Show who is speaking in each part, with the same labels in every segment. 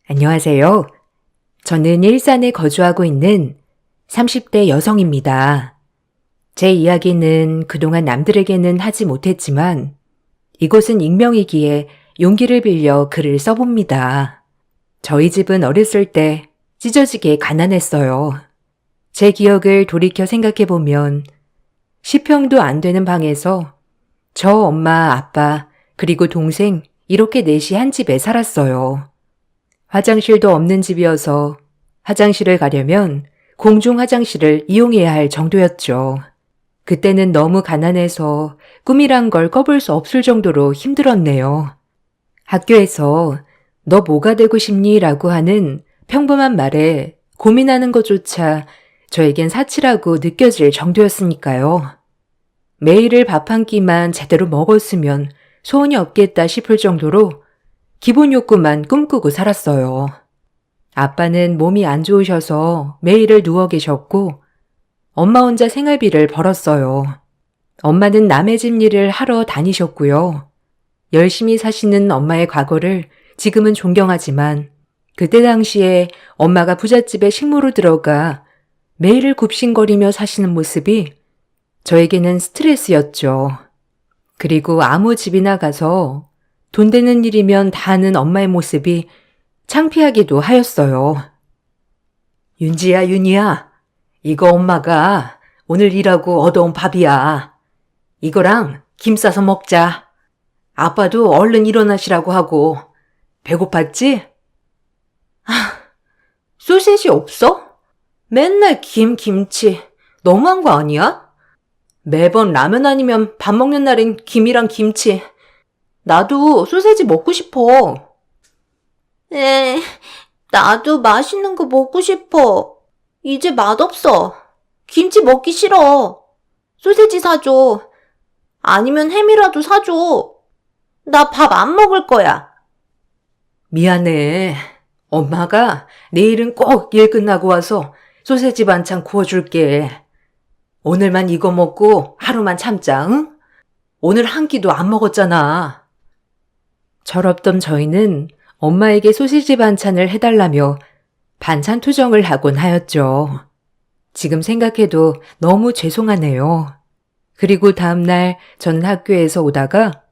Speaker 1: 안녕하세요. 저는 일산에 거주하고 있는 30대 여성입니다. 제 이야기는 그동안 남들에게는 하지 못했지만 이곳은 익명이기에 용기를 빌려 글을 써봅니다. 저희 집은 어렸을 때 찢어지게 가난했어요. 제 기억을 돌이켜 생각해보면 10평도 안 되는 방에서 저 엄마, 아빠, 그리고 동생 이렇게 넷이 한 집에 살았어요. 화장실도 없는 집이어서 화장실을 가려면 공중 화장실을 이용해야 할 정도였죠. 그때는 너무 가난해서 꿈이란 걸 꿔볼 수 없을 정도로 힘들었네요. 학교에서 너 뭐가 되고 싶니? 라고 하는 평범한 말에 고민하는 것조차 저에겐 사치라고 느껴질 정도였으니까요. 매일을 밥 한 끼만 제대로 먹었으면 소원이 없겠다 싶을 정도로 기본 욕구만 꿈꾸고 살았어요. 아빠는 몸이 안 좋으셔서 매일을 누워 계셨고 엄마 혼자 생활비를 벌었어요. 엄마는 남의 집 일을 하러 다니셨고요. 열심히 사시는 엄마의 과거를 지금은 존경하지만 그때 당시에 엄마가 부잣집에 식모로 들어가 매일을 굽신거리며 사시는 모습이 저에게는 스트레스였죠. 그리고 아무 집이나 가서 돈 되는 일이면 다 하는 엄마의 모습이 창피하기도 하였어요. 윤지야, 윤이야. 이거 엄마가 오늘 일하고 얻어온 밥이야. 이거랑 김 싸서 먹자. 아빠도 얼른 일어나시라고 하고. 배고팠지? 소시지 없어? 맨날 김치. 너무한 거 아니야? 매번 라면 아니면 밥 먹는 날엔 김이랑 김치. 나도 소세지 먹고 싶어. 나도 맛있는 거 먹고 싶어. 이제 맛없어. 김치 먹기 싫어. 소세지 사줘. 아니면 햄이라도 사줘. 나 밥 안 먹을 거야. 미안해. 엄마가 내일은 꼭 일 끝나고 와서 소세지 반찬 구워줄게. 오늘만 이거 먹고 하루만 참자, 응? 오늘 한 끼도 안 먹었잖아. 철없던 저희는 엄마에게 소시지 반찬을 해달라며 반찬 투정을 하곤 하였죠. 지금 생각해도 너무 죄송하네요. 그리고 다음날 저는 학교에서 오다가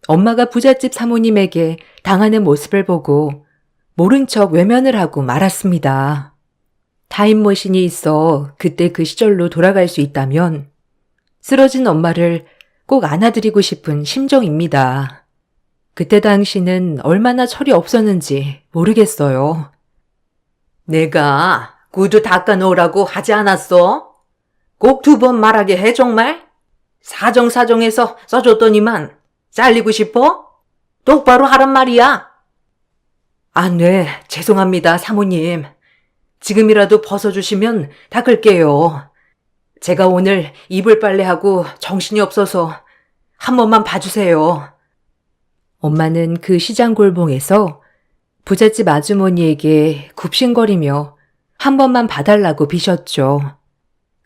Speaker 1: 엄마가 부잣집 사모님에게 당하는 모습을 보고 모른 척 외면을 하고 말았습니다. 타임머신이 있어 그때 그 시절로 돌아갈 수 있다면 쓰러진 엄마를 꼭 안아드리고 싶은 심정입니다. 그때 당시는 얼마나 철이 없었는지 모르겠어요. 내가 구두 닦아 놓으라고 하지 않았어? 꼭 2번 말하게 해 정말? 사정사정해서 써줬더니만 잘리고 싶어? 똑바로 하란 말이야. 네, 죄송합니다 사모님. 지금이라도 벗어주시면 닦을게요. 제가 오늘 이불 빨래하고 정신이 없어서 한 번만 봐주세요. 엄마는 그 시장 골봉에서 부잣집 아주머니에게 굽신거리며 한 번만 봐달라고 비셨죠.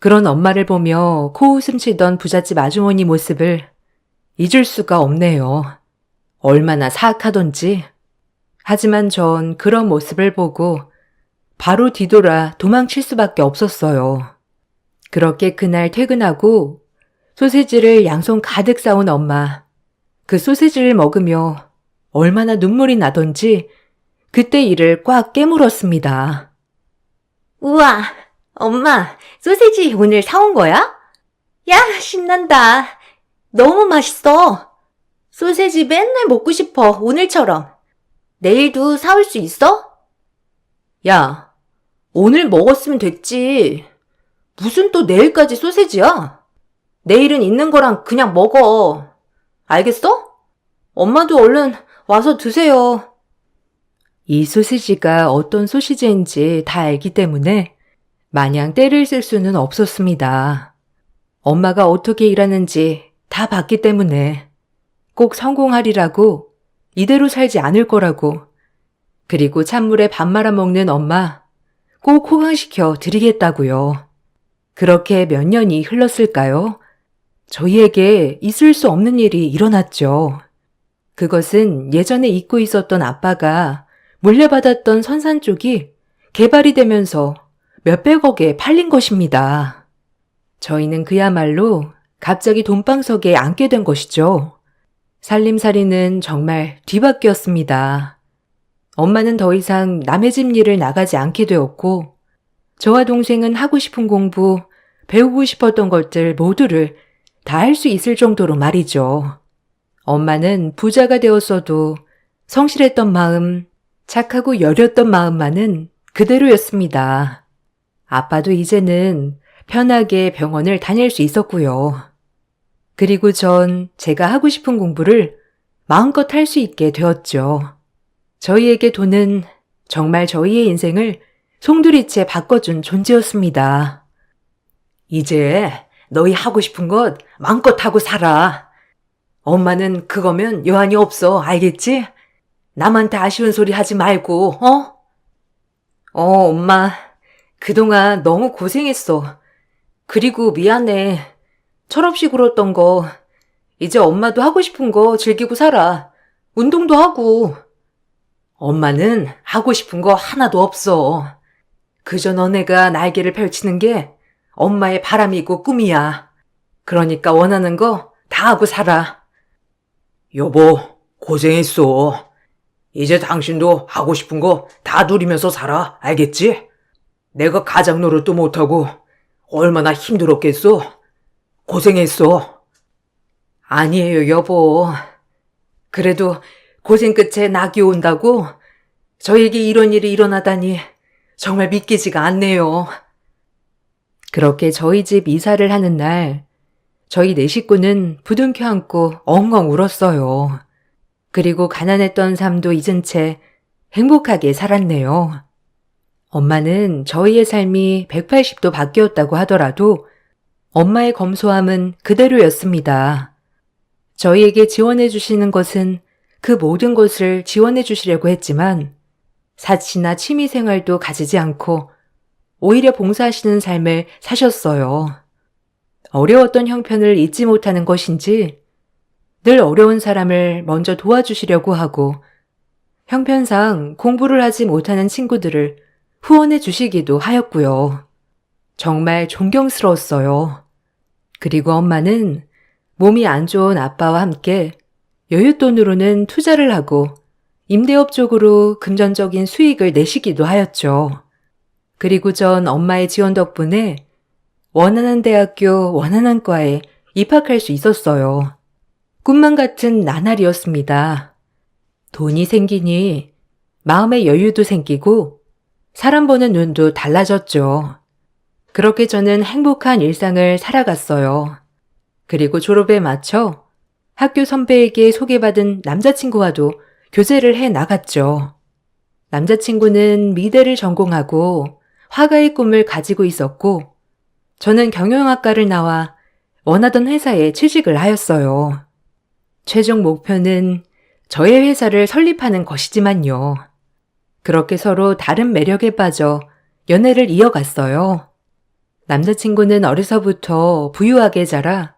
Speaker 1: 그런 엄마를 보며 코웃음 치던 부잣집 아주머니 모습을 잊을 수가 없네요. 얼마나 사악하던지. 하지만 전 그런 모습을 보고 바로 뒤돌아 도망칠 수밖에 없었어요. 그렇게 그날 퇴근하고 소세지를 양손 가득 싸온 엄마. 그 소세지를 먹으며 얼마나 눈물이 나던지 그때 이를 꽉 깨물었습니다. 우와, 엄마, 소세지 오늘 사온 거야? 야, 신난다. 너무 맛있어. 소세지 맨날 먹고 싶어, 오늘처럼. 내일도 사올 수 있어? 야, 오늘 먹었으면 됐지. 무슨 또 내일까지 소세지야? 내일은 있는 거랑 그냥 먹어. 알겠어? 엄마도 얼른 와서 드세요. 이 소시지가 어떤 소시지인지 다 알기 때문에 마냥 때를 쓸 수는 없었습니다. 엄마가 어떻게 일하는지 다 봤기 때문에 꼭 성공하리라고 이대로 살지 않을 거라고 그리고 찬물에 밥 말아 먹는 엄마 꼭 호강시켜 드리겠다고요. 그렇게 몇 년이 흘렀을까요? 저희에게 있을 수 없는 일이 일어났죠. 그것은 예전에 잊고 있었던 아빠가 물려받았던 선산 쪽이 개발이 되면서 몇백억에 팔린 것입니다. 저희는 그야말로 갑자기 돈방석에 앉게 된 것이죠. 살림살이는 정말 뒤바뀌었습니다. 엄마는 더 이상 남의 집 일을 나가지 않게 되었고, 저와 동생은 하고 싶은 공부, 배우고 싶었던 것들 모두를 다 할 수 있을 정도로 말이죠. 엄마는 부자가 되었어도 성실했던 마음, 착하고 여렸던 마음만은 그대로였습니다. 아빠도 이제는 편하게 병원을 다닐 수 있었고요. 그리고 전 제가 하고 싶은 공부를 마음껏 할 수 있게 되었죠. 저희에게 돈은 정말 저희의 인생을 송두리째 바꿔준 존재였습니다. 이제 너희 하고 싶은 것 마음껏 하고 살아. 엄마는 그거면 여한이 없어, 알겠지? 남한테 아쉬운 소리 하지 말고, 어? 엄마. 그동안 너무 고생했어. 그리고 미안해. 철없이 굴었던 거. 이제 엄마도 하고 싶은 거 즐기고 살아. 운동도 하고. 엄마는 하고 싶은 거 하나도 없어. 그저 너네가 날개를 펼치는 게 엄마의 바람이고 꿈이야. 그러니까 원하는 거 다 하고 살아. 여보, 고생했어. 이제 당신도 하고 싶은 거 다 누리면서 살아, 알겠지? 내가 가장 노릇도 못하고 얼마나 힘들었겠어? 고생했어. 아니에요, 여보. 그래도 고생 끝에 낙이 온다고 저에게 이런 일이 일어나다니 정말 믿기지가 않네요. 그렇게 저희 집 이사를 하는 날, 저희 네 식구는 부둥켜 안고 엉엉 울었어요. 그리고 가난했던 삶도 잊은 채 행복하게 살았네요. 엄마는 저희의 삶이 180도 바뀌었다고 하더라도 엄마의 검소함은 그대로였습니다. 저희에게 지원해 주시는 것은 그 모든 것을 지원해 주시려고 했지만 사치나 취미 생활도 가지지 않고 오히려 봉사하시는 삶을 사셨어요. 어려웠던 형편을 잊지 못하는 것인지 늘 어려운 사람을 먼저 도와주시려고 하고 형편상 공부를 하지 못하는 친구들을 후원해 주시기도 하였고요. 정말 존경스러웠어요. 그리고 엄마는 몸이 안 좋은 아빠와 함께 여윳돈으로는 투자를 하고 임대업 쪽으로 금전적인 수익을 내시기도 하였죠. 그리고 전 엄마의 지원 덕분에 원하는 대학교, 원하는 과에 입학할 수 있었어요. 꿈만 같은 나날이었습니다. 돈이 생기니 마음의 여유도 생기고 사람 보는 눈도 달라졌죠. 그렇게 저는 행복한 일상을 살아갔어요. 그리고 졸업에 맞춰 학교 선배에게 소개받은 남자친구와도 교제를 해 나갔죠. 남자친구는 미대를 전공하고 화가의 꿈을 가지고 있었고 저는 경영학과를 나와 원하던 회사에 취직을 하였어요. 최종 목표는 저의 회사를 설립하는 것이지만요. 그렇게 서로 다른 매력에 빠져 연애를 이어갔어요. 남자친구는 어려서부터 부유하게 자라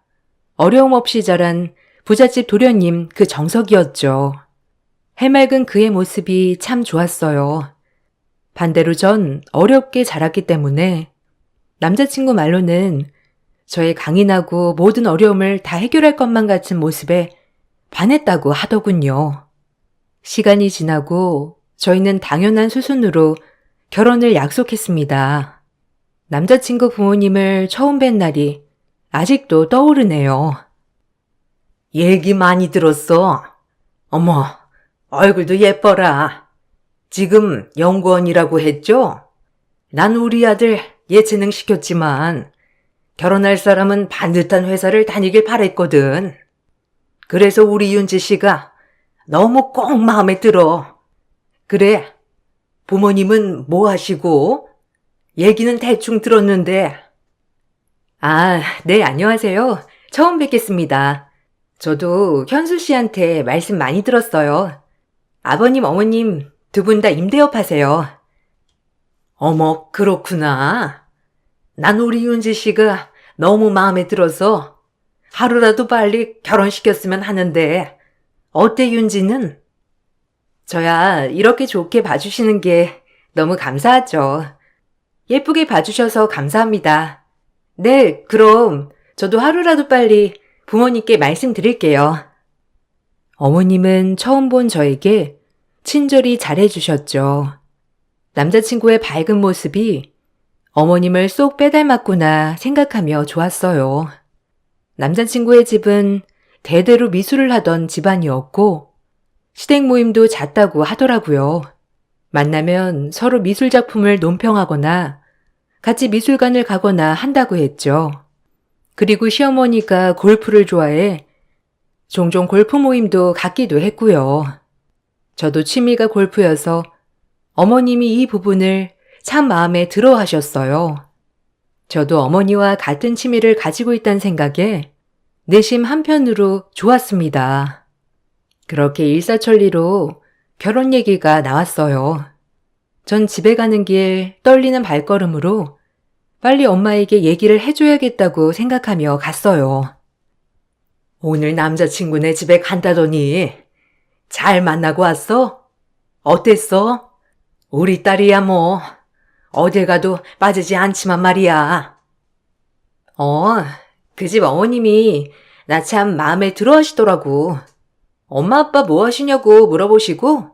Speaker 1: 어려움 없이 자란 부잣집 도련님 그 정석이었죠. 해맑은 그의 모습이 참 좋았어요. 반대로 전 어렵게 자랐기 때문에 남자친구 말로는 저의 강인하고 모든 어려움을 다 해결할 것만 같은 모습에 반했다고 하더군요. 시간이 지나고 저희는 당연한 수순으로 결혼을 약속했습니다. 남자친구 부모님을 처음 뵌 날이 아직도 떠오르네요. 얘기 많이 들었어. 어머, 얼굴도 예뻐라. 지금 연구원이라고 했죠? 난 우리 아들 예체능 시켰지만 결혼할 사람은 반듯한 회사를 다니길 바랬거든. 그래서 우리 윤지 씨가 너무 꼭 마음에 들어. 그래, 부모님은 뭐 하시고? 얘기는 대충 들었는데. 아, 네, 안녕하세요. 처음 뵙겠습니다. 저도 현수 씨한테 말씀 많이 들었어요. 아버님, 어머님 두 분 다 임대업 하세요. 어머, 그렇구나. 난 우리 윤지 씨가 너무 마음에 들어서 하루라도 빨리 결혼시켰으면 하는데 어때 윤지는? 저야 이렇게 좋게 봐주시는 게 너무 감사하죠. 예쁘게 봐주셔서 감사합니다. 네, 그럼 저도 하루라도 빨리 부모님께 말씀드릴게요. 어머님은 처음 본 저에게 친절히 잘해주셨죠. 남자친구의 밝은 모습이 어머님을 쏙 빼닮았구나 생각하며 좋았어요. 남자친구의 집은 대대로 미술을 하던 집안이었고 시댁 모임도 잦다고 하더라고요. 만나면 서로 미술 작품을 논평하거나 같이 미술관을 가거나 한다고 했죠. 그리고 시어머니가 골프를 좋아해 종종 골프 모임도 갖기도 했고요. 저도 취미가 골프여서 어머님이 이 부분을 참 마음에 들어 하셨어요. 저도 어머니와 같은 취미를 가지고 있다는 생각에 내심 한편으로 좋았습니다. 그렇게 일사천리로 결혼 얘기가 나왔어요. 전 집에 가는 길 떨리는 발걸음으로 빨리 엄마에게 얘기를 해줘야겠다고 생각하며 갔어요. 오늘 남자친구네 집에 간다더니 잘 만나고 왔어? 어땠어? 우리 딸이야 뭐 어딜 가도 빠지지 않지만 말이야. 그 집 어머님이 나 참 마음에 들어 하시더라고. 엄마 아빠 뭐 하시냐고 물어보시고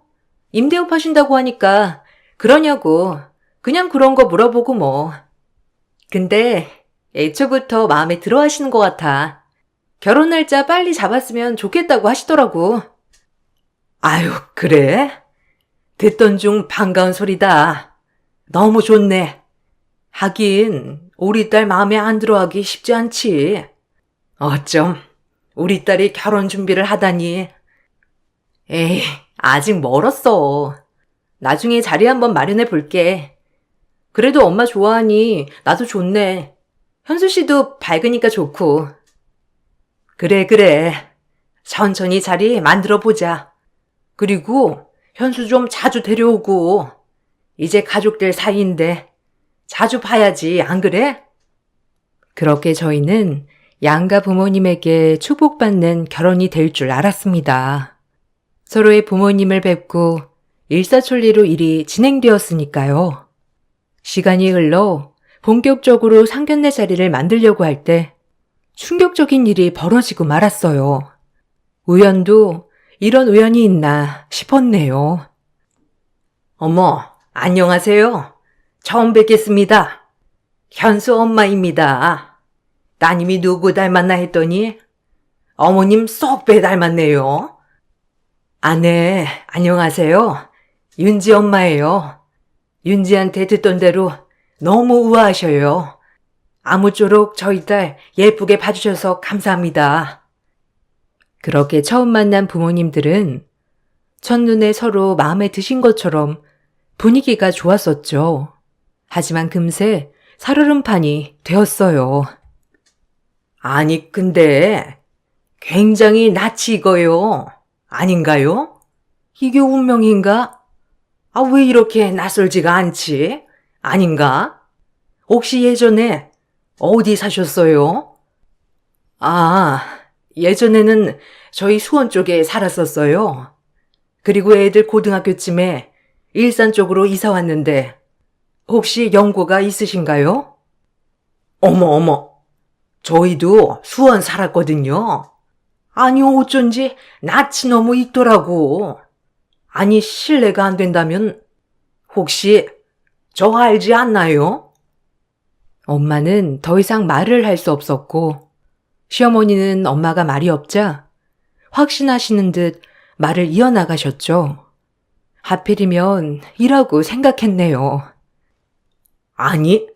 Speaker 1: 임대업 하신다고 하니까 그러냐고 그냥 그런 거 물어보고 뭐. 근데 애초부터 마음에 들어 하시는 것 같아. 결혼 날짜 빨리 잡았으면 좋겠다고 하시더라고. 아유, 그래? 듣던 중 반가운 소리다. 너무 좋네. 하긴 우리 딸 마음에 안 들어하기 쉽지 않지. 어쩜 우리 딸이 결혼 준비를 하다니. 에이, 아직 멀었어. 나중에 자리 한번 마련해 볼게. 그래도 엄마 좋아하니 나도 좋네. 현수 씨도 밝으니까 좋고. 그래. 천천히 자리 만들어 보자. 그리고 현수 좀 자주 데려오고. 이제 가족들 사이인데 자주 봐야지, 안 그래? 그렇게 저희는 양가 부모님에게 축복받는 결혼이 될 줄 알았습니다. 서로의 부모님을 뵙고 일사천리로 일이 진행되었으니까요. 시간이 흘러 본격적으로 상견례 자리를 만들려고 할 때 충격적인 일이 벌어지고 말았어요. 우연도 이런 우연이 있나 싶었네요. 어머, 안녕하세요. 처음 뵙겠습니다. 현수 엄마입니다. 따님이 누구 닮았나 했더니 어머님 쏙 배 닮았네요. 네, 안녕하세요. 윤지 엄마예요. 윤지한테 듣던 대로 너무 우아하셔요. 아무쪼록 저희 딸 예쁘게 봐주셔서 감사합니다. 그렇게 처음 만난 부모님들은 첫눈에 서로 마음에 드신 것처럼 분위기가 좋았었죠. 하지만 금세 살얼음판이 되었어요. 아니, 근데 굉장히 낯이 익어요. 아닌가요? 이게 운명인가? 왜 이렇게 낯설지가 않지? 아닌가? 혹시 예전에 어디 사셨어요? 예전에는 저희 수원 쪽에 살았었어요. 그리고 애들 고등학교쯤에 일산 쪽으로 이사 왔는데 혹시 연고가 있으신가요? 어머. 저희도 수원 살았거든요. 아니, 어쩐지 낯이 너무 익더라고. 아니, 실례가 안 된다면 혹시 저 알지 않나요? 엄마는 더 이상 말을 할 수 없었고 시어머니는 엄마가 말이 없자 확신하시는 듯 말을 이어나가셨죠. 하필이면 이라고 생각했네요. 아니,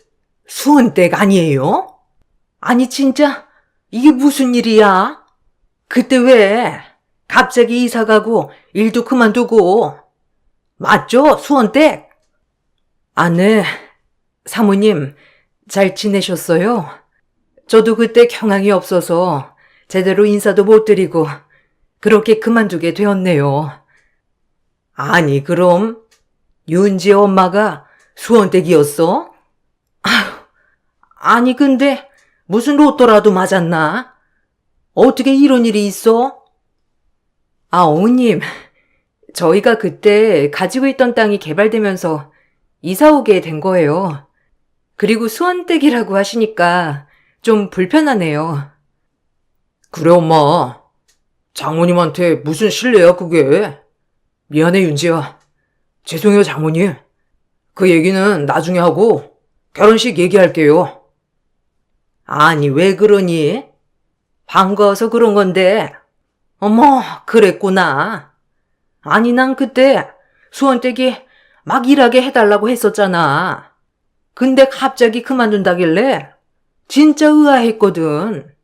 Speaker 1: 수은댁 아니에요? 아니, 진짜 이게 무슨 일이야? 그때 왜 갑자기 이사 가고 일도 그만두고. 맞죠, 수원댁? 네. 사모님 잘 지내셨어요? 저도 그때 경황이 없어서 제대로 인사도 못 드리고 그렇게 그만두게 되었네요. 아니, 그럼 윤지 엄마가 수원댁이었어? 아니, 근데 무슨 로또라도 맞았나? 어떻게 이런 일이 있어? 어머님, 저희가 그때 가지고 있던 땅이 개발되면서 이사 오게 된 거예요. 그리고 수원댁이라고 하시니까 좀 불편하네요.
Speaker 2: 그래, 엄마. 장모님한테 무슨 실례야, 그게. 미안해, 윤지야. 죄송해요, 장모님. 그 얘기는 나중에 하고 결혼식 얘기할게요.
Speaker 1: 아니, 왜 그러니? 반가워서 그런 건데. 어머, 그랬구나. 아니, 난 그때 수원댁이 막 일하게 해달라고 했었잖아. 근데 갑자기 그만둔다길래 진짜 의아했거든.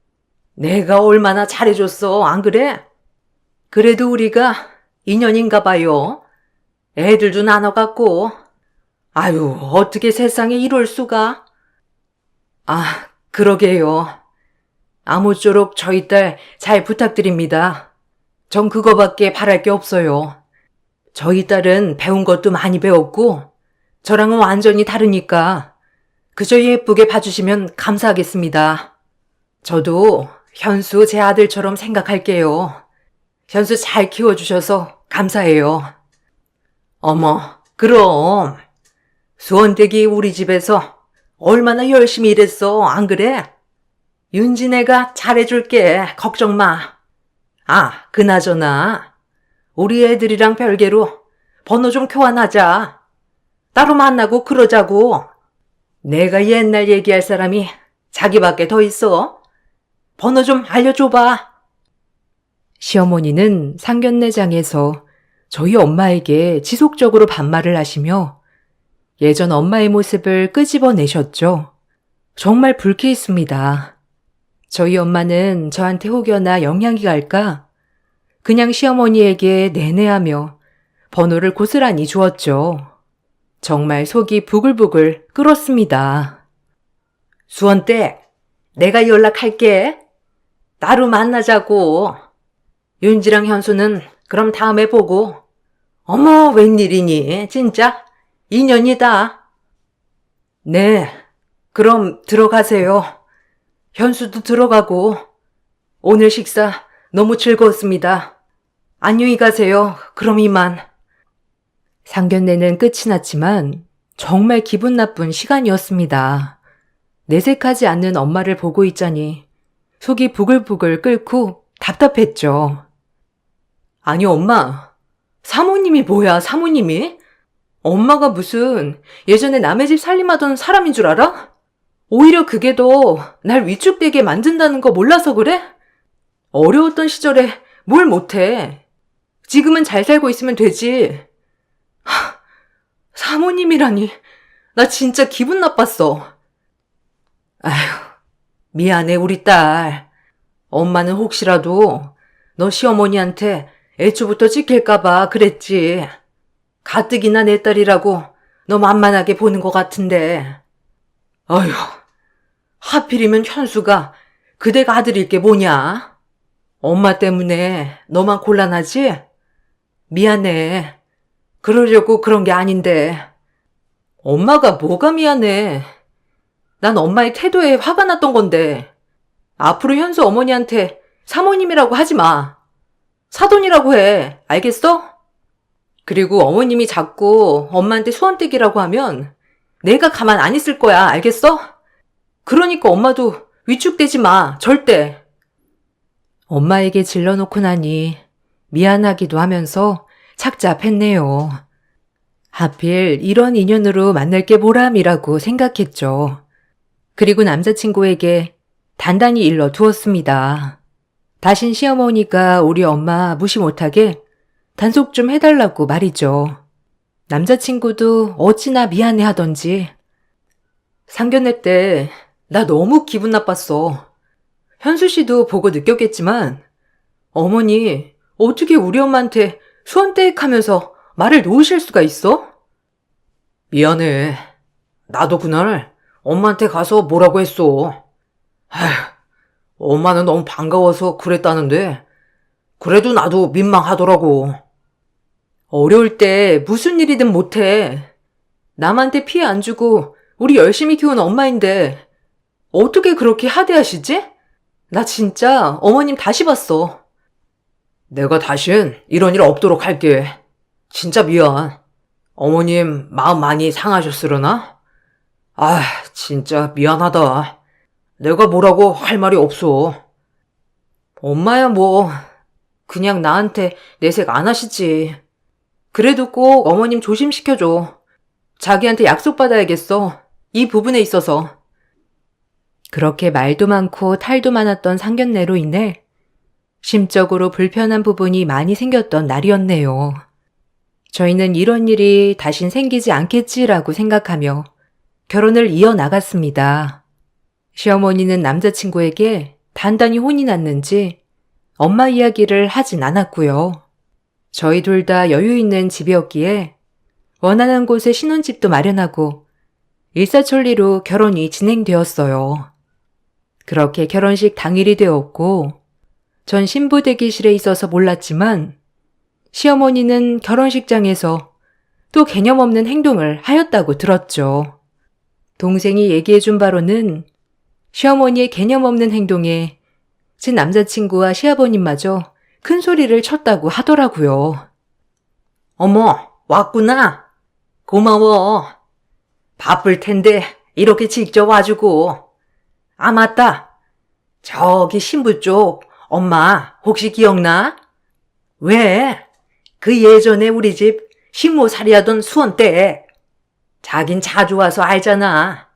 Speaker 1: 내가 얼마나 잘해줬어, 안 그래? 그래도 우리가 인연인가 봐요. 애들도 나눠갖고. 아유, 어떻게 세상에 이럴 수가? 아, 그러게요. 아무쪼록 저희 딸 잘 부탁드립니다. 전 그거밖에 바랄 게 없어요. 저희 딸은 배운 것도 많이 배웠고 저랑은 완전히 다르니까 그저 예쁘게 봐주시면 감사하겠습니다. 저도 현수 제 아들처럼 생각할게요. 현수 잘 키워주셔서 감사해요. 어머, 그럼. 수원댁이 우리 집에서 얼마나 열심히 일했어, 안 그래? 윤진애가 잘해줄게, 걱정 마. 아, 그나저나 우리 애들이랑 별개로 번호 좀 교환하자. 따로 만나고 그러자고. 내가 옛날 얘기할 사람이 자기밖에 더 있어. 번호 좀 알려줘봐. 시어머니는 상견례장에서 저희 엄마에게 지속적으로 반말을 하시며 예전 엄마의 모습을 끄집어내셨죠. 정말 불쾌했습니다. 저희 엄마는 저한테 혹여나 영향이 갈까 그냥 시어머니에게 내내하며 번호를 고스란히 주었죠. 정말 속이 부글부글 끓었습니다. 수원댁, 내가 연락할게. 따로 만나자고. 윤지랑 현수는 그럼 다음에 보고. 어머, 웬일이니, 진짜? 인연이다. 네, 그럼 들어가세요. 현수도 들어가고. 오늘 식사 너무 즐거웠습니다. 안녕히 가세요. 그럼 이만. 상견례는 끝이 났지만 정말 기분 나쁜 시간이었습니다. 내색하지 않는 엄마를 보고 있자니 속이 부글부글 끓고 답답했죠. 아니, 엄마. 사모님이 뭐야, 사모님이? 엄마가 무슨 예전에 남의 집 살림하던 사람인 줄 알아? 오히려 그게 더 날 위축되게 만든다는 거 몰라서 그래? 어려웠던 시절에 뭘 못해. 지금은 잘 살고 있으면 되지. 사모님이라니. 나 진짜 기분 나빴어. 아휴, 미안해, 우리 딸. 엄마는 혹시라도 너 시어머니한테 애초부터 찍힐까봐 그랬지. 가뜩이나 내 딸이라고 너 만만하게 보는 것 같은데. 어휴, 하필이면 현수가 그대가 아들일 게 뭐냐? 엄마 때문에 너만 곤란하지? 미안해. 그러려고 그런 게 아닌데. 엄마가 뭐가 미안해. 난 엄마의 태도에 화가 났던 건데. 앞으로 현수 어머니한테 사모님이라고 하지 마. 사돈이라고 해. 알겠어? 그리고 어머님이 자꾸 엄마한테 수원댁이라고 하면 내가 가만 안 있을 거야. 알겠어? 그러니까 엄마도 위축되지 마. 절대. 엄마에게 질러놓고 나니 미안하기도 하면서 착잡했네요. 하필 이런 인연으로 만날 게 보람이라고 생각했죠. 그리고 남자친구에게 단단히 일러 두었습니다. 다신 시어머니가 우리 엄마 무시 못하게 단속 좀 해달라고 말이죠. 남자친구도 어찌나 미안해 하던지. 상견례 때 나 너무 기분 나빴어. 현수 씨도 보고 느꼈겠지만 어머니 어떻게 우리 엄마한테 수원댁 하면서 말을 놓으실 수가 있어?
Speaker 2: 미안해. 나도 그날 엄마한테 가서 뭐라고 했어. 아휴, 엄마는 너무 반가워서 그랬다는데 그래도 나도 민망하더라고.
Speaker 1: 어려울 때 무슨 일이든 못해. 남한테 피해 안 주고 우리 열심히 키운 엄마인데 어떻게 그렇게 하대하시지? 나 진짜 어머님 다시 봤어.
Speaker 2: 내가 다신 이런 일 없도록 할게. 진짜 미안. 어머님 마음 많이 상하셨으려나? 아, 진짜 미안하다. 내가 뭐라고 할 말이 없어. 엄마야 뭐 그냥 나한테 내색 안 하시지. 그래도 꼭 어머님 조심시켜줘. 자기한테 약속받아야겠어. 이 부분에 있어서.
Speaker 1: 그렇게 말도 많고 탈도 많았던 상견례로 인해 심적으로 불편한 부분이 많이 생겼던 날이었네요. 저희는 이런 일이 다신 생기지 않겠지라고 생각하며 결혼을 이어나갔습니다. 시어머니는 남자친구에게 단단히 혼이 났는지 엄마 이야기를 하진 않았고요. 저희 둘 다 여유 있는 집이었기에 원하는 곳에 신혼집도 마련하고 일사천리로 결혼이 진행되었어요. 그렇게 결혼식 당일이 되었고 전 신부 대기실에 있어서 몰랐지만 시어머니는 결혼식장에서 또 개념 없는 행동을 하였다고 들었죠. 동생이 얘기해준 바로는 시어머니의 개념 없는 행동에 제 남자친구와 시아버님마저 큰 소리를 쳤다고 하더라고요.
Speaker 2: 어머, 왔구나. 고마워. 바쁠 텐데 이렇게 직접 와주고. 아, 맞다. 저기 신부 쪽 엄마 혹시 기억나? 왜? 그 예전에 우리 집 식모살이 하던 수원 때. 자긴 자주 와서 알잖아.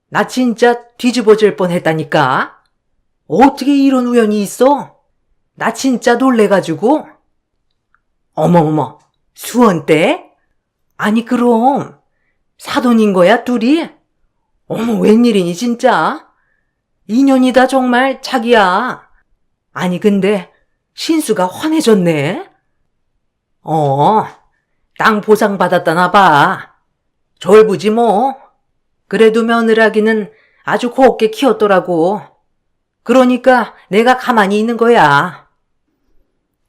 Speaker 2: 나 진짜 뒤집어질 뻔했다니까. 어떻게 이런 우연이 있어? 나 진짜 놀래가지고. 어머머머, 수원 때? 아니 그럼 사돈인 거야 둘이? 어머 웬일이니 진짜? 인연이다 정말 자기야. 아니 근데 신수가 환해졌네. 땅 보상 받았다나 봐. 졸부지 뭐. 그래도 며느라기는 아주 곱게 키웠더라고. 그러니까 내가 가만히 있는 거야.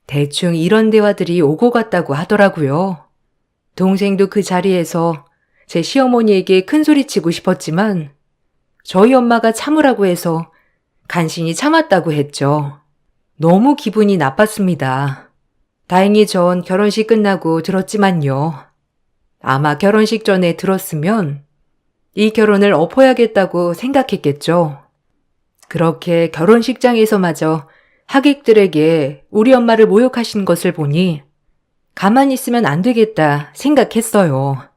Speaker 1: 대충 이런 대화들이 오고 갔다고 하더라고요. 동생도 그 자리에서 제 시어머니에게 큰 소리치고 싶었지만 저희 엄마가 참으라고 해서 간신히 참았다고 했죠. 너무 기분이 나빴습니다. 다행히 전 결혼식 끝나고 들었지만요. 아마 결혼식 전에 들었으면 이 결혼을 엎어야겠다고 생각했겠죠. 그렇게 결혼식장에서마저 하객들에게 우리 엄마를 모욕하신 것을 보니 가만히 있으면 안 되겠다 생각했어요.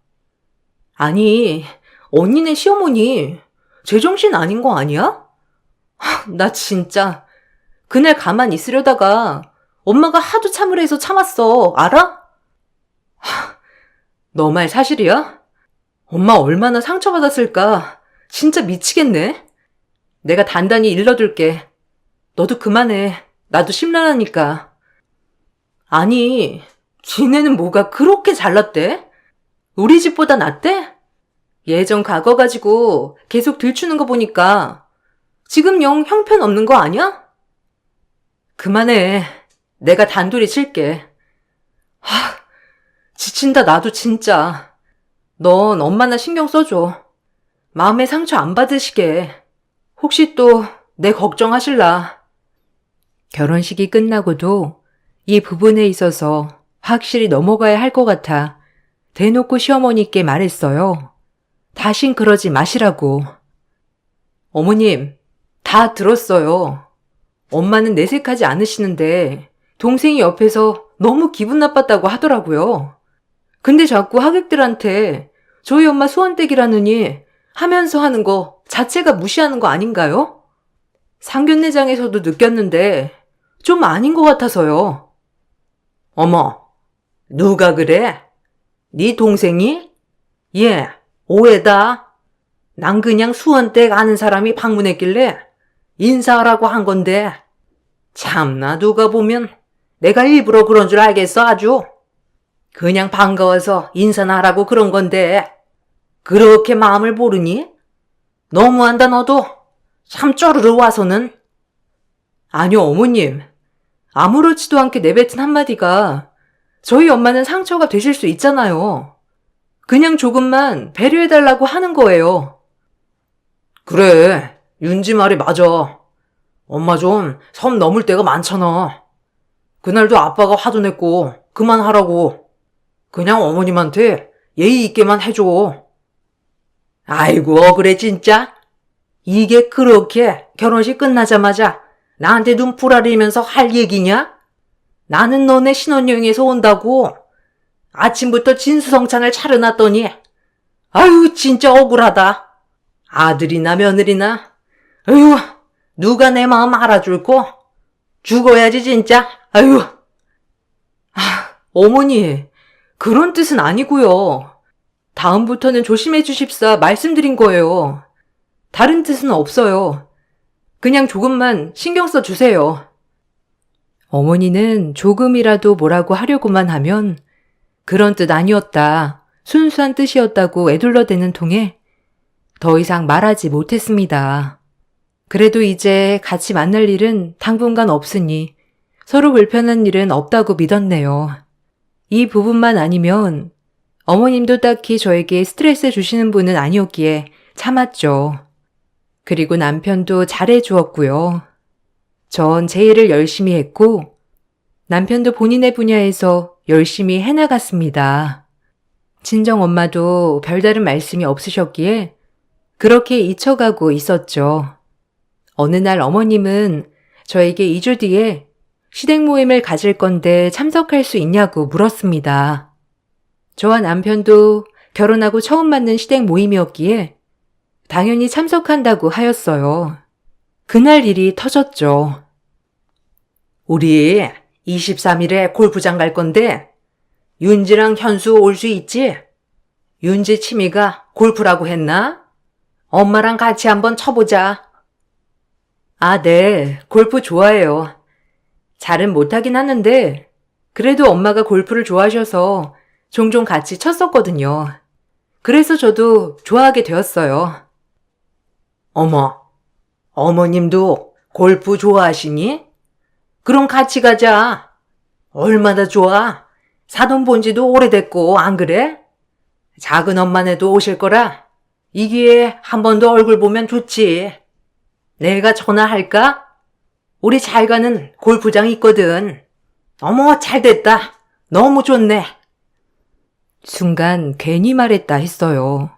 Speaker 2: 아니, 언니네 시어머니 제정신 아닌 거 아니야? 나 진짜 그날 가만히 있으려다가 엄마가 하도 참으라 해서 참았어. 알아? 너 말 사실이야? 엄마 얼마나 상처받았을까? 진짜 미치겠네. 내가 단단히 일러둘게. 너도 그만해. 나도 심란하니까. 아니, 지네는 뭐가 그렇게 잘났대? 우리 집보다 낫대? 예전 과거 가지고 계속 들추는 거 보니까 지금 영 형편없는 거 아니야? 그만해. 내가 단둘이 칠게. 지친다 나도 진짜. 넌 엄마나 신경 써줘. 마음에 상처 안 받으시게. 혹시 또 내 걱정하실라.
Speaker 1: 결혼식이 끝나고도 이 부분에 있어서 확실히 넘어가야 할 것 같아 대놓고 시어머니께 말했어요. 다신 그러지 마시라고.
Speaker 2: 어머님, 다 들었어요. 엄마는 내색하지 않으시는데 동생이 옆에서 너무 기분 나빴다고 하더라고요. 근데 자꾸 하객들한테 저희 엄마 수원댁이라느니 하면서 하는 거 자체가 무시하는 거 아닌가요? 상견례장에서도 느꼈는데 좀 아닌 것 같아서요. 어머, 누가 그래? 네 동생이? 예, 오해다. 난 그냥 수원댁 아는 사람이 방문했길래 인사하라고 한 건데 참나 누가 보면 내가 일부러 그런 줄 알겠어 아주. 그냥 반가워서 인사나 하라고 그런 건데 그렇게 마음을 모르니? 너무한다 너도. 참 쪼르르 와서는. 아니요 어머님. 아무렇지도 않게 내뱉은 한마디가 저희 엄마는 상처가 되실 수 있잖아요. 그냥 조금만 배려해달라고 하는 거예요. 그래, 윤지 말이 맞아. 엄마 좀 선 넘을 때가 많잖아. 그날도 아빠가 화도 냈고 그만하라고. 그냥 어머님한테 예의 있게만 해줘. 아이고, 억울해, 진짜. 이게 그렇게 결혼식 끝나자마자 나한테 눈 부라리면서 할 얘기냐? 나는 너네 신혼여행에서 온다고 아침부터 진수성찬을 차려놨더니, 아유, 진짜 억울하다. 아들이나 며느리나, 아유, 누가 내 마음 알아줄꼬? 죽어야지, 진짜. 아유. 어머니, 그런 뜻은 아니고요. 다음부터는 조심해 주십사 말씀드린 거예요. 다른 뜻은 없어요. 그냥 조금만 신경 써 주세요. 어머니는 조금이라도 뭐라고 하려고만 하면 그런 뜻 아니었다, 순수한 뜻이었다고 애둘러대는 통에 더 이상 말하지 못했습니다. 그래도 이제 같이 만날 일은 당분간 없으니 서로 불편한 일은 없다고 믿었네요. 이 부분만 아니면 어머님도 딱히 저에게 스트레스 주시는 분은 아니었기에 참았죠. 그리고 남편도 잘해주었고요. 전 제 일을 열심히 했고 남편도 본인의 분야에서 열심히 해나갔습니다. 친정엄마도 별다른 말씀이 없으셨기에 그렇게 잊혀가고 있었죠. 어느 날 어머님은 저에게 2주 뒤에 시댁 모임을 가질 건데 참석할 수 있냐고 물었습니다. 저와 남편도 결혼하고 처음 맞는 시댁 모임이었기에 당연히 참석한다고 하였어요. 그날 일이 터졌죠. 우리 23일에 골프장 갈 건데 윤지랑 현수 올 수 있지? 윤지 취미가 골프라고 했나? 엄마랑 같이 한번 쳐보자. 아, 네. 골프 좋아해요. 잘은 못하긴 하는데 그래도 엄마가 골프를 좋아하셔서 종종 같이 쳤었거든요. 그래서 저도 좋아하게 되었어요. 어머, 어머님도 골프 좋아하시니? 그럼 같이 가자. 얼마나 좋아. 사돈 본 지도 오래됐고, 안 그래? 작은 엄마네도 오실 거라 이 기회에 한 번 더 얼굴 보면 좋지. 내가 전화할까? 우리 잘 가는 골프장 있거든. 어머, 잘 됐다. 너무 좋네. 순간 괜히 말했다 했어요.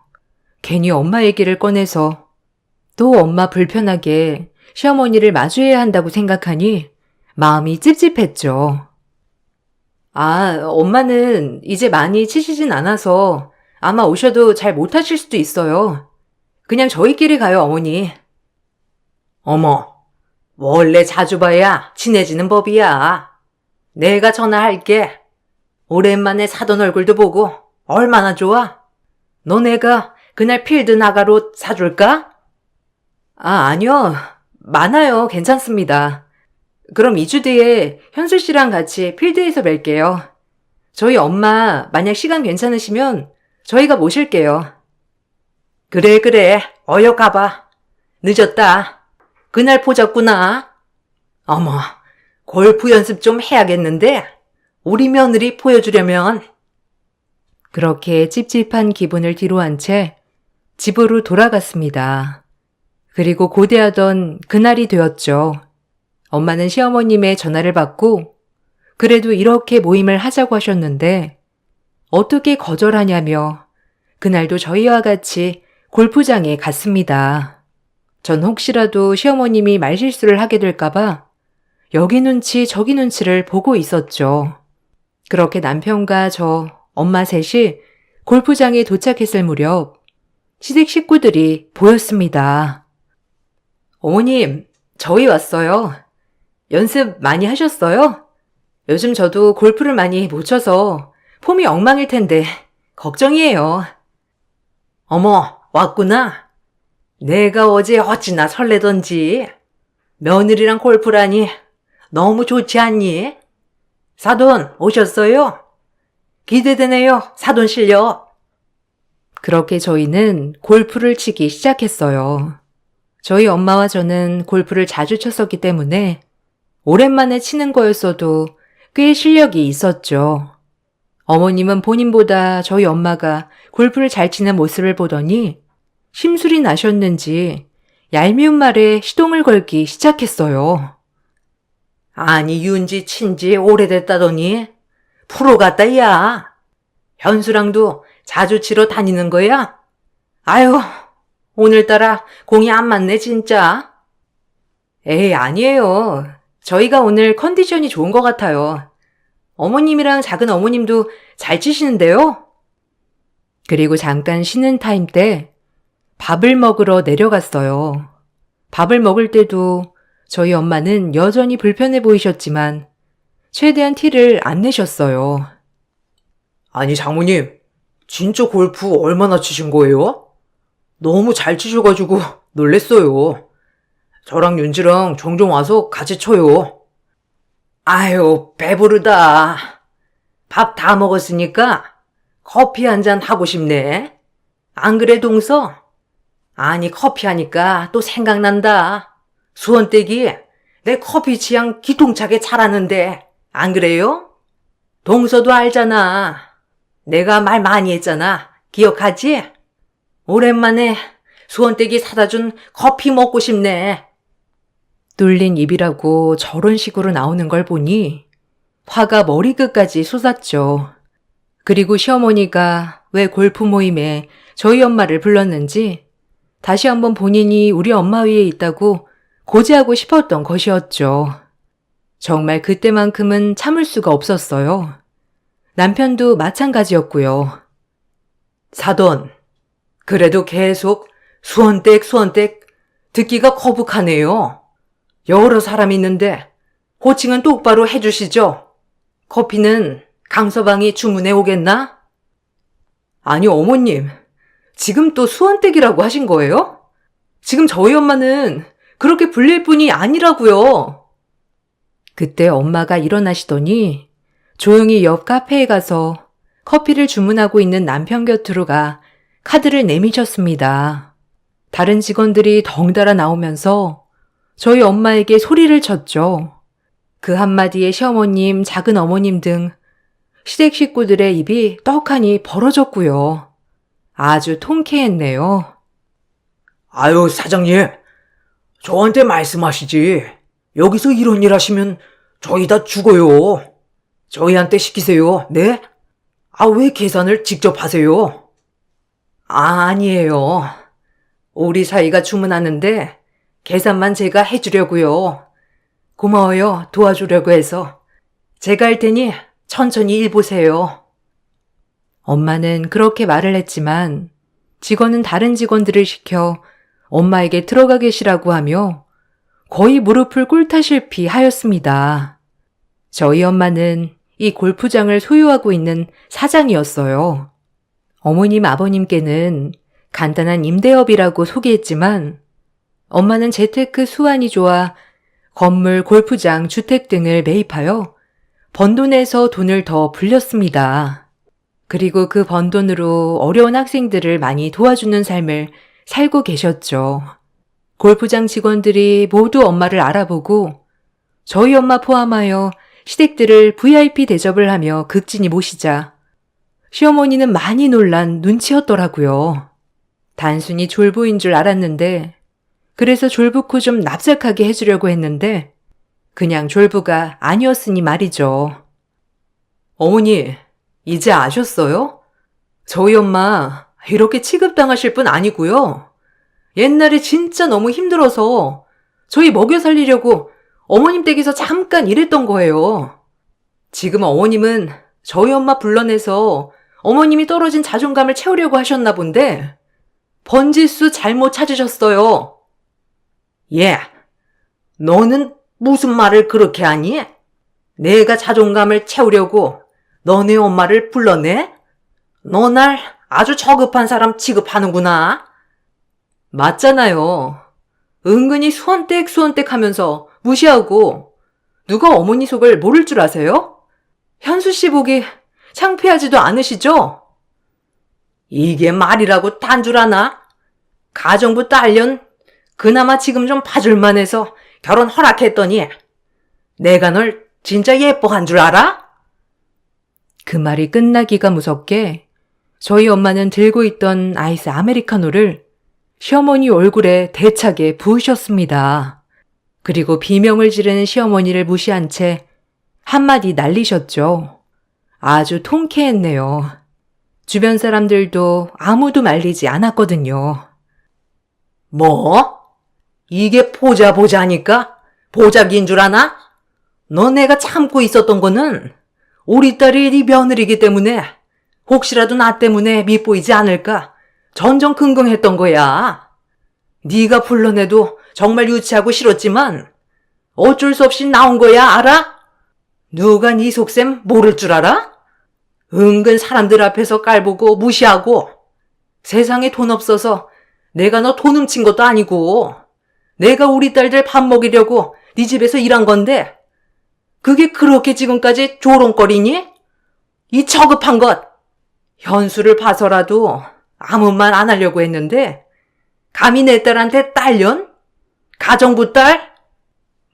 Speaker 2: 괜히 엄마 얘기를 꺼내서 또 엄마 불편하게 시어머니를 마주해야 한다고 생각하니 마음이 찝찝했죠. 아, 엄마는 이제 많이 치시진 않아서 아마 오셔도 잘 못하실 수도 있어요. 그냥 저희끼리 가요, 어머니. 어머, 원래 자주 봐야 친해지는 법이야. 내가 전화할게. 오랜만에 사돈 얼굴도 보고 얼마나 좋아. 너네가 그날 필드 나갈 옷 사줄까? 아, 아니요. 많아요. 괜찮습니다. 그럼 2주 뒤에 현수 씨랑 같이 필드에서 뵐게요. 저희 엄마 만약 시간 괜찮으시면 저희가 모실게요. 그래. 어여 가봐. 늦었다. 그날 보자꾸나. 어머, 골프 연습 좀 해야겠는데 우리 며느리 보여주려면. 그렇게 찝찝한 기분을 뒤로한 채 집으로 돌아갔습니다. 그리고 고대하던 그날이 되었죠. 엄마는 시어머님의 전화를 받고 그래도 이렇게 모임을 하자고 하셨는데 어떻게 거절하냐며 그날도 저희와 같이 골프장에 갔습니다. 전 혹시라도 시어머님이 말실수를 하게 될까봐 여기 눈치 저기 눈치를 보고 있었죠. 그렇게 남편과 저, 엄마 셋이 골프장에 도착했을 무렵 시댁 식구들이 보였습니다. 어머님, 저희 왔어요. 연습 많이 하셨어요? 요즘 저도 골프를 많이 못 쳐서 폼이 엉망일 텐데 걱정이에요. 어머, 왔구나. 내가 어제 어찌나 설레던지. 며느리랑 골프라니 너무 좋지 않니? 사돈 오셨어요? 기대되네요, 사돈 실력. 그렇게 저희는 골프를 치기 시작했어요. 저희 엄마와 저는 골프를 자주 쳤었기 때문에 오랜만에 치는 거였어도 꽤 실력이 있었죠. 어머님은 본인보다 저희 엄마가 골프를 잘 치는 모습을 보더니 심술이 나셨는지 얄미운 말에 시동을 걸기 시작했어요. 아니, 윤지 친지 오래됐다더니 프로 같다, 야. 현수랑도 자주 치러 다니는 거야? 아유, 오늘따라 공이 안 맞네, 진짜. 에이, 아니에요. 저희가 오늘 컨디션이 좋은 것 같아요. 어머님이랑 작은 어머님도 잘 치시는데요?
Speaker 1: 그리고 잠깐 쉬는 타임 때 밥을 먹으러 내려갔어요. 밥을 먹을 때도 저희 엄마는 여전히 불편해 보이셨지만 최대한 티를 안 내셨어요.
Speaker 2: 아니, 장모님, 진짜 골프 얼마나 치신 거예요? 너무 잘 치셔가지고 놀랬어요. 저랑 윤지랑 종종 와서 같이 쳐요. 아유, 배부르다. 밥 다 먹었으니까 커피 한 잔 하고 싶네. 안 그래, 동서? 아니, 커피 하니까 또 생각난다. 수원댁이 내 커피 취향 기통차게 잘하는데 안 그래요? 동서도 알잖아. 내가 말 많이 했잖아. 기억하지? 오랜만에 수원댁이 사다 준 커피 먹고 싶네.
Speaker 1: 뚫린 입이라고 저런 식으로 나오는 걸 보니 화가 머리끝까지 솟았죠. 그리고 시어머니가 왜 골프 모임에 저희 엄마를 불렀는지 다시 한번 본인이 우리 엄마 위에 있다고 고지하고 싶었던 것이었죠. 정말 그때만큼은 참을 수가 없었어요. 남편도 마찬가지였고요.
Speaker 2: 사돈, 그래도 계속 수원댁 듣기가 거북하네요. 여러 사람 있는데 호칭은 똑바로 해주시죠. 커피는 강서방이 주문해 오겠나? 아니, 어머님, 지금 또 수원댁이라고 하신 거예요? 지금 저희 엄마는 그렇게 불릴 뿐이 아니라고요.
Speaker 1: 그때 엄마가 일어나시더니 조용히 옆 카페에 가서 커피를 주문하고 있는 남편 곁으로 가 카드를 내미셨습니다. 다른 직원들이 덩달아 나오면서 저희 엄마에게 소리를 쳤죠. 그 한마디에 시어머님, 작은 어머님 등 시댁 식구들의 입이 떡하니 벌어졌고요. 아주 통쾌했네요.
Speaker 2: 아유, 사장님, 저한테 말씀하시지. 여기서 이런 일 하시면 저희 다 죽어요. 저희한테 시키세요, 네? 아, 왜 계산을 직접 하세요? 아니에요. 우리 사이가 주문하는데 계산만 제가 해주려고요. 고마워요, 도와주려고 해서. 제가 할 테니 천천히 일 보세요.
Speaker 1: 엄마는 그렇게 말을 했지만 직원은 다른 직원들을 시켜 엄마에게 들어가 계시라고 하며 거의 무릎을 꿇다시피 하였습니다. 저희 엄마는 이 골프장을 소유하고 있는 사장이었어요. 어머님, 아버님께는 간단한 임대업이라고 소개했지만 엄마는 재테크 수완이 좋아 건물, 골프장, 주택 등을 매입하여 번 돈에서 돈을 더 불렸습니다. 그리고 그 번 돈으로 어려운 학생들을 많이 도와주는 삶을 살고 계셨죠. 골프장 직원들이 모두 엄마를 알아보고 저희 엄마 포함하여 시댁들을 VIP 대접을 하며 극진히 모시자 시어머니는 많이 놀란 눈치였더라고요. 단순히 졸부인 줄 알았는데 그래서 졸부코 좀 납작하게 해주려고 했는데 그냥 졸부가 아니었으니 말이죠. 어머니, 이제 아셨어요? 저희 엄마 이렇게 취급당하실 분 아니고요. 옛날에 진짜 너무 힘들어서 저희 먹여 살리려고 어머님 댁에서 잠깐 일했던 거예요. 지금 어머님은 저희 엄마 불러내서 어머님이 떨어진 자존감을 채우려고 하셨나 본데 번지수 잘못 찾으셨어요. 예, 너는 무슨 말을 그렇게 하니? 내가 자존감을 채우려고 너네 엄마를 불러내? 너 날 아주 저급한 사람 취급하는구나. 맞잖아요. 은근히 수원댁 하면서 무시하고 누가 어머니 속을 모를 줄 아세요? 현수 씨 보기 창피하지도 않으시죠? 이게 말이라고 딴 줄 아나? 가정부 딸년 그나마 지금 좀 봐줄만 해서 결혼 허락했더니 내가 널 진짜 예뻐한 줄 알아? 그 말이 끝나기가 무섭게 저희 엄마는 들고 있던 아이스 아메리카노를 시어머니 얼굴에 대차게 부으셨습니다. 그리고 비명을 지르는 시어머니를 무시한 채 한마디 날리셨죠. 아주 통쾌했네요. 주변 사람들도 아무도 말리지 않았거든요.
Speaker 2: 뭐? 이게 보자보자니까? 보자기인 줄 아나? 너 내가 참고 있었던 거는 우리 딸이 네 며느리기 때문에 혹시라도 나 때문에 밉보이지 않을까 전전긍긍했던 거야. 네가 불러내도 정말 유치하고 싫었지만 어쩔 수 없이 나온 거야, 알아? 누가 네 속셈 모를 줄 알아? 은근 사람들 앞에서 깔보고 무시하고 세상에 돈 없어서 내가 너 돈 훔친 것도 아니고 내가 우리 딸들 밥 먹이려고 네 집에서 일한 건데 그게 그렇게 지금까지 조롱거리니? 이 저급한 것! 현수를 봐서라도 아무 말 안 하려고 했는데 감히 내 딸한테 딸년? 가정부 딸?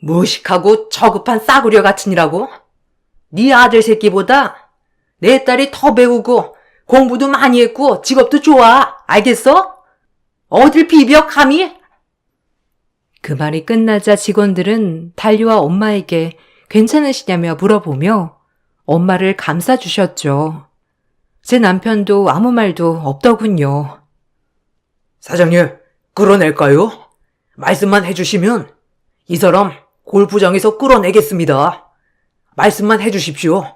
Speaker 2: 무식하고 저급한 싸구려 같으니라고? 네 아들 새끼보다 내 딸이 더 배우고 공부도 많이 했고 직업도 좋아. 알겠어? 어딜 비벼 감히?
Speaker 1: 그 말이 끝나자 직원들은 달리와 엄마에게 괜찮으시냐며 물어보며 엄마를 감싸주셨죠. 제 남편도 아무 말도 없더군요.
Speaker 2: 사장님, 끌어낼까요? 말씀만 해주시면 이 사람 골프장에서 끌어내겠습니다. 말씀만 해주십시오.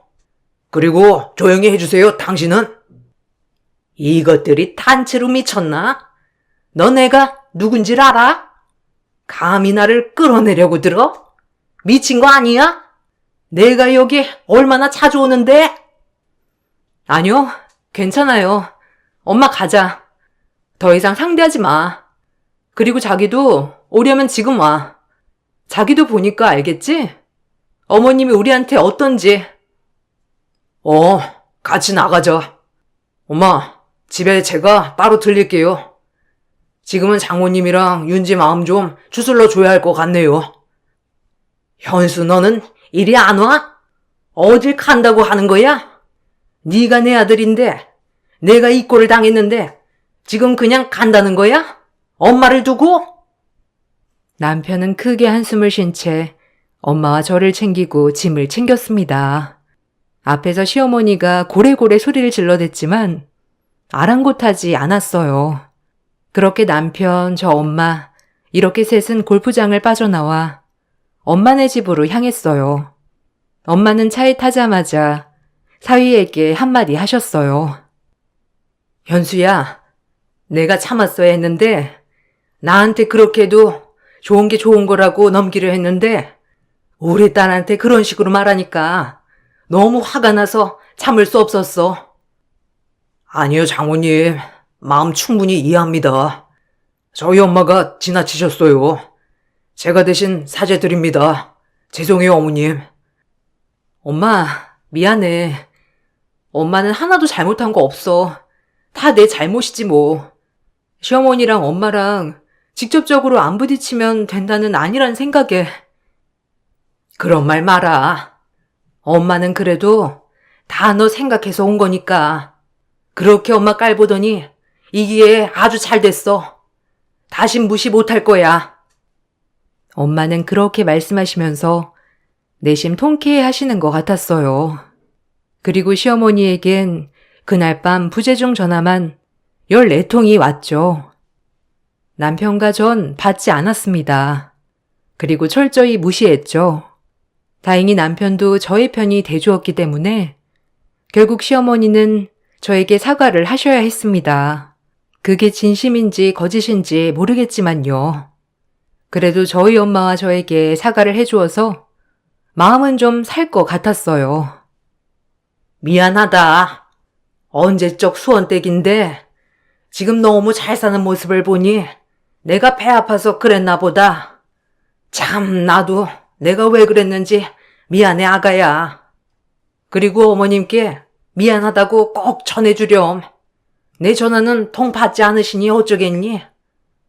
Speaker 2: 그리고 조용히 해주세요, 당신은. 이것들이 단체로 미쳤나? 너 내가 누군지 알아? 감히 나를 끌어내려고 들어? 미친 거 아니야? 내가 여기 얼마나 자주 오는데?
Speaker 1: 아니요, 괜찮아요. 엄마 가자. 더 이상 상대하지 마. 그리고 자기도 오려면 지금 와. 자기도 보니까 알겠지? 어머님이 우리한테 어떤지.
Speaker 2: 같이 나가자. 엄마, 집에 제가 따로 들릴게요. 지금은 장모님이랑 윤지 마음 좀 추슬러 줘야 할 것 같네요. 현수, 너는 이리 안 와? 어딜 간다고 하는 거야? 네가 내 아들인데 내가 이 꼴을 당했는데 지금 그냥 간다는 거야? 엄마를 두고?
Speaker 1: 남편은 크게 한숨을 쉰 채 엄마와 저를 챙기고 짐을 챙겼습니다. 앞에서 시어머니가 고래고래 소리를 질러댔지만 아랑곳하지 않았어요. 그렇게 남편, 저 엄마, 이렇게 셋은 골프장을 빠져나와 엄마네 집으로 향했어요. 엄마는 차에 타자마자 사위에게 한마디 하셨어요.
Speaker 2: 현수야, 내가 참았어야 했는데 나한테 그렇게도 좋은 게 좋은 거라고 넘기려 했는데 우리 딸한테 그런 식으로 말하니까 너무 화가 나서 참을 수 없었어. 아니요, 장모님. 마음 충분히 이해합니다. 저희 엄마가 지나치셨어요. 제가 대신 사죄드립니다. 죄송해요, 어머님.
Speaker 1: 엄마, 미안해. 엄마는 하나도 잘못한 거 없어. 다 내 잘못이지 뭐. 시어머니랑 엄마랑 직접적으로 안 부딪히면 된다는 아니란 생각에.
Speaker 2: 그런 말 마라. 엄마는 그래도 다 너 생각해서 온 거니까. 그렇게 엄마 깔보더니 이기에 아주 잘 됐어. 다신 무시 못할 거야.
Speaker 1: 엄마는 그렇게 말씀하시면서 내심 통쾌해 하시는 것 같았어요. 그리고 시어머니에겐 그날 밤 부재중 전화만 14통이 왔죠. 남편과 전 받지 않았습니다. 그리고 철저히 무시했죠. 다행히 남편도 저의 편이 돼주었기 때문에 결국 시어머니는 저에게 사과를 하셔야 했습니다. 그게 진심인지 거짓인지 모르겠지만요. 그래도 저희 엄마와 저에게 사과를 해주어서 마음은 좀 살 것 같았어요.
Speaker 2: 미안하다. 언제적 수원댁인데 지금 너무 잘 사는 모습을 보니 내가 배 아파서 그랬나 보다. 참, 나도 내가 왜 그랬는지 미안해, 아가야. 그리고 어머님께 미안하다고 꼭 전해주렴. 내 전화는 통 받지 않으시니 어쩌겠니?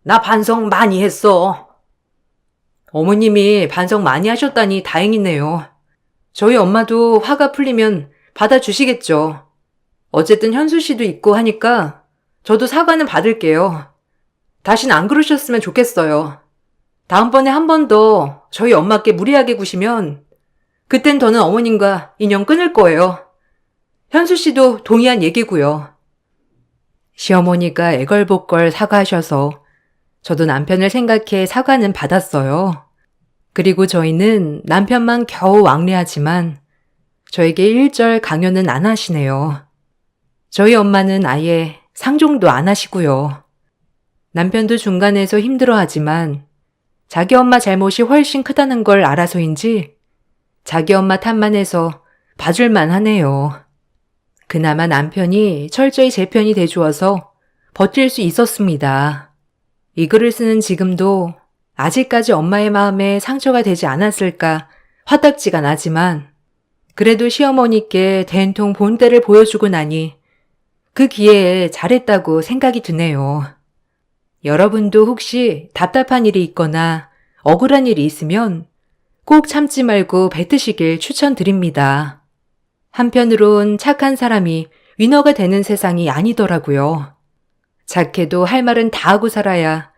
Speaker 2: 나 반성 많이 했어.
Speaker 1: 어머님이 반성 많이 하셨다니 다행이네요. 저희 엄마도 화가 풀리면 받아주시겠죠. 어쨌든 현수 씨도 있고 하니까 저도 사과는 받을게요. 다신 안 그러셨으면 좋겠어요. 다음번에 한 번 더 저희 엄마께 무리하게 구시면 그땐 저는 어머님과 인연 끊을 거예요. 현수 씨도 동의한 얘기고요. 시어머니가 애걸복걸 사과하셔서 저도 남편을 생각해 사과는 받았어요. 그리고 저희는 남편만 겨우 왕래하지만 저에게 일절 강요는 안 하시네요. 저희 엄마는 아예 상종도 안 하시고요. 남편도 중간에서 힘들어하지만 자기 엄마 잘못이 훨씬 크다는 걸 알아서인지 자기 엄마 탓만 해서 봐줄만 하네요. 그나마 남편이 철저히 제 편이 돼주어서 버틸 수 있었습니다. 이 글을 쓰는 지금도 아직까지 엄마의 마음에 상처가 되지 않았을까 화딱지가 나지만 그래도 시어머니께 된통 본때를 보여주고 나니 그 기회에 잘했다고 생각이 드네요. 여러분도 혹시 답답한 일이 있거나 억울한 일이 있으면 꼭 참지 말고 뱉으시길 추천드립니다. 한편으론 착한 사람이 위너가 되는 세상이 아니더라고요. 착해도 할 말은 다 하고 살아야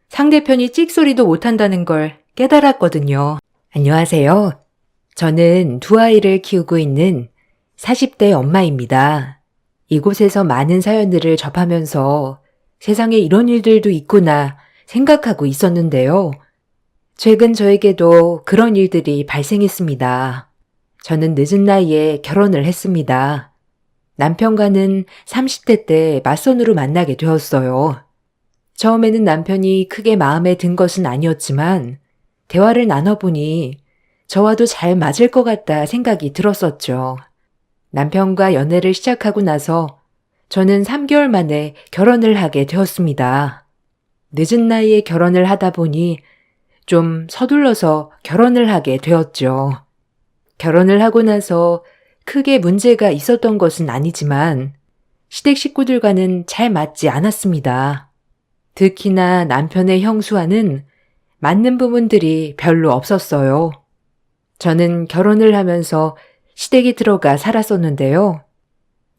Speaker 1: 상대편이 찍소리도 못한다는 걸 깨달았거든요. 안녕하세요. 저는 두 아이를 키우고 있는 40대 엄마입니다. 이곳에서 많은 사연들을 접하면서 세상에 이런 일들도 있구나 생각하고 있었는데요. 최근 저에게도 그런 일들이 발생했습니다. 저는 늦은 나이에 결혼을 했습니다. 남편과는 30대 때 맞선으로 만나게 되었어요. 처음에는 남편이 크게 마음에 든 것은 아니었지만 대화를 나눠보니 저와도 잘 맞을 것 같다 생각이 들었었죠. 남편과 연애를 시작하고 나서 저는 3개월 만에 결혼을 하게 되었습니다. 늦은 나이에 결혼을 하다 보니 좀 서둘러서 결혼을 하게 되었죠. 결혼을 하고 나서 크게 문제가 있었던 것은 아니지만 시댁 식구들과는 잘 맞지 않았습니다. 특히나 남편의 형수와는 맞는 부분들이 별로 없었어요. 저는 결혼을 하면서 시댁에 들어가 살았었는데요.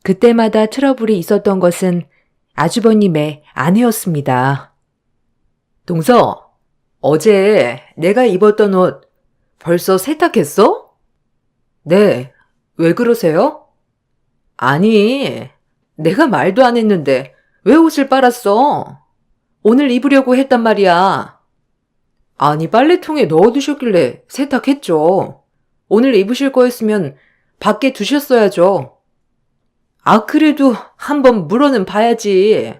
Speaker 1: 그때마다 트러블이 있었던 것은 아주버님의 아내였습니다.
Speaker 2: 동서, 어제 내가 입었던 옷 벌써 세탁했어? 네, 왜 그러세요? 아니, 내가 말도 안 했는데 왜 옷을 빨았어? 오늘 입으려고 했단 말이야. 아니, 빨래통에 넣어두셨길래 세탁했죠. 오늘 입으실 거였으면 밖에 두셨어야죠. 아, 그래도 한번 물어는 봐야지.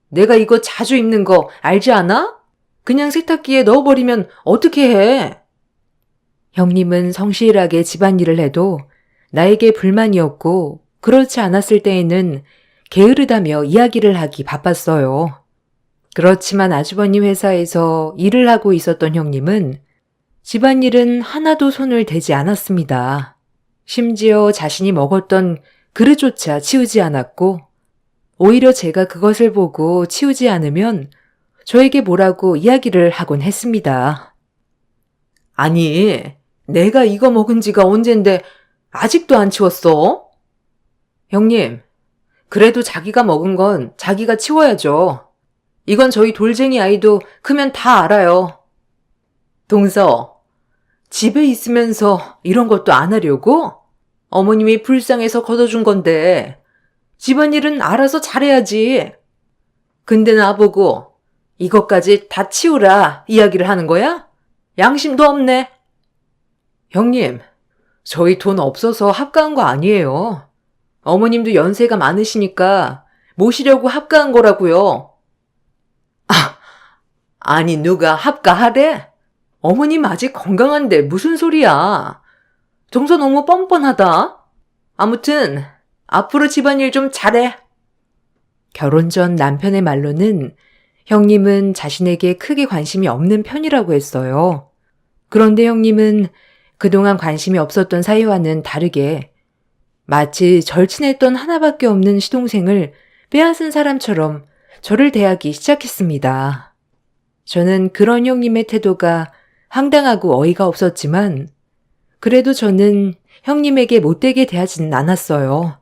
Speaker 2: 내가 이거 자주 입는 거 알지 않아? 그냥 세탁기에 넣어버리면 어떻게 해?
Speaker 1: 형님은 성실하게 집안일을 해도 나에게 불만이었고 그렇지 않았을 때에는 게으르다며 이야기를 하기 바빴어요. 그렇지만 아주버님 회사에서 일을 하고 있었던 형님은 집안일은 하나도 손을 대지 않았습니다. 심지어 자신이 먹었던 그릇조차 치우지 않았고 오히려 제가 그것을 보고 치우지 않으면 저에게 뭐라고 이야기를 하곤 했습니다.
Speaker 2: 아니, 내가 이거 먹은 지가 언젠데 아직도 안 치웠어? 형님, 그래도 자기가 먹은 건 자기가 치워야죠. 이건 저희 돌쟁이 아이도 크면 다 알아요. 동서, 집에 있으면서 이런 것도 안 하려고? 어머님이 불쌍해서 걷어준 건데 집안일은 알아서 잘해야지. 근데 나보고 이것까지 다 치우라 이야기를 하는 거야? 양심도 없네. 형님, 저희 돈 없어서 합가한 거 아니에요. 어머님도 연세가 많으시니까 모시려고 합가한 거라고요. 아니 누가 합가하래? 어머님 아직 건강한데 무슨 소리야. 동서 너무 뻔뻔하다. 아무튼 앞으로 집안일 좀 잘해.
Speaker 1: 결혼 전 남편의 말로는 형님은 자신에게 크게 관심이 없는 편이라고 했어요. 그런데 형님은 그동안 관심이 없었던 사이와는 다르게 마치 절친했던 하나밖에 없는 시동생을 빼앗은 사람처럼 저를 대하기 시작했습니다. 저는 그런 형님의 태도가 황당하고 어이가 없었지만 그래도 저는 형님에게 못되게 대하지는 않았어요.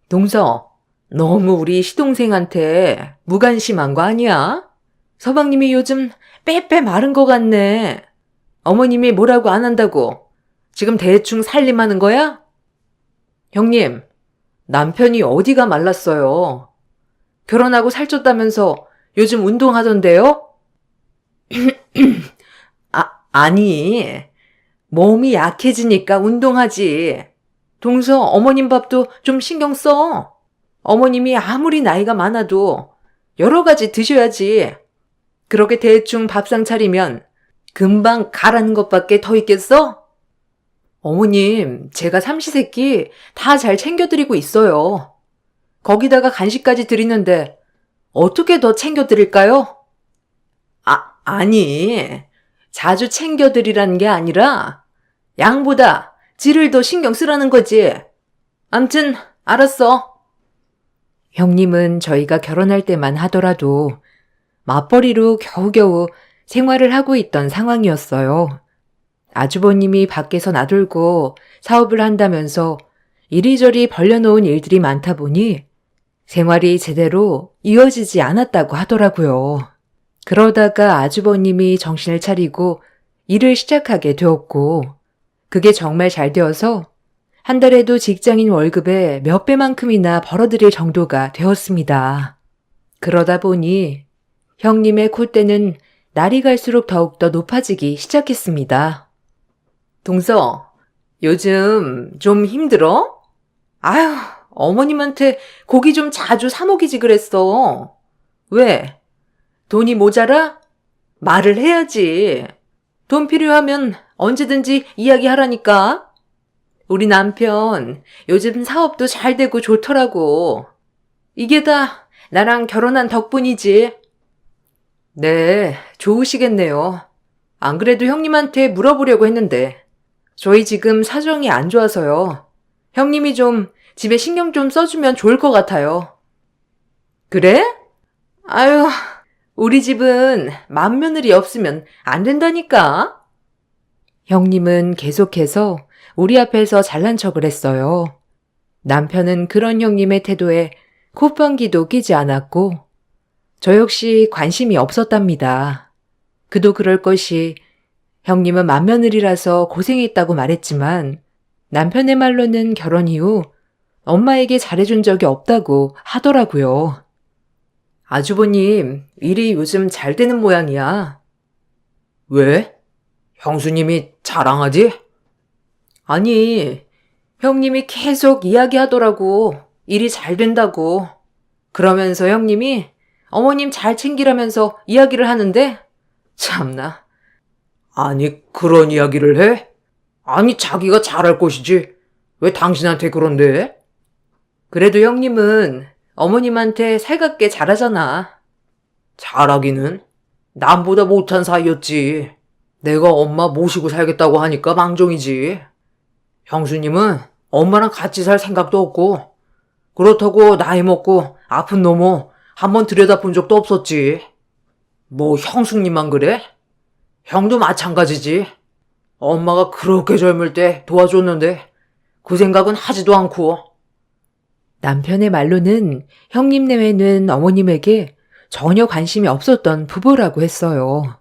Speaker 2: 동서, 너무 우리 시동생한테 무관심한 거 아니야? 서방님이 요즘 빼빼 마른 것 같네. 어머님이 뭐라고 안 한다고 지금 대충 살림하는 거야? 형님, 남편이 어디가 말랐어요. 결혼하고 살쪘다면서 요즘 운동하던데요? 아니, 몸이 약해지니까 운동하지. 동서 어머님 밥도 좀 신경 써. 어머님이 아무리 나이가 많아도 여러 가지 드셔야지. 그렇게 대충 밥상 차리면 금방 가라는 것밖에 더 있겠어? 어머님, 제가 삼시세끼 다 잘 챙겨드리고 있어요. 거기다가 간식까지 드리는데 어떻게 더 챙겨드릴까요? 아니, 자주 챙겨드리라는 게 아니라 양보다 질을 더 신경 쓰라는 거지. 암튼 알았어.
Speaker 1: 형님은 저희가 결혼할 때만 하더라도 맞벌이로 겨우겨우 생활을 하고 있던 상황이었어요. 아주버님이 밖에서 나돌고 사업을 한다면서 이리저리 벌려놓은 일들이 많다 보니 생활이 제대로 이어지지 않았다고 하더라고요. 그러다가 아주버님이 정신을 차리고 일을 시작하게 되었고, 그게 정말 잘 되어서 한 달에도 직장인 월급의 몇 배만큼이나 벌어들일 정도가 되었습니다. 그러다 보니 형님의 콧대는 날이 갈수록 더욱더 높아지기 시작했습니다.
Speaker 2: 동서, 요즘 좀 힘들어? 아휴, 어머님한테 고기 좀 자주 사 먹이지 그랬어. 왜? 돈이 모자라? 말을 해야지. 돈 필요하면 언제든지 이야기하라니까. 우리 남편 요즘 사업도 잘 되고 좋더라고. 이게 다 나랑 결혼한 덕분이지. 네, 좋으시겠네요. 안 그래도 형님한테 물어보려고 했는데 저희 지금 사정이 안 좋아서요. 형님이 좀 집에 신경 좀 써주면 좋을 것 같아요. 그래? 아유, 우리 집은 맏며느리 없으면 안 된다니까.
Speaker 1: 형님은 계속해서 우리 앞에서 잘난 척을 했어요. 남편은 그런 형님의 태도에 콧방귀도 끼지 않았고 저 역시 관심이 없었답니다. 그도 그럴 것이 형님은 맏며느리라서 고생했다고 말했지만 남편의 말로는 결혼 이후 엄마에게 잘해준 적이 없다고 하더라고요.
Speaker 2: 아주버님, 일이 요즘 잘 되는 모양이야. 왜? 형수님이 자랑하지? 아니, 형님이 계속 이야기하더라고. 일이 잘 된다고. 그러면서 형님이 어머님 잘 챙기라면서 이야기를 하는데 참나. 아니, 그런 이야기를 해? 아니, 자기가 잘할 것이지. 왜 당신한테 그런데? 그래도 형님은 어머님한테 살갑게 잘하잖아. 잘하기는? 남보다 못한 사이였지. 내가 엄마 모시고 살겠다고 하니까 망정이지. 형수님은 엄마랑 같이 살 생각도 없고, 그렇다고 나이 먹고 아픈 놈을 한번 들여다본 적도 없었지. 뭐 형수님만 그래? 형도 마찬가지지. 엄마가 그렇게 젊을 때 도와줬는데 그 생각은 하지도 않고.
Speaker 1: 남편의 말로는 형님 내외는 어머님에게 전혀 관심이 없었던 부부라고 했어요.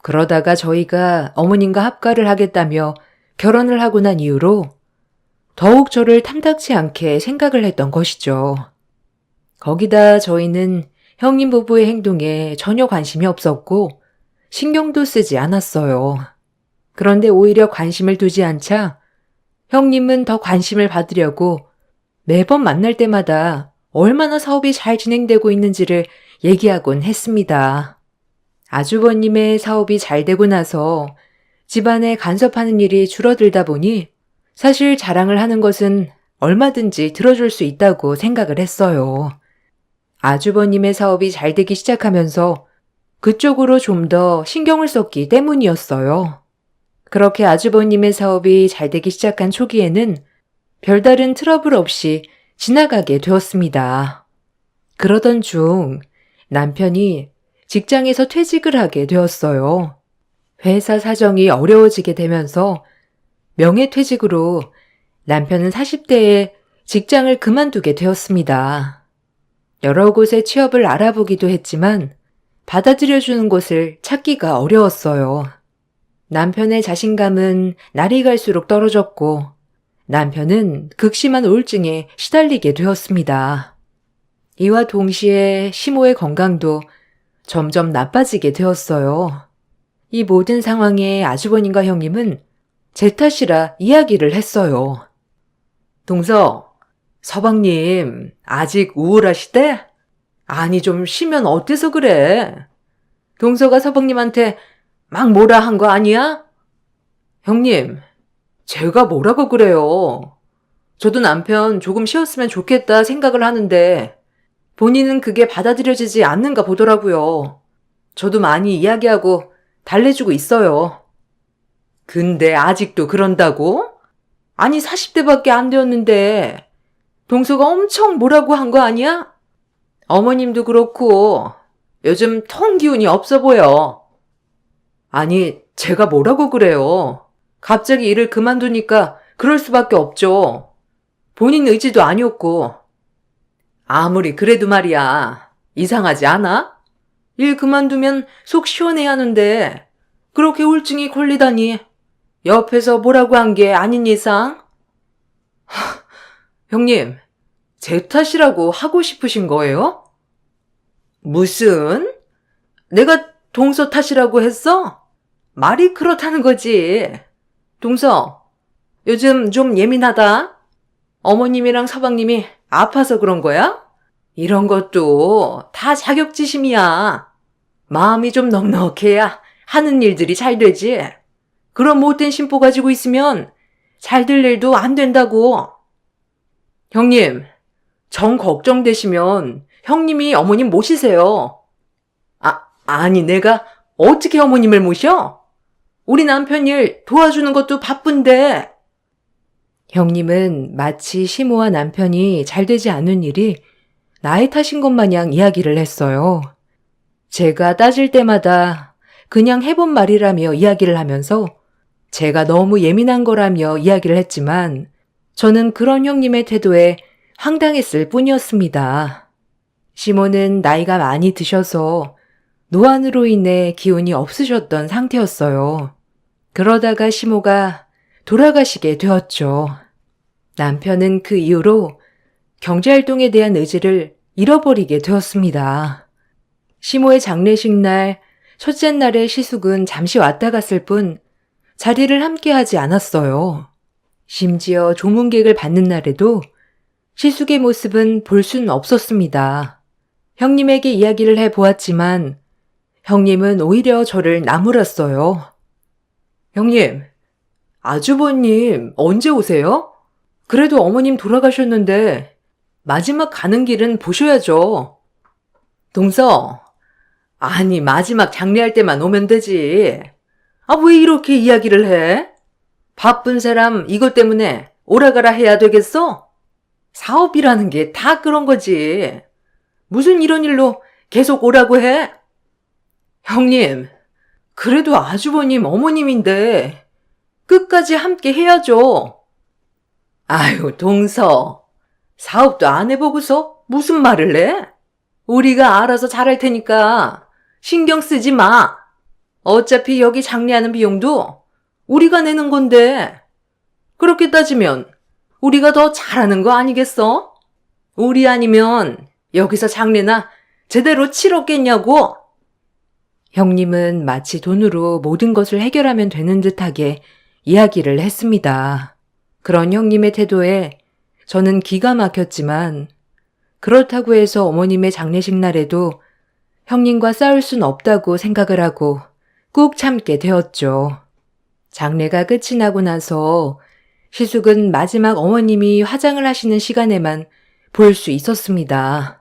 Speaker 1: 그러다가 저희가 어머님과 합가를 하겠다며 결혼을 하고 난 이후로 더욱 저를 탐탁치 않게 생각을 했던 것이죠. 거기다 저희는 형님 부부의 행동에 전혀 관심이 없었고 신경도 쓰지 않았어요. 그런데 오히려 관심을 두지 않자 형님은 더 관심을 받으려고 매번 만날 때마다 얼마나 사업이 잘 진행되고 있는지를 얘기하곤 했습니다. 아주버님의 사업이 잘 되고 나서 집안에 간섭하는 일이 줄어들다 보니 사실 자랑을 하는 것은 얼마든지 들어줄 수 있다고 생각을 했어요. 아주버님의 사업이 잘 되기 시작하면서 그쪽으로 좀 더 신경을 썼기 때문이었어요. 그렇게 아주버님의 사업이 잘 되기 시작한 초기에는 별다른 트러블 없이 지나가게 되었습니다. 그러던 중 남편이 직장에서 퇴직을 하게 되었어요. 회사 사정이 어려워지게 되면서 명예퇴직으로 남편은 40대에 직장을 그만두게 되었습니다. 여러 곳에 취업을 알아보기도 했지만 받아들여주는 곳을 찾기가 어려웠어요. 남편의 자신감은 날이 갈수록 떨어졌고 남편은 극심한 우울증에 시달리게 되었습니다. 이와 동시에 시모의 건강도 점점 나빠지게 되었어요. 이 모든 상황에 아주버님과 형님은 제 탓이라 이야기를 했어요.
Speaker 2: 동서, 서방님, 아직 우울하시대? 아니, 좀 쉬면 어때서 그래? 동서가 서방님한테 막 뭐라 한 거 아니야? 형님, 제가 뭐라고 그래요? 저도 남편 조금 쉬었으면 좋겠다 생각을 하는데 본인은 그게 받아들여지지 않는가 보더라고요. 저도 많이 이야기하고 달래주고 있어요. 근데 아직도 그런다고? 아니 40대밖에 안 되었는데 동서가 엄청 뭐라고 한 거 아니야? 어머님도 그렇고 요즘 통 기운이 없어 보여. 아니 제가 뭐라고 그래요. 갑자기 일을 그만두니까 그럴 수밖에 없죠. 본인 의지도 아니었고. 아무리 그래도 말이야. 이상하지 않아? 일 그만두면 속 시원해야 하는데 그렇게 우울증이 걸리다니. 옆에서 뭐라고 한 게 아닌 이상? 형님, 제 탓이라고 하고 싶으신 거예요? 무슨? 내가 동서 탓이라고 했어? 말이 그렇다는 거지. 동서, 요즘 좀 예민하다. 어머님이랑 서방님이 아파서 그런 거야? 이런 것도 다 자격지심이야. 마음이 좀 넉넉해야 하는 일들이 잘 되지. 그런 못된 심보 가지고 있으면 잘 될 일도 안 된다고. 형님, 정 걱정되시면 형님이 어머님 모시세요. 아니 내가 어떻게 어머님을 모셔? 우리 남편 일 도와주는 것도 바쁜데.
Speaker 1: 형님은 마치 시모와 남편이 잘 되지 않은 일이 나의 탓인 것 마냥 이야기를 했어요. 제가 따질 때마다 그냥 해본 말이라며 이야기를 하면서 제가 너무 예민한 거라며 이야기를 했지만 저는 그런 형님의 태도에 황당했을 뿐이었습니다. 시모는 나이가 많이 드셔서 노안으로 인해 기운이 없으셨던 상태였어요. 그러다가 시모가 돌아가시게 되었죠. 남편은 그 이후로 경제활동에 대한 의지를 잃어버리게 되었습니다. 시모의 장례식 날, 첫째 날의 시숙은 잠시 왔다 갔을 뿐 자리를 함께 하지 않았어요. 심지어 조문객을 받는 날에도 시숙의 모습은 볼 수는 없었습니다. 형님에게 이야기를 해보았지만 형님은 오히려 저를 나무랐어요.
Speaker 2: 형님, 아주버님 언제 오세요? 그래도 어머님 돌아가셨는데 마지막 가는 길은 보셔야죠. 동서, 아니 마지막 장례할 때만 오면 되지. 왜 이렇게 이야기를 해? 바쁜 사람 이것 때문에 오라가라 해야 되겠어? 사업이라는 게 다 그런 거지. 무슨 이런 일로 계속 오라고 해? 형님, 그래도 아주버님 어머님인데 끝까지 함께 해야죠. 아유, 동서. 사업도 안 해보고서 무슨 말을 해? 우리가 알아서 잘할 테니까 신경 쓰지 마. 어차피 여기 장례하는 비용도 우리가 내는 건데 그렇게 따지면 우리가 더 잘하는 거 아니겠어? 우리 아니면 여기서 장례나 제대로 치렀겠냐고?
Speaker 1: 형님은 마치 돈으로 모든 것을 해결하면 되는 듯하게 이야기를 했습니다. 그런 형님의 태도에 저는 기가 막혔지만 그렇다고 해서 어머님의 장례식 날에도 형님과 싸울 순 없다고 생각을 하고 꾹 참게 되었죠. 장례가 끝이 나고 나서 시숙은 마지막 어머님이 화장을 하시는 시간에만 볼 수 있었습니다.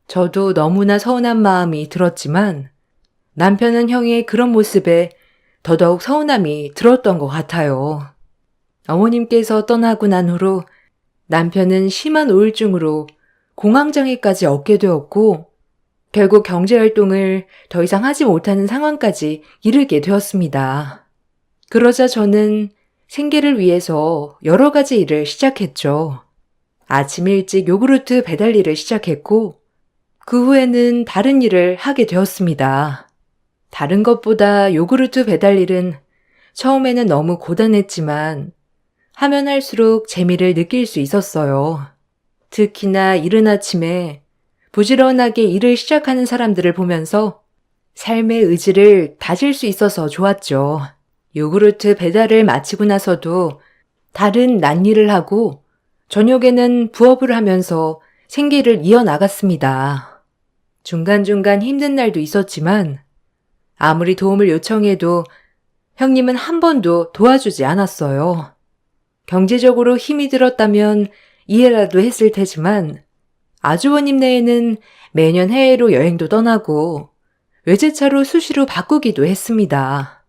Speaker 1: 저도 너무나 서운한 마음이 들었지만 남편은 형의 그런 모습에 더더욱 서운함이 들었던 것 같아요. 어머님께서 떠나고 난 후로 남편은 심한 우울증으로 공황장애까지 얻게 되었고 결국 경제활동을 더 이상 하지 못하는 상황까지 이르게 되었습니다. 그러자 저는 생계를 위해서 여러 가지 일을 시작했죠. 아침 일찍 요구르트 배달 일을 시작했고 그 후에는 다른 일을 하게 되었습니다. 다른 것보다 요구르트 배달 일은 처음에는 너무 고단했지만 하면 할수록 재미를 느낄 수 있었어요. 특히나 이른 아침에 부지런하게 일을 시작하는 사람들을 보면서 삶의 의지를 다질 수 있어서 좋았죠. 요구르트 배달을 마치고 나서도 다른 낫일을 하고 저녁에는 부업을 하면서 생계를 이어나갔습니다. 중간중간 힘든 날도 있었지만 아무리 도움을 요청해도 형님은 한 번도 도와주지 않았어요. 경제적으로 힘이 들었다면 이해라도 했을 테지만 아주버님네에는 매년 해외로 여행도 떠나고 외제차로 수시로 바꾸기도 했습니다.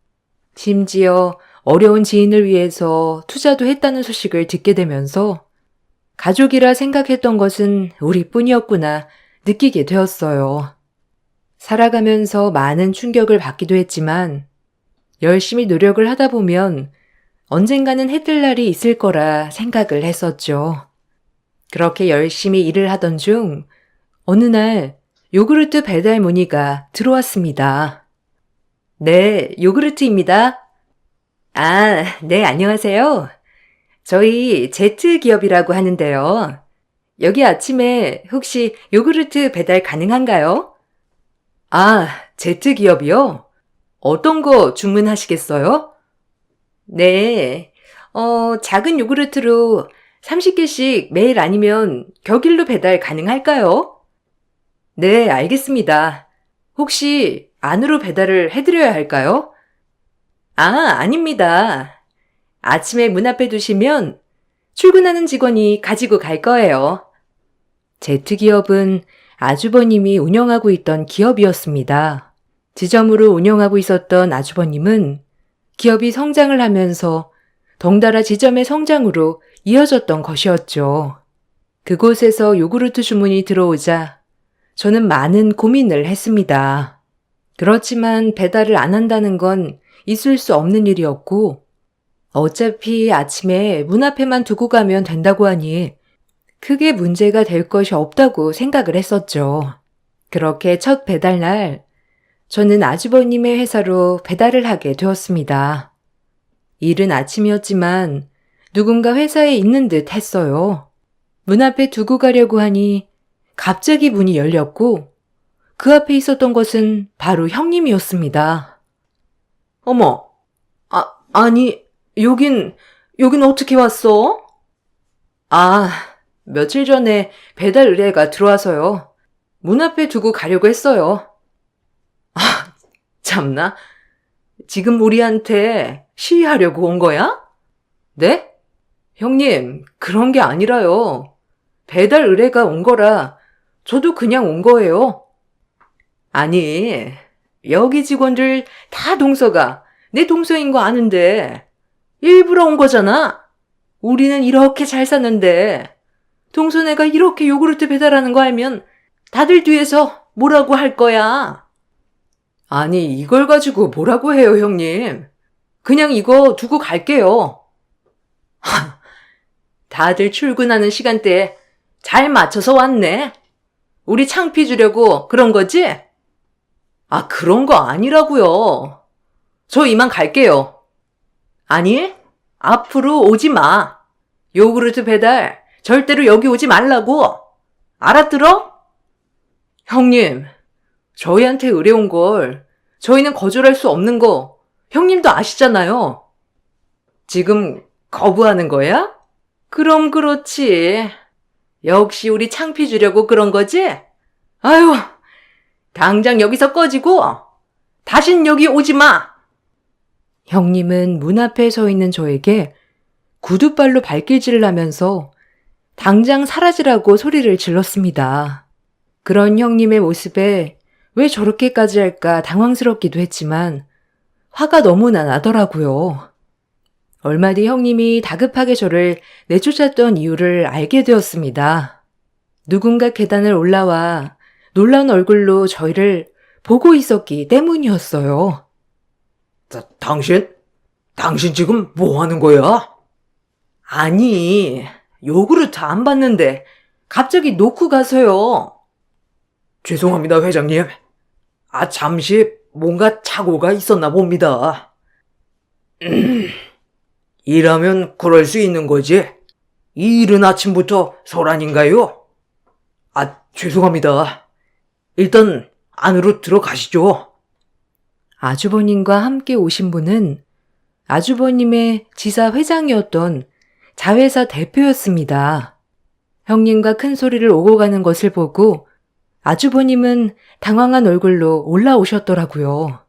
Speaker 1: 심지어 어려운 지인을 위해서 투자도 했다는 소식을 듣게 되면서 가족이라 생각했던 것은 우리뿐이었구나 느끼게 되었어요. 살아가면서 많은 충격을 받기도 했지만 열심히 노력을 하다 보면 언젠가는 해뜰 날이 있을 거라 생각을 했었죠. 그렇게 열심히 일을 하던 중 어느 날 요구르트 배달 문의가 들어왔습니다. 네, 요구르트입니다. 아, 네, 안녕하세요. 저희 제트 기업이라고 하는데요. 여기 아침에 혹시 요구르트 배달 가능한가요? 아, 제트 기업이요? 어떤 거 주문하시겠어요? 네, 작은 요구르트로 30개씩 매일 아니면 격일로 배달 가능할까요? 네, 알겠습니다. 혹시 안으로 배달을 해드려야 할까요? 아, 아닙니다. 아침에 문 앞에 두시면 출근하는 직원이 가지고 갈 거예요. 제트기업은 아주버님이 운영하고 있던 기업이었습니다. 지점으로 운영하고 있었던 아주버님은 기업이 성장을 하면서 덩달아 지점의 성장으로 이어졌던 것이었죠. 그곳에서 요구르트 주문이 들어오자 저는 많은 고민을 했습니다. 그렇지만 배달을 안 한다는 건 있을 수 없는 일이었고 어차피 아침에 문 앞에만 두고 가면 된다고 하니 크게 문제가 될 것이 없다고 생각을 했었죠. 그렇게 첫 배달날 저는 아주버님의 회사로 배달을 하게 되었습니다. 이른 아침이었지만 누군가 회사에 있는 듯 했어요. 문 앞에 두고 가려고 하니 갑자기 문이 열렸고 그 앞에 있었던 것은 바로 형님이었습니다. 어머, 아니, 여긴 어떻게 왔어? 아, 며칠 전에 배달 의뢰가 들어와서요. 문 앞에 두고 가려고 했어요. 아, 참나. 지금 우리한테 시위하려고 온 거야? 네? 형님, 그런 게 아니라요. 배달 의뢰가 온 거라 저도 그냥 온 거예요. 아니, 여기 직원들 다 동서가 내 동서인 거 아는데 일부러 온 거잖아. 우리는 이렇게 잘 사는데 동서네가 이렇게 요구르트 배달하는 거 알면 다들 뒤에서 뭐라고 할 거야. 아니, 이걸 가지고 뭐라고 해요, 형님. 그냥 이거 두고 갈게요. 다들 출근하는 시간대에 잘 맞춰서 왔네. 우리 창피 주려고 그런 거지? 아, 그런 거 아니라고요. 저 이만 갈게요. 아니, 앞으로 오지 마. 요구르트 배달 절대로 여기 오지 말라고. 알아들어? 형님, 저희한테 의뢰온 걸 저희는 거절할 수 없는 거 형님도 아시잖아요. 지금 거부하는 거야? 그럼 그렇지. 역시 우리 창피 주려고 그런 거지? 아유, 당장 여기서 꺼지고 다신 여기 오지 마. 형님은 문 앞에 서 있는 저에게 구두발로 발길질을 하면서 당장 사라지라고 소리를 질렀습니다. 그런 형님의 모습에 왜 저렇게까지 할까 당황스럽기도 했지만 화가 너무나 나더라고요. 얼마 뒤 형님이 다급하게 저를 내쫓았던 이유를 알게 되었습니다. 누군가 계단을 올라와 놀라운 얼굴로 저희를 보고 있었기 때문이었어요.
Speaker 2: 당신 지금 뭐 하는 거야? 아니, 요구르트 안 받는데 갑자기 놓고 가서요. 죄송합니다, 회장님. 잠시 뭔가 착오가 있었나 봅니다. 일하면 그럴 수 있는 거지. 이 이른 아침부터 소란인가요? 죄송합니다. 일단 안으로 들어가시죠.
Speaker 1: 아주버님과 함께 오신 분은 아주버님의 지사 회장이었던 자회사 대표였습니다. 형님과 큰 소리를 오고 가는 것을 보고 아주버님은 당황한 얼굴로 올라오셨더라고요.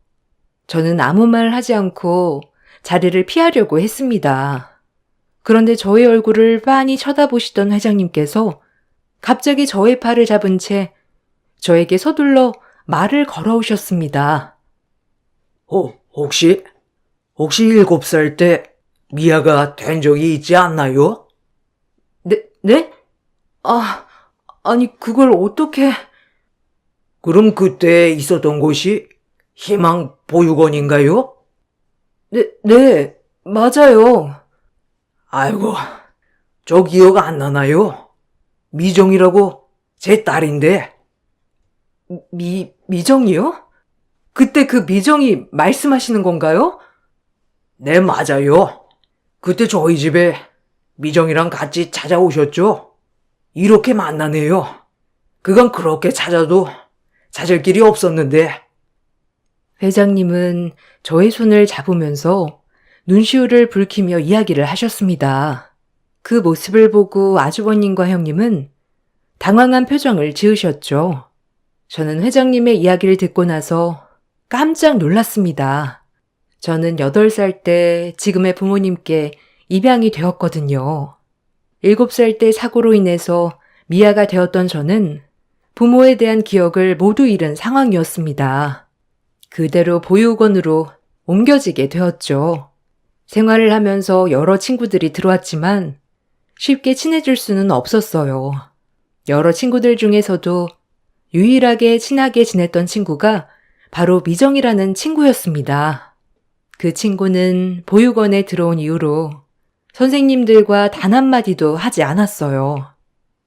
Speaker 1: 저는 아무 말 하지 않고 자리를 피하려고 했습니다. 그런데 저의 얼굴을 빤히 쳐다보시던 회장님께서 갑자기 저의 팔을 잡은 채 저에게 서둘러 말을 걸어오셨습니다.
Speaker 2: 혹시 7살 때 미아가 된 적이 있지 않나요?
Speaker 1: 네? 아니 그걸 어떻게...
Speaker 2: 그럼 그때 있었던 곳이 희망 보육원인가요?
Speaker 1: 네, 맞아요.
Speaker 2: 아이고, 저 기억 안 나나요? 미정이라고 제 딸인데.
Speaker 1: 미정이요? 그때 그 미정이 말씀하시는 건가요?
Speaker 2: 네, 맞아요. 그때 저희 집에 미정이랑 같이 찾아오셨죠? 이렇게 만나네요. 그건 그렇게 찾아도 찾을 길이 없었는데.
Speaker 1: 회장님은 저의 손을 잡으면서 눈시울을 붉히며 이야기를 하셨습니다. 그 모습을 보고 아주버님과 형님은 당황한 표정을 지으셨죠. 저는 회장님의 이야기를 듣고 나서 깜짝 놀랐습니다. 저는 8살 때 지금의 부모님께 입양이 되었거든요. 7살 때 사고로 인해서 미아가 되었던 저는 부모에 대한 기억을 모두 잃은 상황이었습니다. 그대로 보육원으로 옮겨지게 되었죠. 생활을 하면서 여러 친구들이 들어왔지만 쉽게 친해질 수는 없었어요. 여러 친구들 중에서도 유일하게 친하게 지냈던 친구가 바로 미정이라는 친구였습니다. 그 친구는 보육원에 들어온 이후로 선생님들과 단 한마디도 하지 않았어요.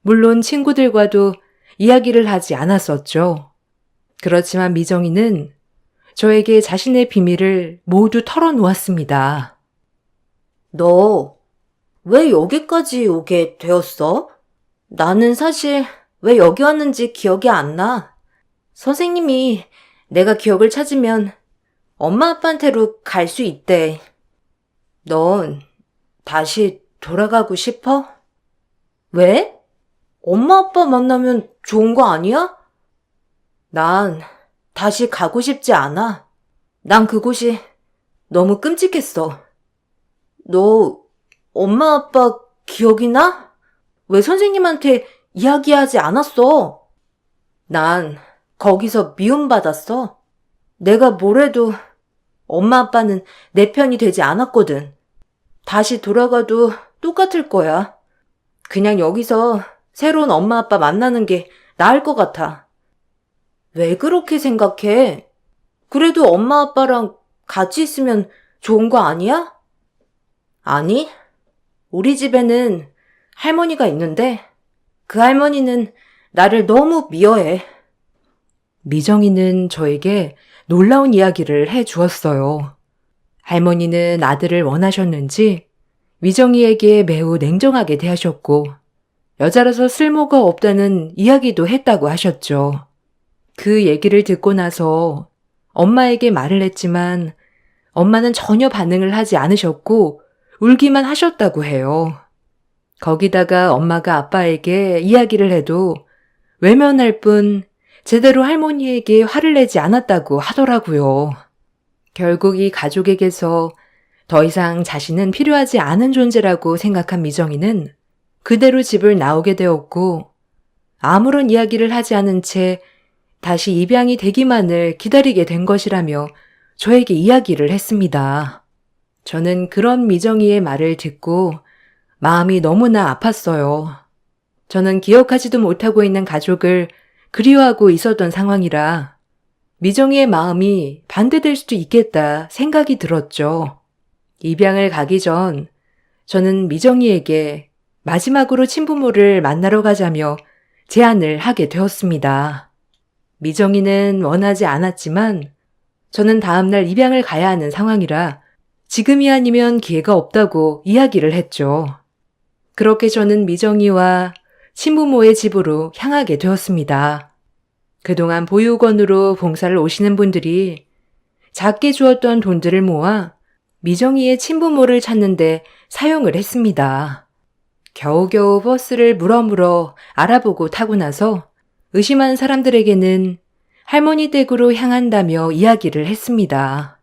Speaker 1: 물론 친구들과도 이야기를 하지 않았었죠. 그렇지만 미정이는 저에게 자신의 비밀을 모두 털어놓았습니다. 너 왜 여기까지 오게 되었어? 나는 사실 왜 여기 왔는지 기억이 안 나. 선생님이 내가 기억을 찾으면 엄마 아빠한테로 갈 수 있대. 넌 다시 돌아가고 싶어? 왜? 엄마 아빠 만나면 좋은 거 아니야? 난 다시 가고 싶지 않아. 난 그곳이 너무 끔찍했어. 너 엄마 아빠 기억이 나? 왜 선생님한테 이야기하지 않았어? 난 거기서 미움받았어. 내가 뭐래도 엄마 아빠는 내 편이 되지 않았거든. 다시 돌아가도 똑같을 거야. 그냥 여기서 새로운 엄마 아빠 만나는 게 나을 것 같아. 왜 그렇게 생각해? 그래도 엄마 아빠랑 같이 있으면 좋은 거 아니야? 아니, 우리 집에는 할머니가 있는데 그 할머니는 나를 너무 미워해. 미정이는 저에게 놀라운 이야기를 해 주었어요. 할머니는 아들을 원하셨는지 미정이에게 매우 냉정하게 대하셨고 여자라서 쓸모가 없다는 이야기도 했다고 하셨죠. 그 얘기를 듣고 나서 엄마에게 말을 했지만 엄마는 전혀 반응을 하지 않으셨고 울기만 하셨다고 해요. 거기다가 엄마가 아빠에게 이야기를 해도 외면할 뿐 제대로 할머니에게 화를 내지 않았다고 하더라고요. 결국 이 가족에게서 더 이상 자신은 필요하지 않은 존재라고 생각한 미정이는 그대로 집을 나오게 되었고 아무런 이야기를 하지 않은 채 다시 입양이 되기만을 기다리게 된 것이라며 저에게 이야기를 했습니다. 저는 그런 미정이의 말을 듣고 마음이 너무나 아팠어요. 저는 기억하지도 못하고 있는 가족을 그리워하고 있었던 상황이라 미정이의 마음이 반대될 수도 있겠다 생각이 들었죠. 입양을 가기 전 저는 미정이에게 마지막으로 친부모를 만나러 가자며 제안을 하게 되었습니다. 미정이는 원하지 않았지만 저는 다음날 입양을 가야 하는 상황이라 지금이 아니면 기회가 없다고 이야기를 했죠. 그렇게 저는 미정이와 친부모의 집으로 향하게 되었습니다. 그동안 보육원으로 봉사를 오시는 분들이 작게 주었던 돈들을 모아 미정이의 친부모를 찾는데 사용을 했습니다. 겨우겨우 버스를 물어물어 알아보고 타고 나서 의심한 사람들에게는 할머니 댁으로 향한다며 이야기를 했습니다.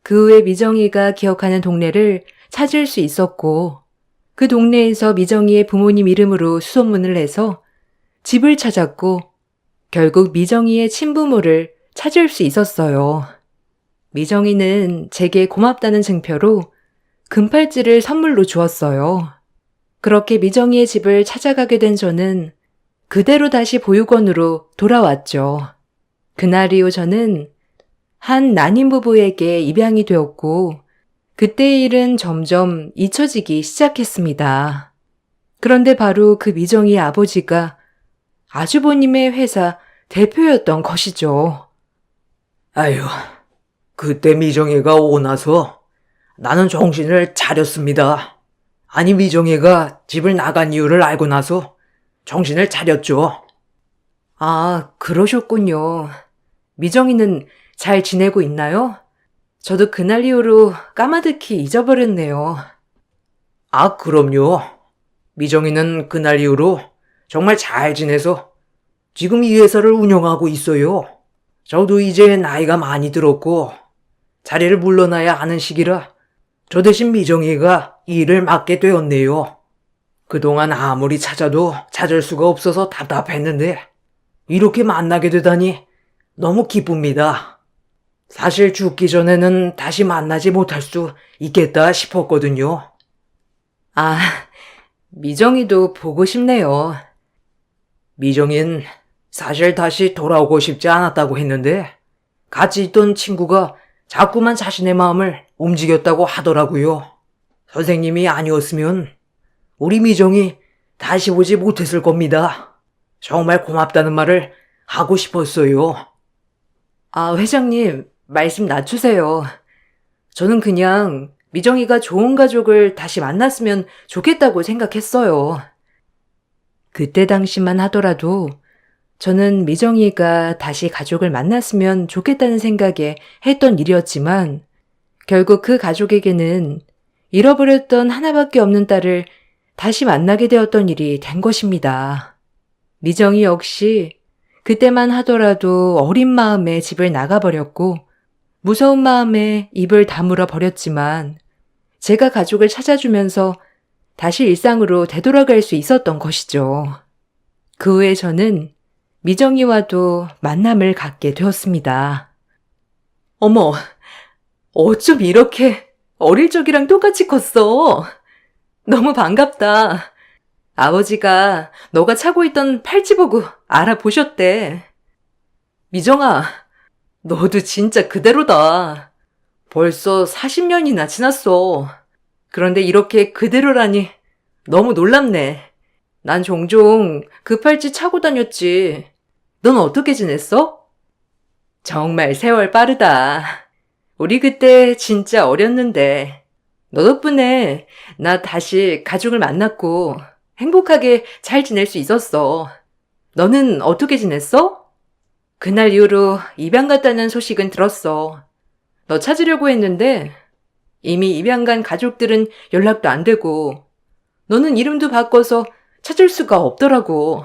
Speaker 1: 그 후에 미정이가 기억하는 동네를 찾을 수 있었고 그 동네에서 미정이의 부모님 이름으로 수소문을 내서 집을 찾았고 결국 미정이의 친부모를 찾을 수 있었어요. 미정이는 제게 고맙다는 증표로 금팔찌를 선물로 주었어요. 그렇게 미정이의 집을 찾아가게 된 저는 그대로 다시 보육원으로 돌아왔죠. 그날 이후 저는 한 난임 부부에게 입양이 되었고 그때의 일은 점점 잊혀지기 시작했습니다. 그런데 바로 그 미정이의 아버지가 아주버님의 회사 대표였던 것이죠.
Speaker 2: 아유, 그때 미정이가 오고 나서 나는 정신을 차렸습니다. 아니, 미정이가 집을 나간 이유를 알고 나서 정신을 차렸죠.
Speaker 1: 아, 그러셨군요. 미정이는 잘 지내고 있나요? 저도 그날 이후로 까마득히 잊어버렸네요.
Speaker 2: 아, 그럼요. 미정이는 그날 이후로 정말 잘 지내서 지금 이 회사를 운영하고 있어요. 저도 이제 나이가 많이 들었고 자리를 물러나야 하는 시기라 저 대신 미정이가 이 일을 맡게 되었네요. 그동안 아무리 찾아도 찾을 수가 없어서 답답했는데 이렇게 만나게 되다니 너무 기쁩니다. 사실 죽기 전에는 다시 만나지 못할 수 있겠다 싶었거든요.
Speaker 1: 아, 미정이도 보고 싶네요.
Speaker 2: 미정인 사실 다시 돌아오고 싶지 않았다고 했는데 같이 있던 친구가 자꾸만 자신의 마음을 움직였다고 하더라고요. 선생님이 아니었으면 우리 미정이 다시 오지 못했을 겁니다. 정말 고맙다는 말을 하고 싶었어요.
Speaker 1: 아, 회장님, 말씀 낮추세요. 저는 그냥 미정이가 좋은 가족을 다시 만났으면 좋겠다고 생각했어요. 그때 당시만 하더라도 저는 미정이가 다시 가족을 만났으면 좋겠다는 생각에 했던 일이었지만 결국 그 가족에게는 잃어버렸던 하나밖에 없는 딸을 다시 만나게 되었던 일이 된 것입니다. 미정이 역시 그때만 하더라도 어린 마음에 집을 나가버렸고 무서운 마음에 입을 다물어 버렸지만 제가 가족을 찾아주면서 다시 일상으로 되돌아갈 수 있었던 것이죠. 그 후에 저는 미정이와도 만남을 갖게 되었습니다. 어머, 어쩜 이렇게 어릴 적이랑 똑같이 컸어? 너무 반갑다. 아버지가 너가 차고 있던 팔찌 보고 알아보셨대. 미정아, 너도 진짜 그대로다. 벌써 40년이나 지났어. 그런데 이렇게 그대로라니 너무 놀랍네. 난 종종 그 팔찌 차고 다녔지. 넌 어떻게 지냈어? 정말 세월 빠르다. 우리 그때 진짜 어렸는데 너 덕분에 나 다시 가족을 만났고 행복하게 잘 지낼 수 있었어. 너는 어떻게 지냈어? 그날 이후로 입양 갔다는 소식은 들었어. 너 찾으려고 했는데 이미 입양 간 가족들은 연락도 안 되고 너는 이름도 바꿔서 찾을 수가 없더라고.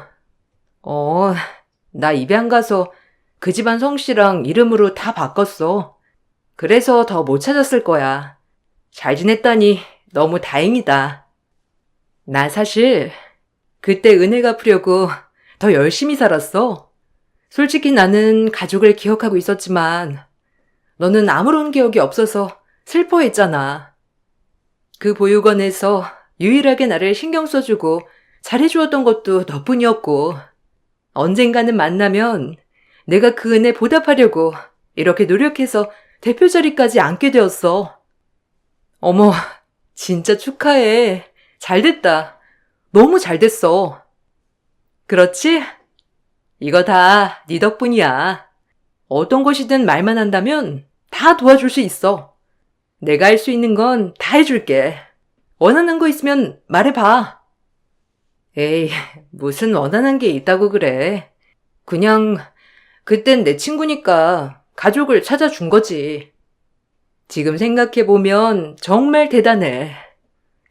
Speaker 1: 나 입양 가서 그 집안 성씨랑 이름으로 다 바꿨어. 그래서 더 못 찾았을 거야. 잘 지냈다니 너무 다행이다. 나 사실 그때 은혜 갚으려고 더 열심히 살았어. 솔직히 나는 가족을 기억하고 있었지만 너는 아무런 기억이 없어서 슬퍼했잖아. 그 보육원에서 유일하게 나를 신경 써주고 잘해주었던 것도 너뿐이었고 언젠가는 만나면 내가 그 은혜 보답하려고 이렇게 노력해서 대표 자리까지 앉게 되었어. 어머, 진짜 축하해. 잘됐다. 너무 잘됐어. 그렇지? 이거 다 네 덕분이야. 어떤 것이든 말만 한다면 다 도와줄 수 있어. 내가 할 수 있는 건 다 해줄게. 원하는 거 있으면 말해봐.
Speaker 2: 에이, 무슨 원하는 게 있다고 그래. 그냥 그땐 내 친구니까 가족을 찾아준 거지. 지금 생각해보면 정말 대단해.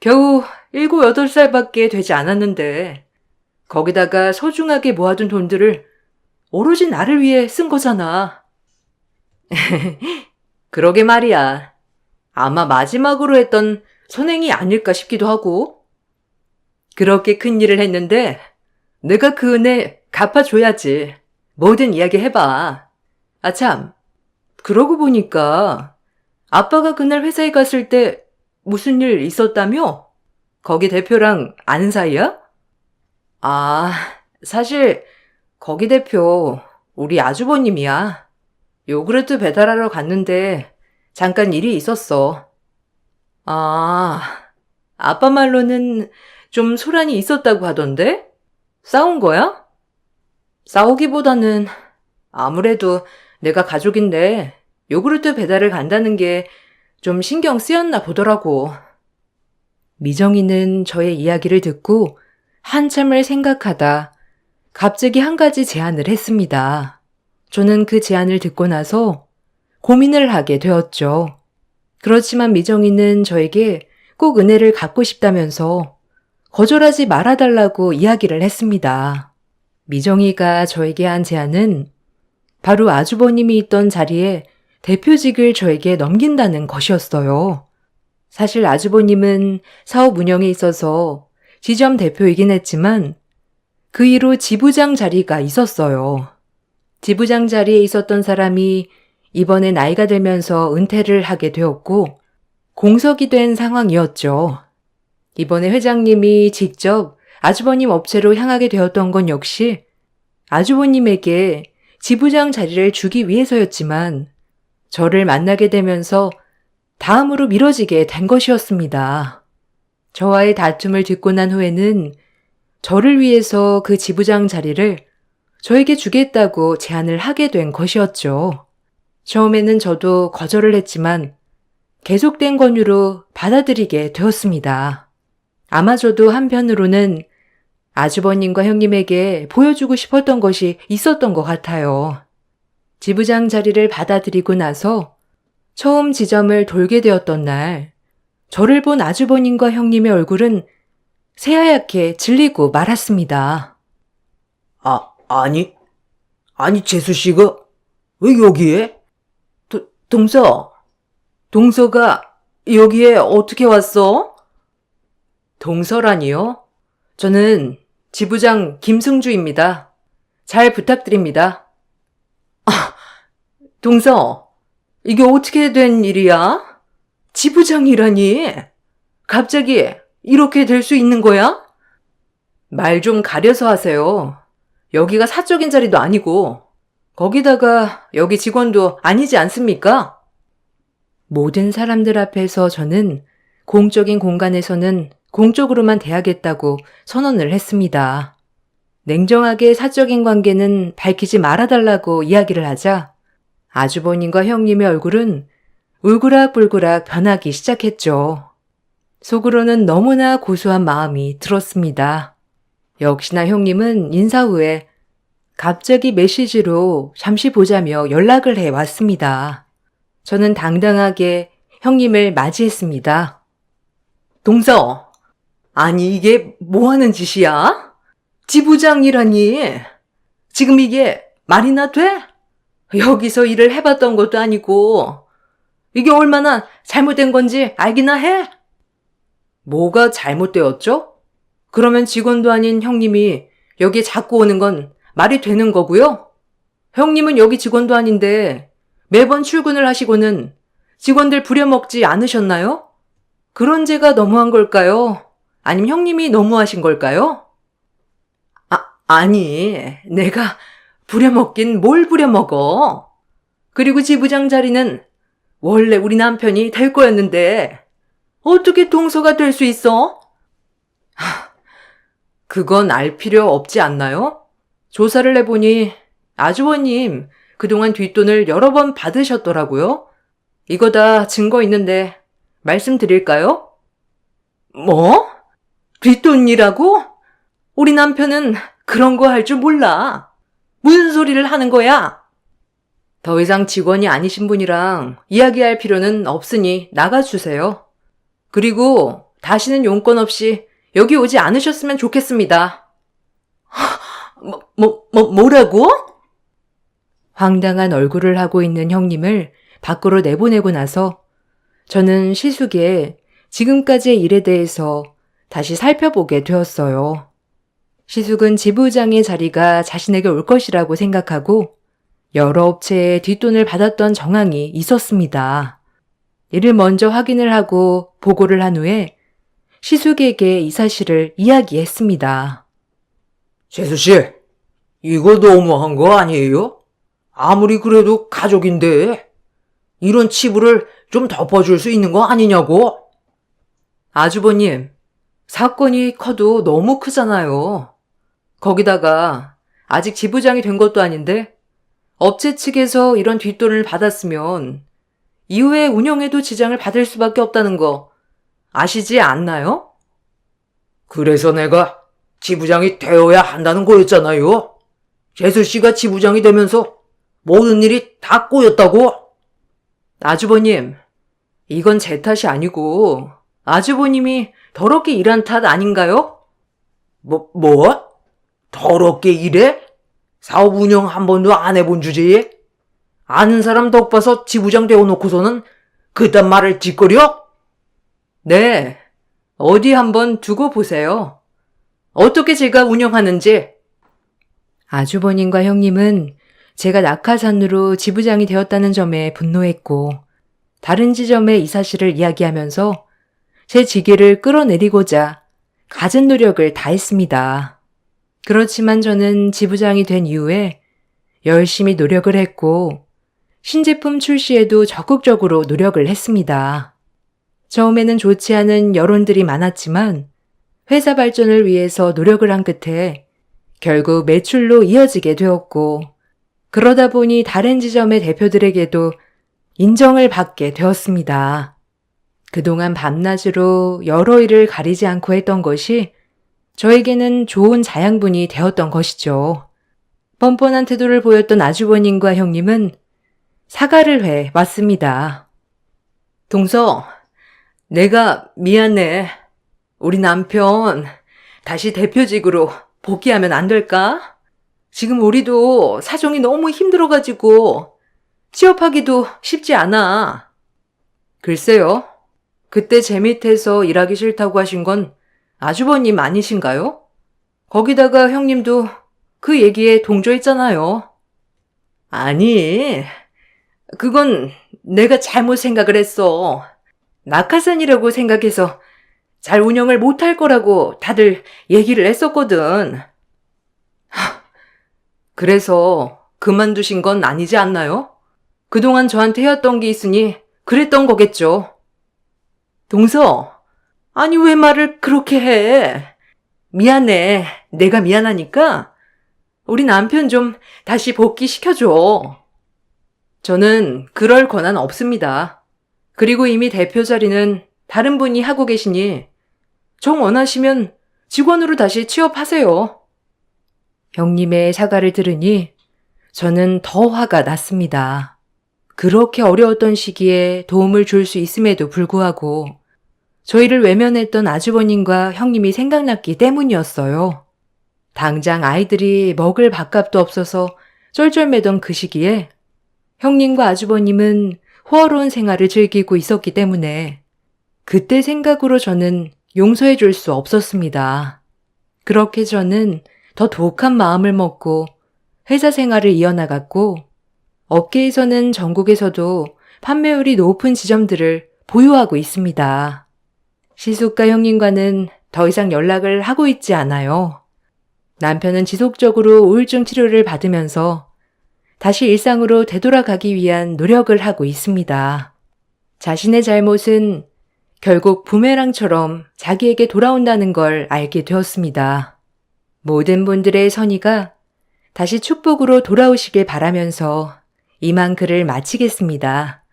Speaker 2: 겨우 7, 8살밖에 되지 않았는데 거기다가 소중하게 모아둔 돈들을 오로지 나를 위해 쓴 거잖아. 그러게 말이야. 아마 마지막으로 했던 선행이 아닐까 싶기도 하고. 그렇게 큰 일을 했는데 내가 그 은혜 갚아줘야지. 뭐든 이야기해봐. 아 참, 그러고 보니까 아빠가 그날 회사에 갔을 때 무슨 일 있었다며? 거기 대표랑 아는 사이야? 아, 사실 거기 대표 우리 아주버님이야. 요구르트 배달하러 갔는데 잠깐 일이 있었어. 아, 아빠 말로는 좀 소란이 있었다고 하던데? 싸운 거야? 싸우기보다는 아무래도 내가 가족인데 요구르트 배달을 간다는 게 좀 신경 쓰였나 보더라고. 미정이는 저의 이야기를 듣고 한참을 생각하다 갑자기 한 가지 제안을 했습니다. 저는 그 제안을 듣고 나서 고민을 하게 되었죠. 그렇지만 미정이는 저에게 꼭 은혜를 갚고 싶다면서 거절하지 말아달라고 이야기를 했습니다. 미정이가 저에게 한 제안은 바로 아주버님이 있던 자리에 대표직을 저에게 넘긴다는 것이었어요. 사실 아주버님은 사업 운영에 있어서 지점 대표이긴 했지만 그 이후 지부장 자리가 있었어요. 지부장 자리에 있었던 사람이 이번에 나이가 들면서 은퇴를 하게 되었고 공석이 된 상황이었죠. 이번에 회장님이 직접 아주버님 업체로 향하게 되었던 건 역시 아주버님에게 지부장 자리를 주기 위해서였지만 저를 만나게 되면서 다음으로 미뤄지게 된 것이었습니다. 저와의 다툼을 듣고 난 후에는 저를 위해서 그 지부장 자리를 저에게 주겠다고 제안을 하게 된 것이었죠. 처음에는 저도 거절을 했지만 계속된 권유로 받아들이게 되었습니다. 아마 저도 한편으로는 아주버님과 형님에게 보여주고 싶었던 것이 있었던 것 같아요. 지부장 자리를 받아들이고 나서 처음 지점을 돌게 되었던 날, 저를 본 아주버님과 형님의 얼굴은 새하얗게 질리고 말았습니다.
Speaker 3: 아니, 재수 씨가 왜 여기에?
Speaker 2: 동서가 여기에 어떻게 왔어? 동서라니요? 저는 지부장 김승주입니다. 잘 부탁드립니다. 동서, 이게 어떻게 된 일이야? 지부장이라니? 갑자기 이렇게 될 수 있는 거야? 말 좀 가려서 하세요. 여기가 사적인 자리도 아니고 거기다가 여기 직원도 아니지 않습니까? 모든 사람들 앞에서 저는 공적인 공간에서는 공적으로만 대하겠다고 선언을 했습니다. 냉정하게 사적인 관계는 밝히지 말아달라고 이야기를 하자 아주버님과 형님의 얼굴은 울그락불그락 변하기 시작했죠. 속으로는 너무나 고소한 마음이 들었습니다. 역시나 형님은 인사 후에 갑자기 메시지로 잠시 보자며 연락을 해 왔습니다. 저는 당당하게 형님을 맞이했습니다. 동서, 아니 이게 뭐 하는 짓이야? 지부장이라니. 지금 이게 말이나 돼? 여기서 일을 해봤던 것도 아니고 이게 얼마나 잘못된 건지 알기나 해? 뭐가 잘못되었죠? 그러면 직원도 아닌 형님이 여기에 자꾸 오는 건 말이 되는 거고요? 형님은 여기 직원도 아닌데 매번 출근을 하시고는 직원들 부려먹지 않으셨나요? 그런 제가 너무한 걸까요? 아니면 형님이 너무하신 걸까요? 아니, 내가 부려먹긴 뭘 부려먹어? 그리고 지부장 자리는 원래 우리 남편이 될 거였는데 어떻게 동서가 될 수 있어? 그건 알 필요 없지 않나요? 조사를 해보니 아주버님 그동안 뒷돈을 여러 번 받으셨더라고요. 이거 다 증거 있는데 말씀드릴까요? 뭐? 뒷돈이라고? 우리 남편은 그런 거 할 줄 몰라. 무슨 소리를 하는 거야? 더 이상 직원이 아니신 분이랑 이야기할 필요는 없으니 나가주세요. 그리고 다시는 용건 없이 여기 오지 않으셨으면 좋겠습니다. 뭐라고?
Speaker 1: 황당한 얼굴을 하고 있는 형님을 밖으로 내보내고 나서 저는 시숙의 지금까지의 일에 대해서 다시 살펴보게 되었어요. 시숙은 지부장의 자리가 자신에게 올 것이라고 생각하고 여러 업체에 뒷돈을 받았던 정황이 있었습니다. 이를 먼저 확인을 하고 보고를 한 후에 시숙에게 이 사실을 이야기했습니다.
Speaker 3: 재수 씨, 이거 너무한 거 아니에요? 아무리 그래도 가족인데 이런 치부를 좀 덮어줄 수 있는 거 아니냐고?
Speaker 2: 아주버님, 사건이 커도 너무 크잖아요. 거기다가 아직 지부장이 된 것도 아닌데 업체 측에서 이런 뒷돈을 받았으면 이후에 운영에도 지장을 받을 수밖에 없다는 거 아시지 않나요?
Speaker 3: 그래서 내가 지부장이 되어야 한다는 거였잖아요. 재수 씨가 지부장이 되면서 모든 일이 다 꼬였다고?
Speaker 2: 아주버님, 이건 제 탓이 아니고 아주버님이 더럽게 일한 탓 아닌가요?
Speaker 3: 뭐? 더럽게 일해? 사업 운영 한 번도 안 해본 주제에? 아는 사람 덕 봐서 지부장 되어놓고서는 그딴 말을 짓거려?
Speaker 2: 네, 어디 한번 두고 보세요. 어떻게 제가 운영하는지.
Speaker 1: 아주버님과 형님은 제가 낙하산으로 지부장이 되었다는 점에 분노했고 다른 지점에 이 사실을 이야기하면서 제 직위를 끌어내리고자 갖은 노력을 다했습니다. 그렇지만 저는 지부장이 된 이후에 열심히 노력을 했고 신제품 출시에도 적극적으로 노력을 했습니다. 처음에는 좋지 않은 여론들이 많았지만 회사 발전을 위해서 노력을 한 끝에 결국 매출로 이어지게 되었고 그러다 보니 다른 지점의 대표들에게도 인정을 받게 되었습니다. 그동안 밤낮으로 여러 일을 가리지 않고 했던 것이 저에게는 좋은 자양분이 되었던 것이죠. 뻔뻔한 태도를 보였던 아주버님과 형님은 사과를 해 왔습니다.
Speaker 2: 동서, 내가 미안해. 우리 남편 다시 대표직으로 복귀하면 안 될까? 지금 우리도 사정이 너무 힘들어가지고 취업하기도 쉽지 않아. 글쎄요. 그때 제 밑에서 일하기 싫다고 하신 건 아주버님 아니신가요? 거기다가 형님도 그 얘기에 동조했잖아요. 아니, 그건 내가 잘못 생각을 했어. 낙하산이라고 생각해서 잘 운영을 못할 거라고 다들 얘기를 했었거든. 그래서 그만두신 건 아니지 않나요? 그동안 저한테 해왔던 게 있으니 그랬던 거겠죠. 동서, 아니 왜 말을 그렇게 해? 미안해. 내가 미안하니까 우리 남편 좀 다시 복귀시켜줘. 저는 그럴 권한 없습니다. 그리고 이미 대표 자리는 다른 분이 하고 계시니 정 원하시면 직원으로 다시 취업하세요.
Speaker 1: 형님의 사과를 들으니 저는 더 화가 났습니다. 그렇게 어려웠던 시기에 도움을 줄 수 있음에도 불구하고 저희를 외면했던 아주버님과 형님이 생각났기 때문이었어요. 당장 아이들이 먹을 밥값도 없어서 쩔쩔매던 그 시기에 형님과 아주버님은 호화로운 생활을 즐기고 있었기 때문에 그때 생각으로 저는 용서해 줄 수 없었습니다. 그렇게 저는 더 독한 마음을 먹고 회사 생활을 이어나갔고 업계에서는 전국에서도 판매율이 높은 지점들을 보유하고 있습니다. 시숙과 형님과는 더 이상 연락을 하고 있지 않아요. 남편은 지속적으로 우울증 치료를 받으면서 다시 일상으로 되돌아가기 위한 노력을 하고 있습니다. 자신의 잘못은 결국 부메랑처럼 자기에게 돌아온다는 걸 알게 되었습니다. 모든 분들의 선의가 다시 축복으로 돌아오시길 바라면서 이만 글을 마치겠습니다.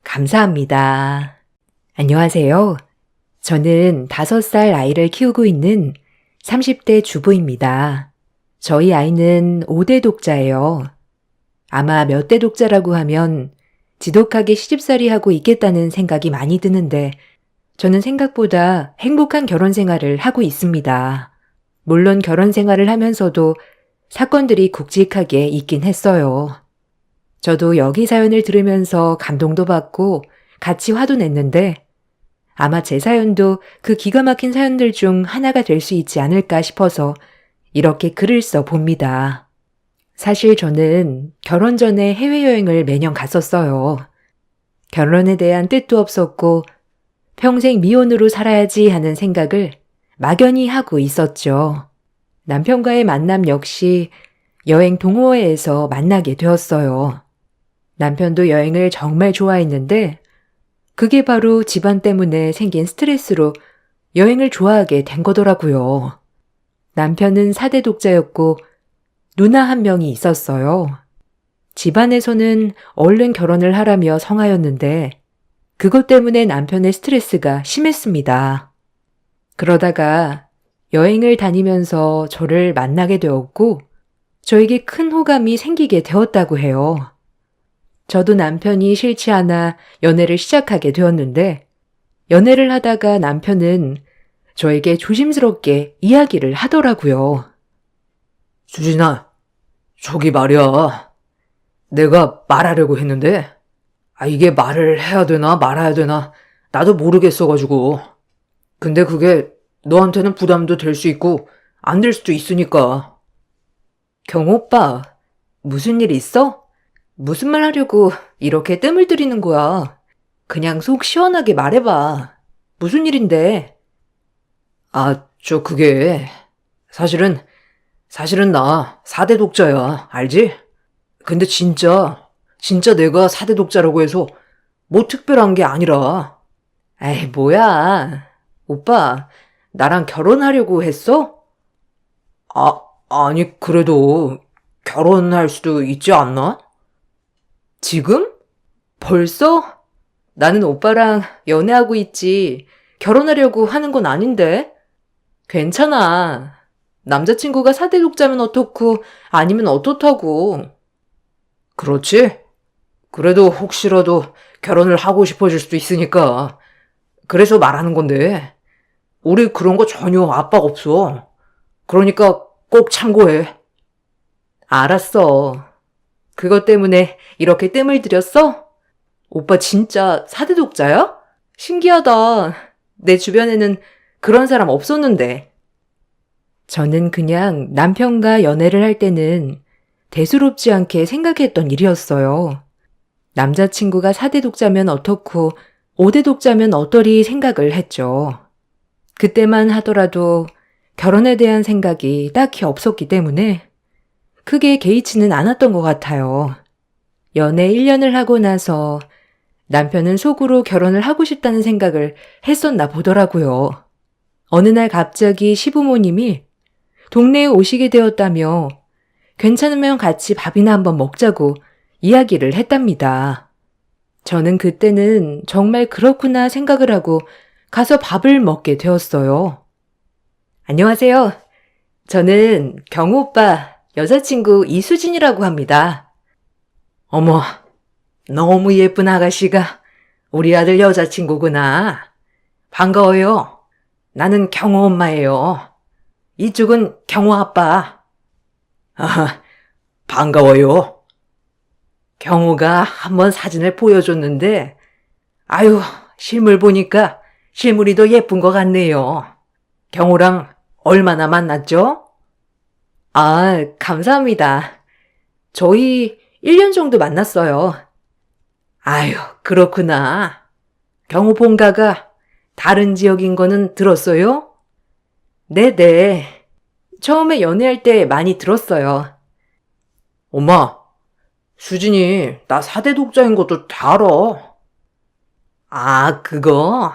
Speaker 1: 감사합니다. 안녕하세요. 저는 5살 아이를 키우고 있는 30대 주부입니다. 저희 아이는 5대 독자예요. 아마 몇 대 독자라고 하면 지독하게 시집살이 하고 있겠다는 생각이 많이 드는데 저는 생각보다 행복한 결혼 생활을 하고 있습니다. 물론 결혼 생활을 하면서도 사건들이 굵직하게 있긴 했어요. 저도 여기 사연을 들으면서 감동도 받고 같이 화도 냈는데 아마 제 사연도 그 기가 막힌 사연들 중 하나가 될 수 있지 않을까 싶어서 이렇게 글을 써 봅니다. 사실 저는 결혼 전에 해외여행을 매년 갔었어요. 결혼에 대한 뜻도 없었고 평생 미혼으로 살아야지 하는 생각을 막연히 하고 있었죠. 남편과의 만남 역시 여행 동호회에서 만나게 되었어요. 남편도 여행을 정말 좋아했는데 그게 바로 집안 때문에 생긴 스트레스로 여행을 좋아하게 된 거더라고요. 남편은 4대 독자였고 누나 한 명이 있었어요. 집안에서는 얼른 결혼을 하라며 성하였는데 그것 때문에 남편의 스트레스가 심했습니다. 그러다가 여행을 다니면서 저를 만나게 되었고 저에게 큰 호감이 생기게 되었다고 해요. 저도 남편이 싫지 않아 연애를 시작하게 되었는데 연애를 하다가 남편은 저에게 조심스럽게 이야기를 하더라고요.
Speaker 3: 수진아, 저기 말이야. 내가 말하려고 했는데, 이게 말을 해야 되나 말아야 되나, 나도 모르겠어가지고. 근데 그게 너한테는 부담도 될 수 있고, 안 될 수도 있으니까.
Speaker 1: 경오빠, 무슨 일 있어? 무슨 말 하려고 이렇게 뜸을 들이는 거야? 그냥 속 시원하게 말해봐. 무슨 일인데?
Speaker 3: 그게, 사실은 나 4대 독자야. 알지? 근데 진짜 내가 4대 독자라고 해서 뭐 특별한 게 아니라.
Speaker 1: 에이, 뭐야. 오빠, 나랑 결혼하려고 했어?
Speaker 3: 아니, 그래도 결혼할 수도 있지 않나?
Speaker 1: 지금? 벌써? 나는 오빠랑 연애하고 있지. 결혼하려고 하는 건 아닌데. 괜찮아. 남자친구가 4대 독자면 어떻고 아니면 어떻다고.
Speaker 3: 그렇지? 그래도 혹시라도 결혼을 하고 싶어질 수도 있으니까. 그래서 말하는 건데. 우리 그런 거 전혀 압박 없어. 그러니까 꼭 참고해.
Speaker 1: 알았어. 그것 때문에 이렇게 뜸을 들였어? 오빠 진짜 4대 독자야? 신기하다. 내 주변에는 그런 사람 없었는데. 저는 그냥 남편과 연애를 할 때는 대수롭지 않게 생각했던 일이었어요. 남자친구가 4대 독자면 어떻고 5대 독자면 어떠리 생각을 했죠. 그때만 하더라도 결혼에 대한 생각이 딱히 없었기 때문에 크게 개의치는 않았던 것 같아요. 연애 1년을 하고 나서 남편은 속으로 결혼을 하고 싶다는 생각을 했었나 보더라고요. 어느 날 갑자기 시부모님이 동네에 오시게 되었다며 괜찮으면 같이 밥이나 한번 먹자고 이야기를 했답니다. 저는 그때는 정말 그렇구나 생각을 하고 가서 밥을 먹게 되었어요. 안녕하세요. 저는 경우 오빠 여자친구 이수진이라고 합니다.
Speaker 3: 어머, 너무 예쁜 아가씨가 우리 아들 여자친구구나. 반가워요. 나는 경호 엄마예요. 이쪽은 경호 아빠. 반가워요. 경호가 한번 사진을 보여줬는데, 실물 보니까 실물이 더 예쁜 것 같네요. 경호랑 얼마나 만났죠?
Speaker 1: 감사합니다. 저희 1년 정도 만났어요.
Speaker 3: 그렇구나. 경호 본가가 다른 지역인 거는 들었어요?
Speaker 1: 네네. 처음에 연애할 때 많이 들었어요.
Speaker 3: 엄마, 수진이 나 4대 독자인 것도 다 알아. 그거?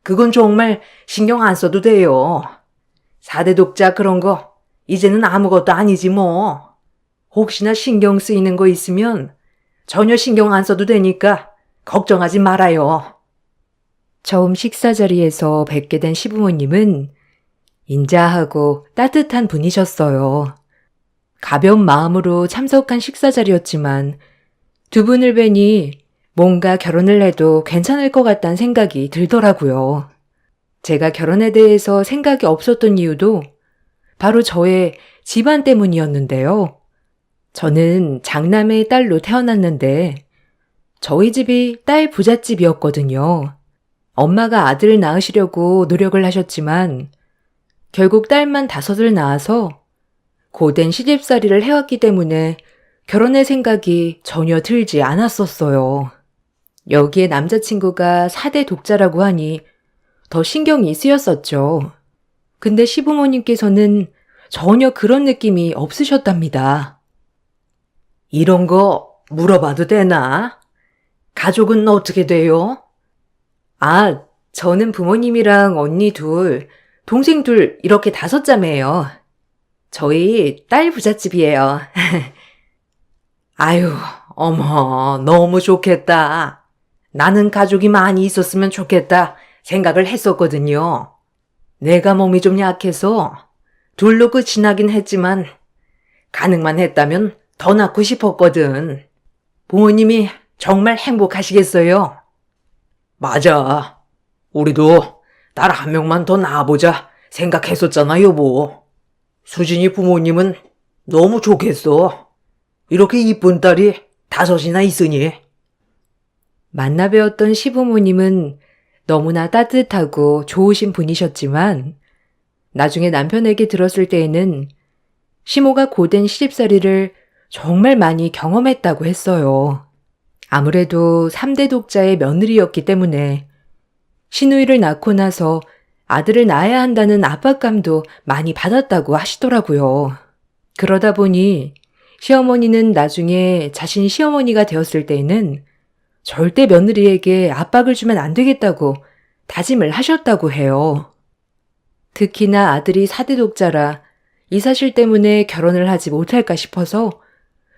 Speaker 3: 그건 정말 신경 안 써도 돼요. 4대 독자 그런 거 이제는 아무것도 아니지 뭐. 혹시나 신경 쓰이는 거 있으면 전혀 신경 안 써도 되니까 걱정하지 말아요.
Speaker 1: 처음 식사 자리에서 뵙게 된 시부모님은 인자하고 따뜻한 분이셨어요. 가벼운 마음으로 참석한 식사 자리였지만 두 분을 뵈니 뭔가 결혼을 해도 괜찮을 것 같다는 생각이 들더라고요. 제가 결혼에 대해서 생각이 없었던 이유도 바로 저의 집안 때문이었는데요. 저는 장남의 딸로 태어났는데 저희 집이 딸 부잣집이었거든요. 엄마가 아들을 낳으시려고 노력을 하셨지만 결국 딸만 5을 낳아서 고된 시집살이를 해왔기 때문에 결혼의 생각이 전혀 들지 않았었어요. 여기에 남자친구가 4대 독자라고 하니 더 신경이 쓰였었죠. 근데 시부모님께서는 전혀 그런 느낌이 없으셨답니다.
Speaker 2: 이런 거 물어봐도 되나? 가족은 어떻게 돼요?
Speaker 1: 아, 저는 부모님이랑 언니 둘, 동생 둘 이렇게 5자매예요. 저희 딸 부잣집이에요.
Speaker 2: 아유, 어머, 너무 좋겠다. 나는 가족이 많이 있었으면 좋겠다 생각을 했었거든요. 내가 몸이 좀 약해서 둘로 끝이 나긴 했지만 가능만 했다면 더 낳고 싶었거든. 부모님이 정말 행복하시겠어요? 맞아. 우리도 딸 한 명만 더 낳아보자 생각했었잖아, 여보. 수진이 부모님은 너무 좋겠어. 이렇게 이쁜 딸이 5이나 있으니.
Speaker 1: 만나 뵈었던 시부모님은 너무나 따뜻하고 좋으신 분이셨지만 나중에 남편에게 들었을 때에는 시모가 고된 시집살이를 정말 많이 경험했다고 했어요. 아무래도 3대 독자의 며느리였기 때문에 시누이를 낳고 나서 아들을 낳아야 한다는 압박감도 많이 받았다고 하시더라고요. 그러다 보니 시어머니는 나중에 자신이 시어머니가 되었을 때에는 절대 며느리에게 압박을 주면 안 되겠다고 다짐을 하셨다고 해요. 특히나 아들이 4대 독자라 이 사실 때문에 결혼을 하지 못할까 싶어서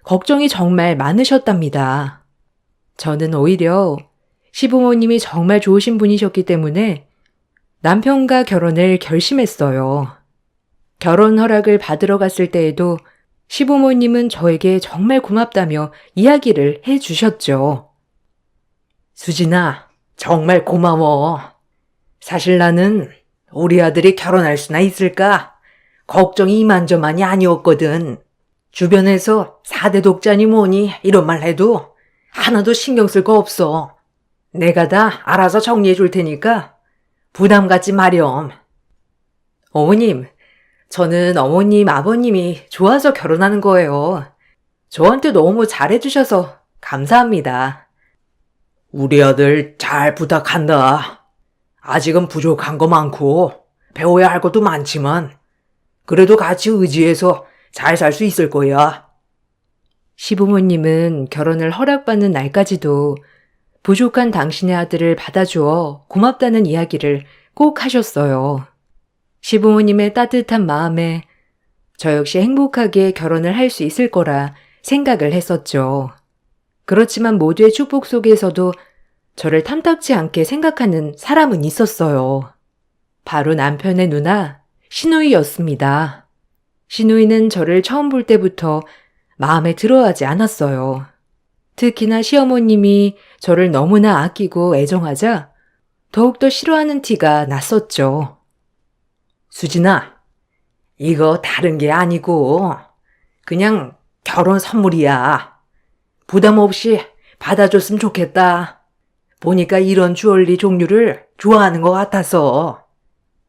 Speaker 1: 걱정이 정말 많으셨답니다. 저는 오히려 시부모님이 정말 좋으신 분이셨기 때문에 남편과 결혼을 결심했어요. 결혼 허락을 받으러 갔을 때에도 시부모님은 저에게 정말 고맙다며 이야기를 해주셨죠.
Speaker 2: 수진아, 정말 고마워. 사실 나는 우리 아들이 결혼할 수나 있을까? 걱정이 이만저만이 아니었거든. 주변에서 4대 독자니 뭐니 이런 말 해도 하나도 신경 쓸 거 없어. 내가 다 알아서 정리해 줄 테니까 부담 갖지 마렴.
Speaker 1: 어머님, 저는 어머님, 아버님이 좋아서 결혼하는 거예요. 저한테 너무 잘해주셔서 감사합니다.
Speaker 2: 우리 아들 잘 부탁한다. 아직은 부족한 거 많고 배워야 할 것도 많지만 그래도 같이 의지해서 잘 살 수 있을 거야.
Speaker 1: 시부모님은 결혼을 허락받는 날까지도 부족한 당신의 아들을 받아주어 고맙다는 이야기를 꼭 하셨어요. 시부모님의 따뜻한 마음에 저 역시 행복하게 결혼을 할 수 있을 거라 생각을 했었죠. 그렇지만 모두의 축복 속에서도 저를 탐탁지 않게 생각하는 사람은 있었어요. 바로 남편의 누나, 시누이였습니다. 시누이는 저를 처음 볼 때부터 마음에 들어하지 않았어요. 특히나 시어머님이 저를 너무나 아끼고 애정하자 더욱더 싫어하는 티가 났었죠.
Speaker 2: 수진아, 이거 다른 게 아니고 그냥 결혼 선물이야. 부담 없이 받아줬으면 좋겠다. 보니까 이런 주얼리 종류를 좋아하는 것 같아서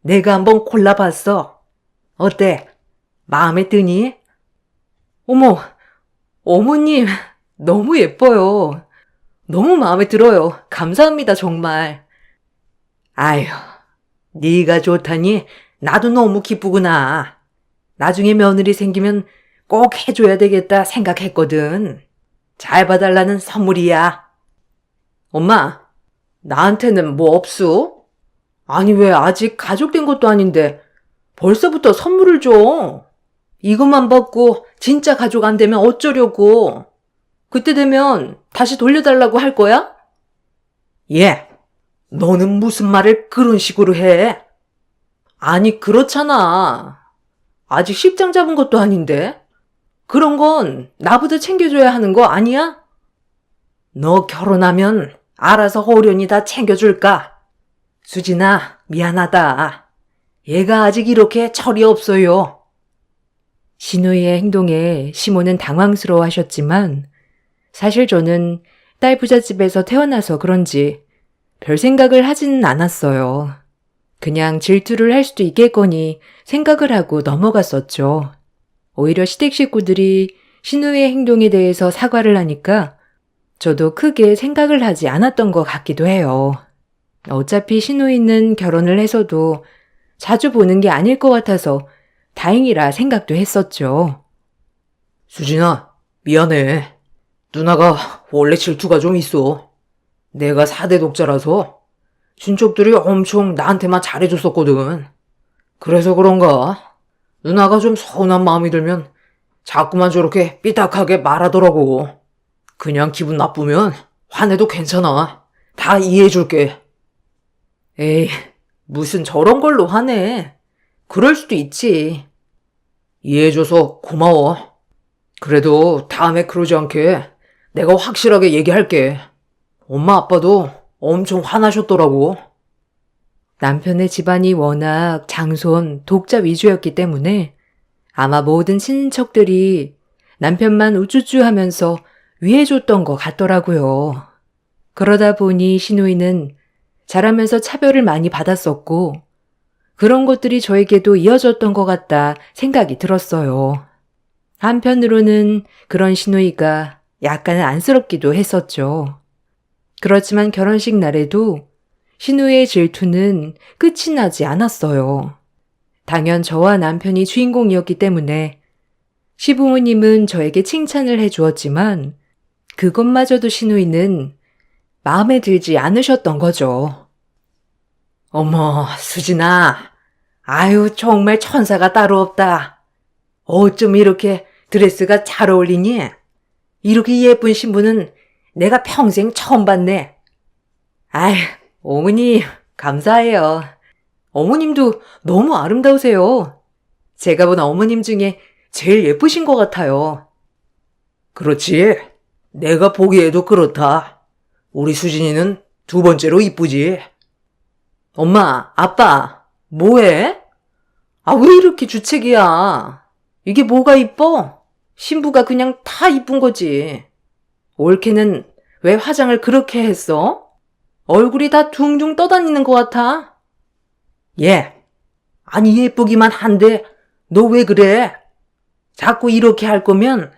Speaker 2: 내가 한번 골라봤어. 어때? 마음에 드니?
Speaker 1: 어머, 어머님, 너무 예뻐요. 너무 마음에 들어요. 감사합니다, 정말.
Speaker 2: 아휴, 네가 좋다니 나도 너무 기쁘구나. 나중에 며느리 생기면 꼭 해줘야 되겠다 생각했거든. 잘 봐달라는 선물이야.
Speaker 1: 엄마, 나한테는 뭐 없어? 아니, 왜 아직 가족 된 것도 아닌데 벌써부터 선물을 줘? 이것만 받고 진짜 가족 안 되면 어쩌려고? 그때 되면 다시 돌려달라고 할 거야?
Speaker 2: 너는 무슨 말을 그런 식으로 해? 아니, 그렇잖아. 아직 식장 잡은 것도 아닌데? 그런 건 나부터 챙겨줘야 하는 거 아니야? 너 결혼하면 알아서 호련이 다 챙겨줄까? 수진아, 미안하다. 얘가 아직 이렇게 철이 없어요.
Speaker 1: 신우이의 행동에 시모는 당황스러워 하셨지만 사실 저는 딸 부잣집에서 태어나서 그런지 별 생각을 하지는 않았어요. 그냥 질투를 할 수도 있겠거니 생각을 하고 넘어갔었죠. 오히려 시댁 식구들이 신우의 행동에 대해서 사과를 하니까 저도 크게 생각을 하지 않았던 것 같기도 해요. 어차피 신우이는 결혼을 해서도 자주 보는 게 아닐 것 같아서 다행이라 생각도 했었죠.
Speaker 3: 수진아, 미안해. 누나가 원래 질투가 좀 있어. 내가 4대 독자라서 친척들이 엄청 나한테만 잘해줬었거든. 그래서 그런가 누나가 좀 서운한 마음이 들면 자꾸만 저렇게 삐딱하게 말하더라고. 그냥 기분 나쁘면 화내도 괜찮아. 다 이해해줄게.
Speaker 2: 에이, 무슨 저런 걸로 화내. 그럴 수도 있지.
Speaker 3: 이해해줘서 고마워. 그래도 다음에 그러지 않게 내가 확실하게 얘기할게. 엄마 아빠도 엄청 화나셨더라고.
Speaker 1: 남편의 집안이 워낙 장손, 독자 위주였기 때문에 아마 모든 친인척들이 남편만 우쭈쭈 하면서 위해줬던 것 같더라고요. 그러다 보니 신우이는 자라면서 차별을 많이 받았었고 그런 것들이 저에게도 이어졌던 것 같다 생각이 들었어요. 한편으로는 그런 신우이가 약간 안쓰럽기도 했었죠. 그렇지만 결혼식 날에도 신우의 질투는 끝이 나지 않았어요. 당연 저와 남편이 주인공이었기 때문에 시부모님은 저에게 칭찬을 해주었지만 그것마저도 신우이는 마음에 들지 않으셨던 거죠.
Speaker 2: 어머, 수진아. 아유, 정말 천사가 따로 없다. 어쩜 이렇게 드레스가 잘 어울리니? 이렇게 예쁜 신부는 내가 평생 처음 봤네. 아휴, 어머니, 감사해요. 어머님도 너무 아름다우세요. 제가 본 어머님 중에 제일 예쁘신 것 같아요.
Speaker 3: 그렇지. 내가 보기에도 그렇다. 우리 수진이는 두 번째로 이쁘지.
Speaker 2: 엄마, 아빠, 뭐해? 아, 왜 이렇게 주책이야? 이게 뭐가 이뻐? 신부가 그냥 다 이쁜 거지. 올케는 왜 화장을 그렇게 했어? 얼굴이 다 둥둥 떠다니는 것 같아. 예. 아니, 예쁘기만 한데, 너 왜 그래? 자꾸 이렇게 할 거면,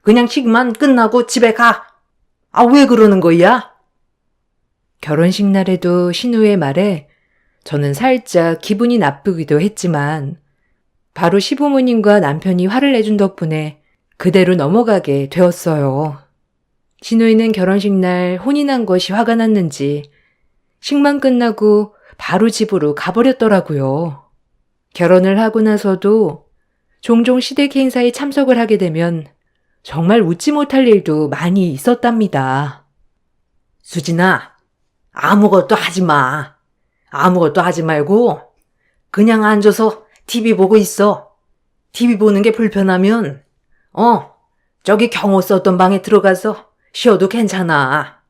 Speaker 2: 그냥 식만 끝나고 집에 가. 아, 왜 그러는 거야?
Speaker 1: 결혼식 날에도 신우의 말에 저는 살짝 기분이 나쁘기도 했지만 바로 시부모님과 남편이 화를 내준 덕분에 그대로 넘어가게 되었어요. 신우이는 결혼식 날 혼이 난 것이 화가 났는지 식만 끝나고 바로 집으로 가버렸더라고요. 결혼을 하고 나서도 종종 시댁 행사에 참석을 하게 되면 정말 웃지 못할 일도 많이 있었답니다.
Speaker 2: 수진아, 아무것도 하지 마. 아무것도 하지 말고 그냥 앉아서 TV 보고 있어. TV 보는 게 불편하면 저기 경호 썼던 방에 들어가서 쉬어도 괜찮아.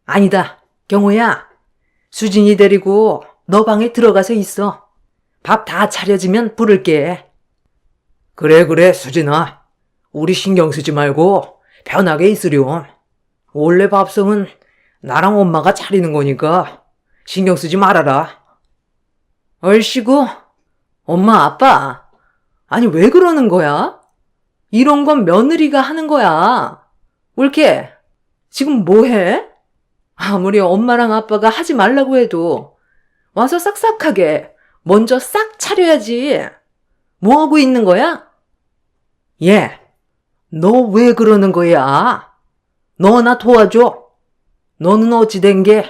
Speaker 2: 아니다, 경호야. 수진이 데리고 너 방에 들어가서 있어. 밥 다 차려지면 부를게.
Speaker 3: 그래, 수진아. 우리 신경 쓰지 말고 편하게 있으렴. 원래 밥성은 나랑 엄마가 차리는 거니까 신경 쓰지 말아라.
Speaker 2: 얼씨구, 엄마, 아빠. 아니, 왜 그러는 거야? 이런 건 며느리가 하는 거야. 올케, 지금 뭐 해? 아무리 엄마랑 아빠가 하지 말라고 해도 와서 싹싹하게 먼저 싹 차려야지. 뭐 하고 있는 거야? 예, 너 왜 그러는 거야? 너 나 도와줘. 너는 어찌 된 게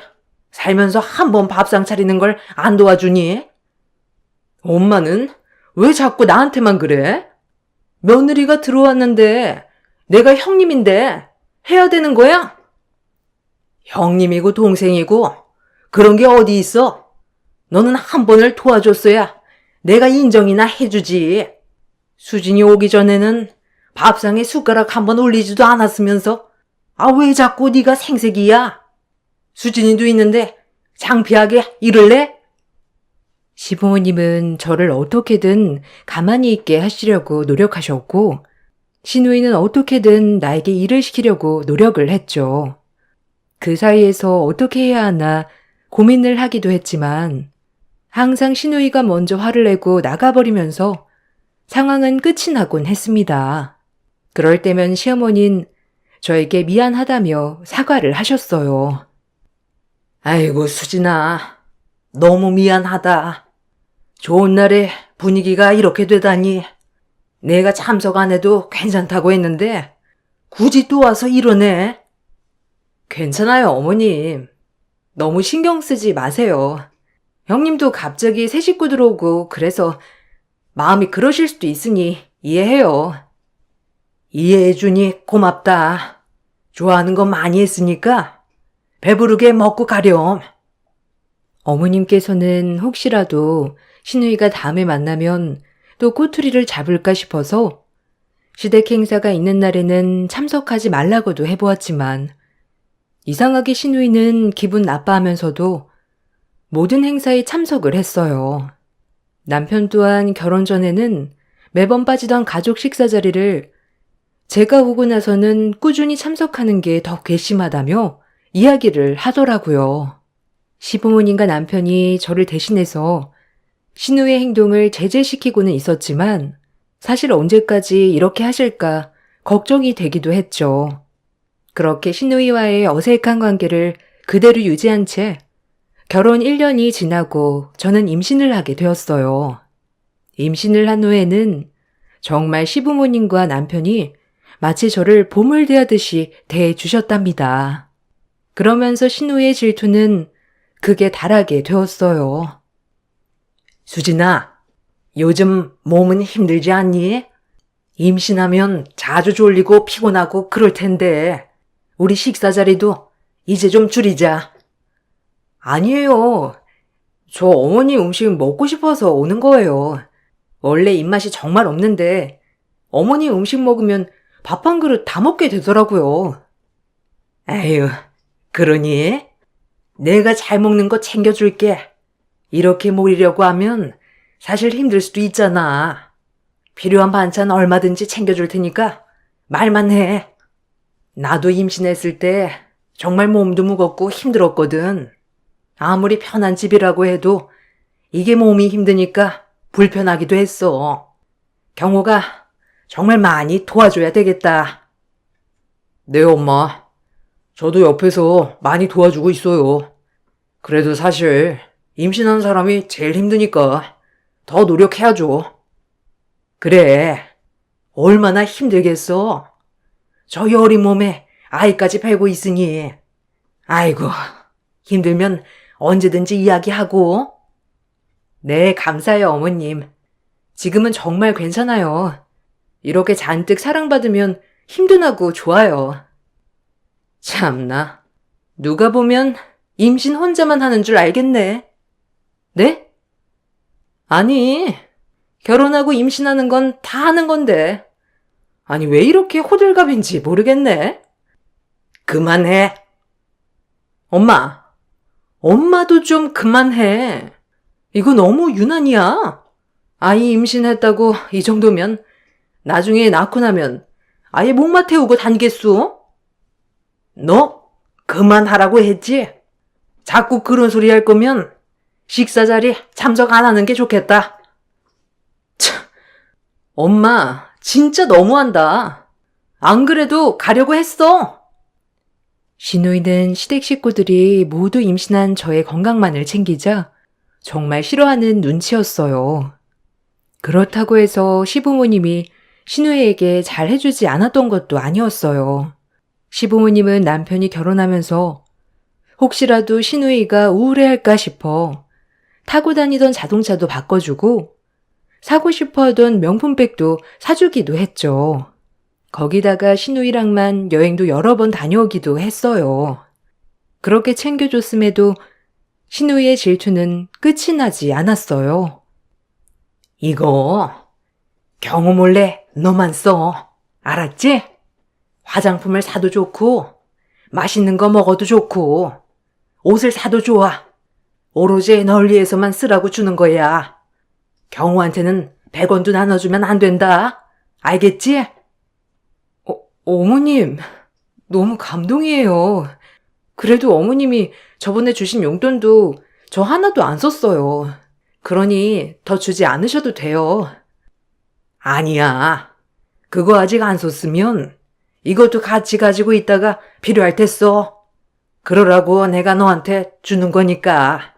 Speaker 2: 살면서 한 번 밥상 차리는 걸 안 도와주니? 엄마는 왜 자꾸 나한테만 그래? 며느리가 들어왔는데 내가 형님인데 해야 되는 거야? 형님이고 동생이고 그런 게 어디 있어? 너는 한 번을 도와줬어야 내가 인정이나 해주지. 수진이 오기 전에는 밥상에 숟가락 한 번 올리지도 않았으면서 왜 자꾸 네가 생색이야? 수진이도 있는데 창피하게 이럴래?
Speaker 1: 시부모님은 저를 어떻게든 가만히 있게 하시려고 노력하셨고, 시누이는 어떻게든 나에게 일을 시키려고 노력을 했죠. 그 사이에서 어떻게 해야 하나 고민을 하기도 했지만, 항상 시누이가 먼저 화를 내고 나가버리면서 상황은 끝이 나곤 했습니다. 그럴 때면 시어머니는 저에게 미안하다며 사과를 하셨어요.
Speaker 2: 아이고, 수진아. 너무 미안하다. 좋은 날에 분위기가 이렇게 되다니. 내가 참석 안 해도 괜찮다고 했는데 굳이 또 와서 이러네.
Speaker 1: 괜찮아요, 어머님. 너무 신경 쓰지 마세요. 형님도 갑자기 새 식구 들어오고 그래서 마음이 그러실 수도 있으니 이해해요.
Speaker 2: 이해해주니 고맙다. 좋아하는 거 많이 했으니까 배부르게 먹고 가렴.
Speaker 1: 어머님께서는 혹시라도 시누이가 다음에 만나면 또 꼬투리를 잡을까 싶어서 시댁 행사가 있는 날에는 참석하지 말라고도 해보았지만 이상하게 시누이는 기분 나빠하면서도 모든 행사에 참석을 했어요. 남편 또한 결혼 전에는 매번 빠지던 가족 식사 자리를 제가 오고 나서는 꾸준히 참석하는 게 더 괘씸하다며 이야기를 하더라고요. 시부모님과 남편이 저를 대신해서 시누이의 행동을 제재시키고는 있었지만 사실 언제까지 이렇게 하실까 걱정이 되기도 했죠. 그렇게 시누이와의 어색한 관계를 그대로 유지한 채 결혼 1년이 지나고 저는 임신을 하게 되었어요. 임신을 한 후에는 정말 시부모님과 남편이 마치 저를 보물 대하듯이 대해주셨답니다. 그러면서 시누이의 질투는 극에 달하게 되었어요.
Speaker 2: 수진아, 요즘 몸은 힘들지 않니? 임신하면 자주 졸리고 피곤하고 그럴 텐데 우리 식사 자리도 이제 좀 줄이자.
Speaker 1: 아니에요. 저 어머니 음식 먹고 싶어서 오는 거예요. 원래 입맛이 정말 없는데 어머니 음식 먹으면 밥 한 그릇 다 먹게 되더라고요.
Speaker 2: 에휴, 그러니? 내가 잘 먹는 거 챙겨줄게. 이렇게 모이려고 하면 사실 힘들 수도 있잖아. 필요한 반찬 얼마든지 챙겨줄 테니까 말만 해. 나도 임신했을 때 정말 몸도 무겁고 힘들었거든. 아무리 편한 집이라고 해도 이게 몸이 힘드니까 불편하기도 했어. 경호가 정말 많이 도와줘야 되겠다.
Speaker 3: 네, 엄마. 저도 옆에서 많이 도와주고 있어요. 그래도 사실 임신한 사람이 제일 힘드니까 더 노력해야죠.
Speaker 2: 그래, 얼마나 힘들겠어. 저 여린 몸에 아이까지 베고 있으니. 아이고, 힘들면 언제든지 이야기하고.
Speaker 1: 네, 감사해요, 어머님. 지금은 정말 괜찮아요. 이렇게 잔뜩 사랑받으면 힘든하고 좋아요. 참나, 누가 보면 임신 혼자만 하는 줄 알겠네. 네? 아니, 결혼하고 임신하는 건 다 하는 건데. 아니, 왜 이렇게 호들갑인지 모르겠네.
Speaker 2: 그만해.
Speaker 1: 엄마도 좀 그만해. 이거 너무 유난이야. 아이 임신했다고 이 정도면 나중에 낳고 나면 아예 목마 태우고 다니겠소?
Speaker 2: 너 그만하라고 했지? 자꾸 그런 소리 할 거면 식사 자리 참석 안 하는 게 좋겠다.
Speaker 1: 엄마, 진짜 너무한다. 안 그래도 가려고 했어. 시누이는 시댁 식구들이 모두 임신한 저의 건강만을 챙기자 정말 싫어하는 눈치였어요. 그렇다고 해서 시부모님이 시누이에게 잘 해주지 않았던 것도 아니었어요. 시부모님은 남편이 결혼하면서 혹시라도 시누이가 우울해할까 싶어 타고 다니던 자동차도 바꿔주고 사고 싶어 하던 명품백도 사주기도 했죠. 거기다가 시누이랑만 여행도 여러 번 다녀오기도 했어요. 그렇게 챙겨줬음에도 시누이의 질투는 끝이 나지 않았어요.
Speaker 2: 이거 경호 몰래 너만 써. 알았지? 화장품을 사도 좋고 맛있는 거 먹어도 좋고 옷을 사도 좋아. 오로지 널 위해서만 쓰라고 주는 거야. 경호한테는 100원도 나눠주면 안 된다. 알겠지?
Speaker 1: 어머님, 너무 감동이에요. 그래도 어머님이 저번에 주신 용돈도 저 하나도 안 썼어요. 그러니 더 주지 않으셔도 돼요.
Speaker 2: 아니야. 그거 아직 안 썼으면 이것도 같이 가지고 있다가 필요할 때 써. 그러라고 내가 너한테 주는 거니까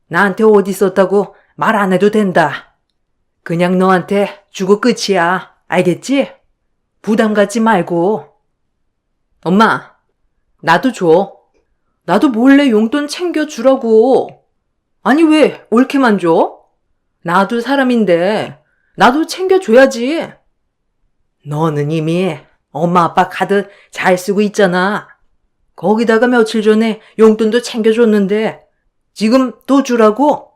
Speaker 2: 나한테 어디 썼다고 말 안 해도 된다. 그냥 너한테 주고 끝이야. 알겠지? 부담 갖지 말고.
Speaker 1: 엄마, 나도 줘. 나도 몰래 용돈 챙겨주라고. 아니, 왜 옳게만 줘? 나도 사람인데, 나도 챙겨줘야지.
Speaker 2: 너는 이미 엄마 아빠 카드 잘 쓰고 있잖아. 거기다가 며칠 전에 용돈도 챙겨줬는데 지금 또 주라고?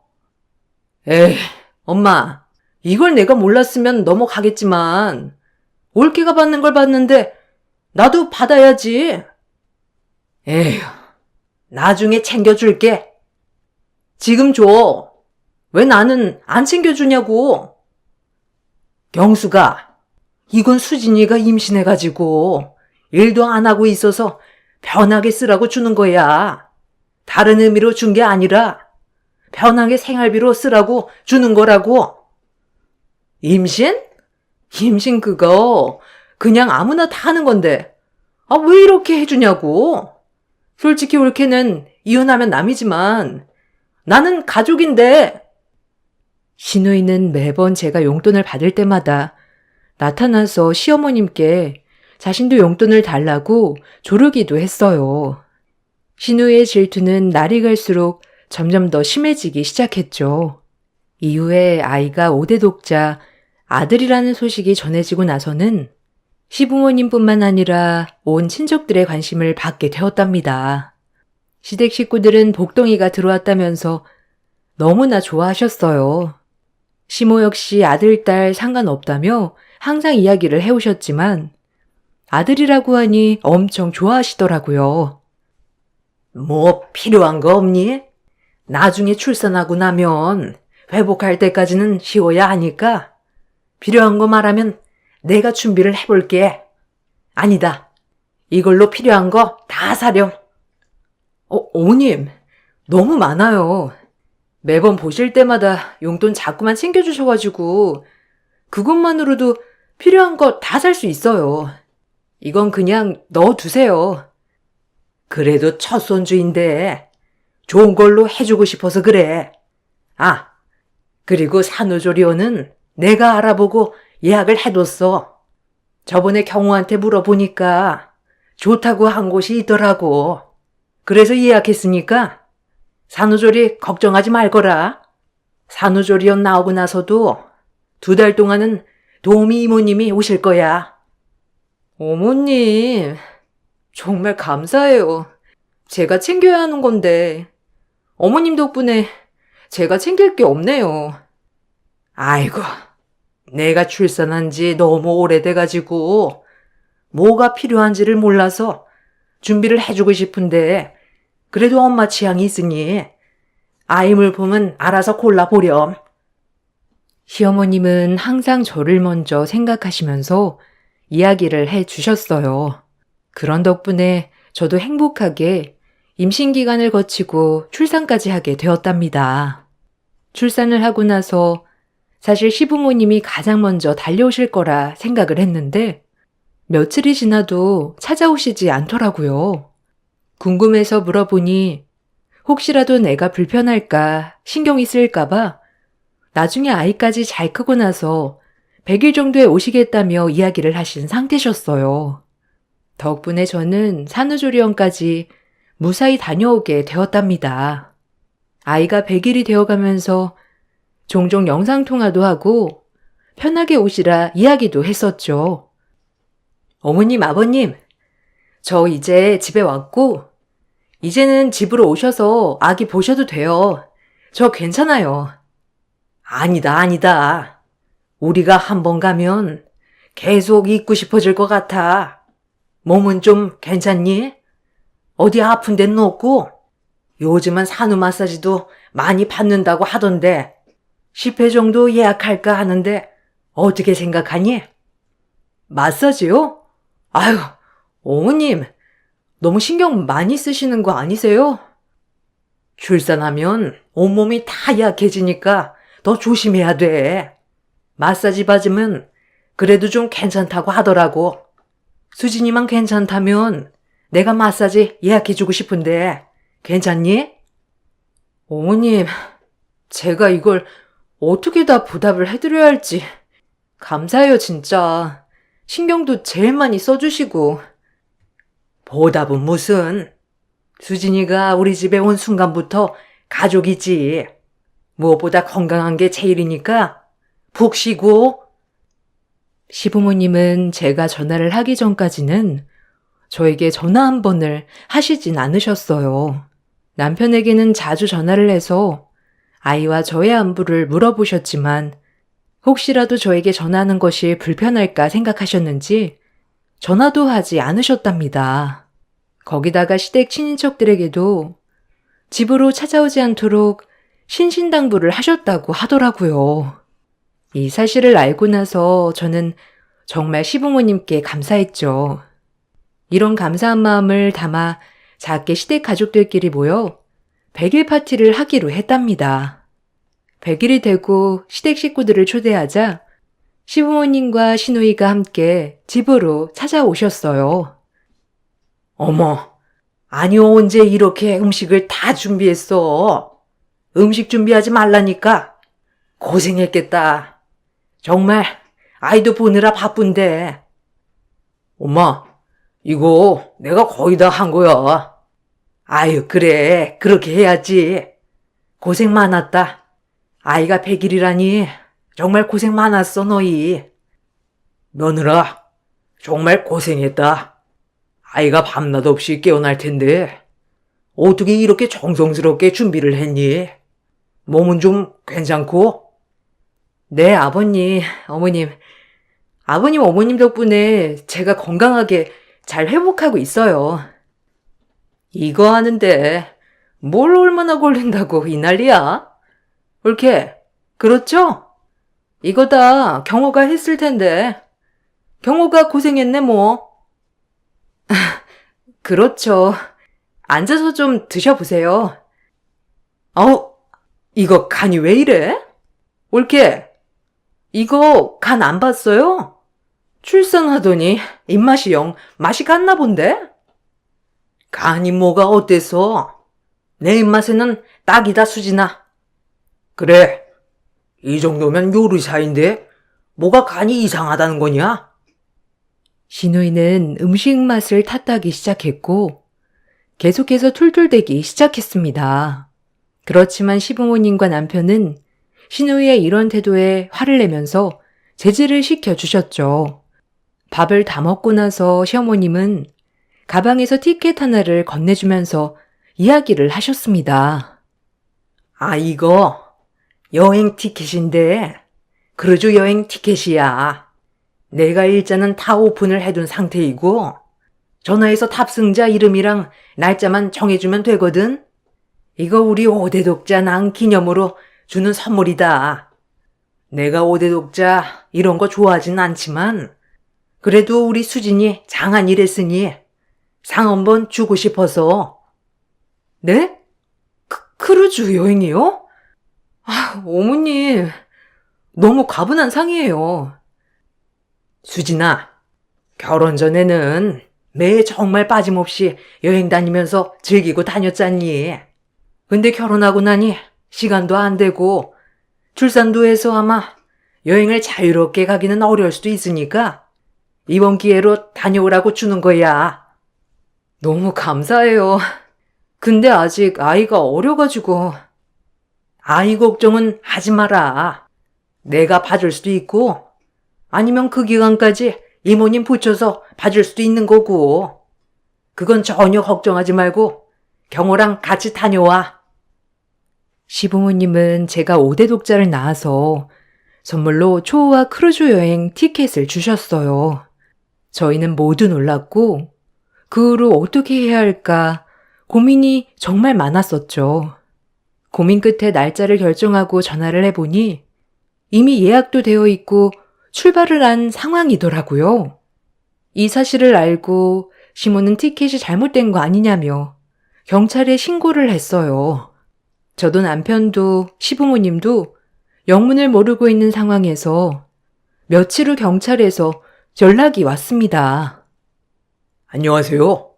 Speaker 1: 에이, 엄마, 이걸 내가 몰랐으면 넘어가겠지만, 올케가 받는 걸 받는데, 나도 받아야지.
Speaker 2: 에휴, 나중에 챙겨줄게.
Speaker 1: 지금 줘. 왜 나는 안 챙겨주냐고.
Speaker 2: 경수가, 이건 수진이가 임신해가지고 일도 안 하고 있어서 편하게 쓰라고 주는 거야. 다른 의미로 준 게 아니라 편하게 생활비로 쓰라고 주는 거라고.
Speaker 1: 임신? 임신 그거 그냥 아무나 다 하는 건데. 아, 왜 이렇게 해주냐고. 솔직히 올케는 이혼하면 남이지만 나는 가족인데. 신우이는 매번 제가 용돈을 받을 때마다 나타나서 시어머님께 자신도 용돈을 달라고 조르기도 했어요. 신우이의 질투는 날이 갈수록 점점 더 심해지기 시작했죠. 이후에 아이가 5대 독자 아들이라는 소식이 전해지고 나서는 시부모님뿐만 아니라 온 친족들의 관심을 받게 되었답니다. 시댁 식구들은 복덩이가 들어왔다면서 너무나 좋아하셨어요. 시모 역시 아들, 딸 상관없다며 항상 이야기를 해오셨지만 아들이라고 하니 엄청 좋아하시더라고요.
Speaker 2: 뭐 필요한 거 없니? 나중에 출산하고 나면 회복할 때까지는 쉬어야 하니까 필요한 거 말하면 내가 준비를 해볼게. 아니다. 이걸로 필요한 거 다 사렴.
Speaker 1: 어머님, 너무 많아요. 매번 보실 때마다 용돈 자꾸만 챙겨주셔가지고 그것만으로도 필요한 거 다 살 수 있어요. 이건 그냥 넣어두세요.
Speaker 2: 그래도 첫 손주인데 좋은 걸로 해주고 싶어서 그래. 아, 그리고 산후조리원은 내가 알아보고 예약을 해뒀어. 저번에 경호한테 물어보니까 좋다고 한 곳이 있더라고. 그래서 예약했으니까 산후조리 걱정하지 말거라. 산후조리원 나오고 나서도 2달 동안은 도우미 이모님이 오실 거야.
Speaker 1: 어머님, 정말 감사해요. 제가 챙겨야 하는 건데 어머님 덕분에 제가 챙길 게 없네요.
Speaker 2: 아이고, 내가 출산한 지 너무 오래돼가지고 뭐가 필요한지를 몰라서 준비를 해주고 싶은데 그래도 엄마 취향이 있으니 아이 물품은 알아서 골라보렴.
Speaker 1: 시어머님은 항상 저를 먼저 생각하시면서 이야기를 해 주셨어요. 그런 덕분에 저도 행복하게 임신 기간을 거치고 출산까지 하게 되었답니다. 출산을 하고 나서 사실 시부모님이 가장 먼저 달려오실 거라 생각을 했는데 며칠이 지나도 찾아오시지 않더라고요. 궁금해서 물어보니 혹시라도 내가 불편할까 신경이 쓰일까봐 나중에 아이까지 잘 크고 나서 100일 정도에 오시겠다며 이야기를 하신 상태셨어요. 덕분에 저는 산후조리원까지 무사히 다녀오게 되었답니다. 아이가 100일이 되어가면서 종종 영상통화도 하고 편하게 오시라 이야기도 했었죠. 어머님, 아버님, 저 이제 집에 왔고 이제는 집으로 오셔서 아기 보셔도 돼요. 저 괜찮아요.
Speaker 2: 아니다. 우리가 한 번 가면 계속 있고 싶어질 것 같아. 몸은 좀 괜찮니? 어디 아픈 데는 없고? 요즘은 산후 마사지도 많이 받는다고 하던데 10회 정도 예약할까 하는데 어떻게 생각하니? 마사지요? 아유, 어머님, 너무 신경 많이 쓰시는 거 아니세요? 출산하면 온몸이 다 약해지니까 더 조심해야 돼. 마사지 받으면 그래도 좀 괜찮다고 하더라고. 수진이만 괜찮다면 내가 마사지 예약해주고 싶은데 괜찮니? 어머님, 제가 이걸 어떻게 다 보답을 해드려야 할지. 감사해요, 진짜. 신경도 제일 많이 써주시고. 보답은 무슨? 수진이가 우리 집에 온 순간부터 가족이지. 무엇보다 건강한 게 제일이니까 푹 쉬고.
Speaker 1: 시부모님은 제가 전화를 하기 전까지는 저에게 전화 한 번을 하시진 않으셨어요. 남편에게는 자주 전화를 해서 아이와 저의 안부를 물어보셨지만 혹시라도 저에게 전화하는 것이 불편할까 생각하셨는지 전화도 하지 않으셨답니다. 거기다가 시댁 친인척들에게도 집으로 찾아오지 않도록 신신당부를 하셨다고 하더라고요. 이 사실을 알고 나서 저는 정말 시부모님께 감사했죠. 이런 감사한 마음을 담아 작게 시댁 가족들끼리 모여 100일 파티를 하기로 했답니다. 100일이 되고 시댁 식구들을 초대하자 시부모님과 시누이가 함께 집으로 찾아오셨어요.
Speaker 2: 어머, 아니 언제 이렇게 음식을 다 준비했어? 음식 준비하지 말라니까. 고생했겠다. 정말 아이도 보느라 바쁜데. 엄마, 이거 내가 거의 다 한 거야. 아유, 그래. 그렇게 해야지. 고생 많았다. 아이가 100일이라니 정말 고생 많았어, 너희. 며느라, 정말 고생했다. 아이가 밤낮 없이 깨어날 텐데 어떻게 이렇게 정성스럽게 준비를 했니? 몸은 좀 괜찮고?
Speaker 1: 네, 아버님, 어머님. 아버님, 어머님 덕분에 제가 건강하게 잘 회복하고 있어요.
Speaker 2: 이거 하는데 뭘 얼마나 걸린다고 이 난리야? 옳게, 그렇죠? 이거 다 경호가 했을 텐데. 경호가 고생했네 뭐.
Speaker 1: 그렇죠. 앉아서 좀 드셔보세요.
Speaker 2: 이거 간이 왜 이래? 옳게, 이거 간 안 봤어요? 출산하더니 입맛이 영 맛이 갔나 본데? 간이 뭐가 어때서? 내 입맛에는 딱이다, 수진아. 그래, 이 정도면 요리사인데 뭐가 간이 이상하다는 거냐?
Speaker 1: 시누이는 음식 맛을 탓하기 시작했고 계속해서 툴툴대기 시작했습니다. 그렇지만 시부모님과 남편은 시누이의 이런 태도에 화를 내면서 제지를 시켜주셨죠. 밥을 다 먹고 나서 시어머님은 가방에서 티켓 하나를 건네주면서 이야기를 하셨습니다.
Speaker 2: 아, 이거 여행 티켓인데 크루즈 여행 티켓이야. 내가 일자는 다 오픈을 해둔 상태이고 전화해서 탑승자 이름이랑 날짜만 정해주면 되거든. 이거 우리 5대 독자 난 기념으로 주는 선물이다. 내가 5대 독자 이런 거 좋아하진 않지만 그래도 우리 수진이 장한이랬으니 상 한번 주고 싶어서.
Speaker 1: 네? 크루즈 여행이요? 아, 어머님, 너무 과분한 상이에요.
Speaker 2: 수진아, 결혼 전에는 매 정말 빠짐없이 여행 다니면서 즐기고 다녔잖니. 근데 결혼하고 나니 시간도 안 되고 출산도 해서 아마 여행을 자유롭게 가기는 어려울 수도 있으니까 이번 기회로 다녀오라고 주는 거야.
Speaker 1: 너무 감사해요. 근데 아직 아이가 어려가지고.
Speaker 2: 아이 걱정은 하지 마라. 내가 봐줄 수도 있고 아니면 그 기간까지 이모님 붙여서 봐줄 수도 있는 거고. 그건 전혀 걱정하지 말고 경호랑 같이 다녀와.
Speaker 1: 시부모님은 제가 5대 독자를 낳아서 선물로 초호화 크루즈 여행 티켓을 주셨어요. 저희는 모두 놀랐고 그 후로 어떻게 해야 할까 고민이 정말 많았었죠. 고민 끝에 날짜를 결정하고 전화를 해보니 이미 예약도 되어 있고 출발을 한 상황이더라고요. 이 사실을 알고 시모는 티켓이 잘못된 거 아니냐며 경찰에 신고를 했어요. 저도 남편도 시부모님도 영문을 모르고 있는 상황에서 며칠 후 경찰에서 연락이 왔습니다.
Speaker 3: 안녕하세요.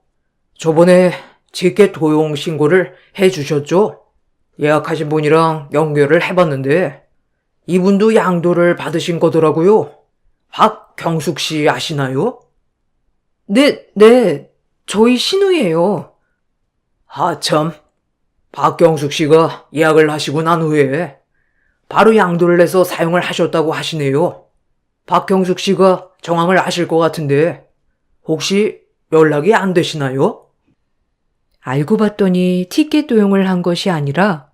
Speaker 3: 저번에 티켓 도용 신고를 해주셨죠? 예약하신 분이랑 연결을 해봤는데 이분도 양도를 받으신 거더라고요. 박경숙 씨 아시나요?
Speaker 1: 네, 저희 신우예요.
Speaker 3: 아, 참. 박경숙 씨가 예약을 하시고 난 후에 바로 양도를 내서 사용을 하셨다고 하시네요. 박경숙 씨가 정황을 아실 것 같은데 혹시 연락이 안 되시나요?
Speaker 1: 알고 봤더니 티켓 도용을 한 것이 아니라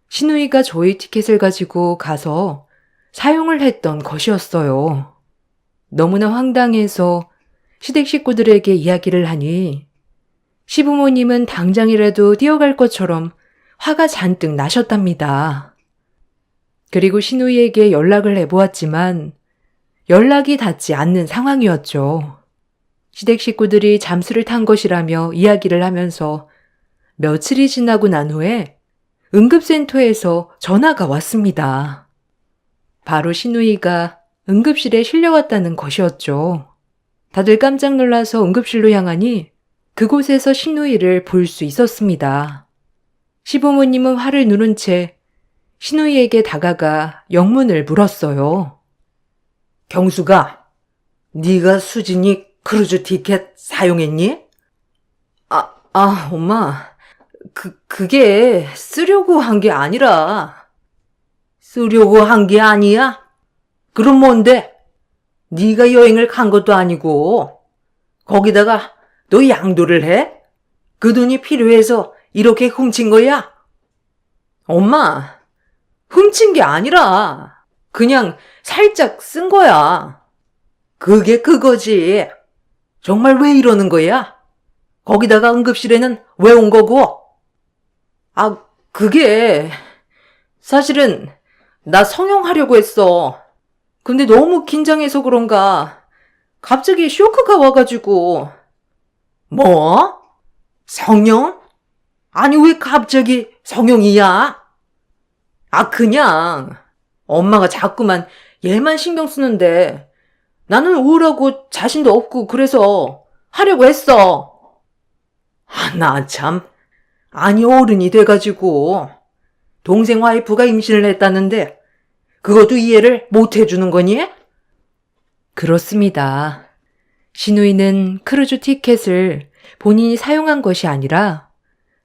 Speaker 1: 신우이가 저희 티켓을 가지고 가서 사용을 했던 것이었어요. 너무나 황당해서 시댁 식구들에게 이야기를 하니 시부모님은 당장이라도 뛰어갈 것처럼 화가 잔뜩 나셨답니다. 그리고 신우이에게 연락을 해보았지만 연락이 닿지 않는 상황이었죠. 시댁 식구들이 잠수를 탄 것이라며 이야기를 하면서 며칠이 지나고 난 후에 응급센터에서 전화가 왔습니다. 바로 신우이가 응급실에 실려왔다는 것이었죠. 다들 깜짝 놀라서 응급실로 향하니 그곳에서 신우이를 볼 수 있었습니다. 시부모님은 화를 누른 채 신우이에게 다가가 영문을 물었어요.
Speaker 3: 경수가, 네가 수진이 크루즈 티켓 사용했니?
Speaker 1: 엄마. 그게 쓰려고 한 게 아니라.
Speaker 3: 쓰려고 한 게 아니야? 그럼 뭔데? 네가 여행을 간 것도 아니고 거기다가 너 양도를 해? 그 돈이 필요해서 이렇게 훔친 거야?
Speaker 1: 엄마, 훔친 게 아니라 그냥 살짝 쓴 거야.
Speaker 3: 그게 그거지. 정말 왜 이러는 거야? 거기다가 응급실에는 왜 온 거고?
Speaker 1: 그게 사실은 나 성형하려고 했어. 근데 너무 긴장해서 그런가 갑자기 쇼크가 와가지고.
Speaker 3: 뭐? 성형? 아니 왜 갑자기 성형이야?
Speaker 1: 그냥 엄마가 자꾸만 얘만 신경 쓰는데 나는 우울하고 자신도 없고 그래서 하려고 했어.
Speaker 3: 나 참. 아니 어른이 돼가지고 동생 와이프가 임신을 했다는데 그것도 이해를 못 해주는 거니?
Speaker 1: 그렇습니다. 신우이는 크루즈 티켓을 본인이 사용한 것이 아니라